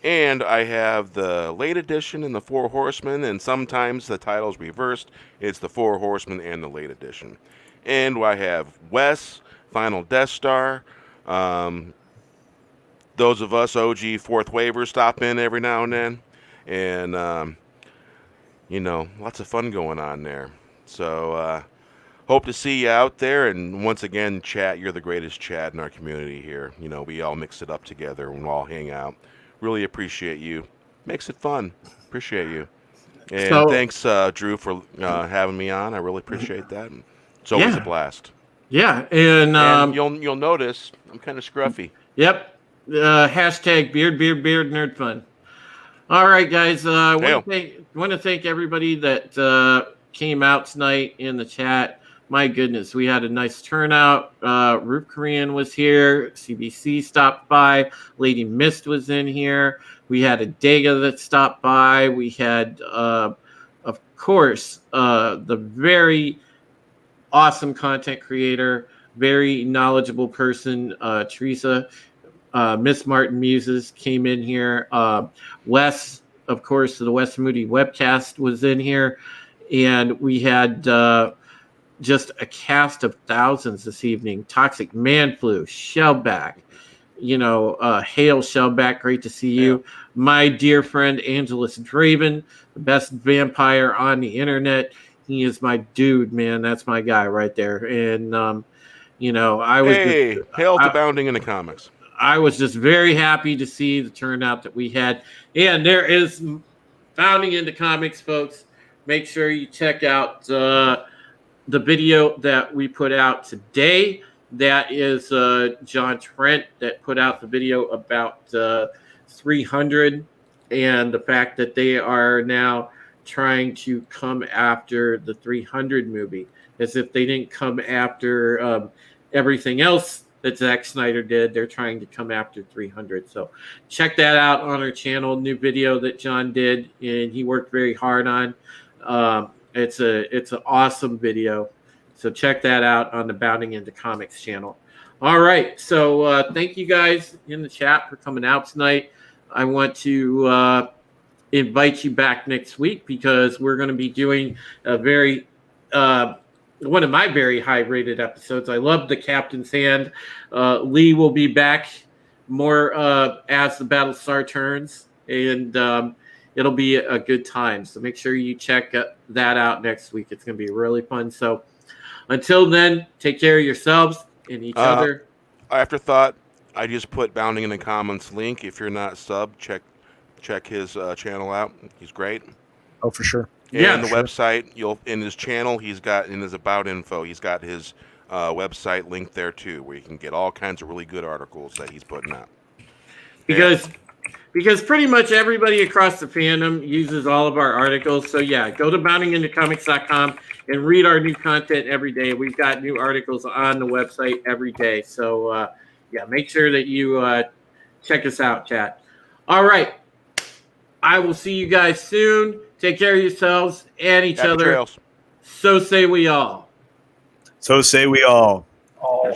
And I have the late edition and the Four Horsemen, and sometimes the title's reversed. It's the Four Horsemen and the late edition. And I have Wes, Final Death Star. Those of us OG Fourth Wavers stop in every now and then. And lots of fun going on there. So hope to see you out there. And once again, chat, you're the greatest chat in our community here. We all mix it up together and we all hang out. Really appreciate you. Makes it fun. Appreciate you. And thanks, Drew, for having me on. I really appreciate that. It's always a blast. Yeah, and you'll notice I'm kind of scruffy. Yep. Hashtag beard nerd fun. All right, guys. I want to thank everybody that came out tonight in the chat. My goodness, we had a nice turnout. Roof Korean was here. CBC stopped by. Lady Mist was in here. We had a Dega that stopped by. We had, of course, the very awesome content creator, very knowledgeable person, Teresa. Miss Martin Muses came in here. Wes, of course, the Wes Moody webcast was in here. And we had just a cast of thousands this evening. Toxic Man Flu, Shellback, Hail Shellback, great to see you. My dear friend Angelus Draven, the best vampire on the internet. He is my dude, man. That's my guy right there. And I was hail to Bounding Into Comics. I was just very happy to see the turnout that we had. And there is Bounding Into Comics, folks. Make sure you check out the video that we put out today. That is John Trent that put out the video about 300 and the fact that they are now trying to come after the 300 movie, as if they didn't come after everything else that Zack Snyder did. They're trying to come after 300. So check that out on our channel. New video that John did, and he worked very hard on. It's an awesome video. So check that out on the Bounding Into Comics channel. All right. So thank you guys in the chat for coming out tonight. I want to invite you back next week because we're going to be doing a very one of my very high-rated episodes. I love the Captain's Hand. Lee will be back more as the Battlestar turns, and it'll be a good time. So make sure you check that out next week. It's going to be really fun. So until then, take care of yourselves and each other. Afterthought, I just put Bounding in the Comments link. If you're not sub, check his channel out. He's great. Oh, for sure. And the website, in his channel, he's got in his about info, he's got his website linked there too, where you can get all kinds of really good articles that he's putting out. Because pretty much everybody across the fandom uses all of our articles. So yeah, go to boundingintocomics.com and read our new content every day. We've got new articles on the website every day. So yeah, make sure that you check us out, chat. All right. I will see you guys soon. Take care of yourselves and each other. Trails. So say we all. So say we all. Oh.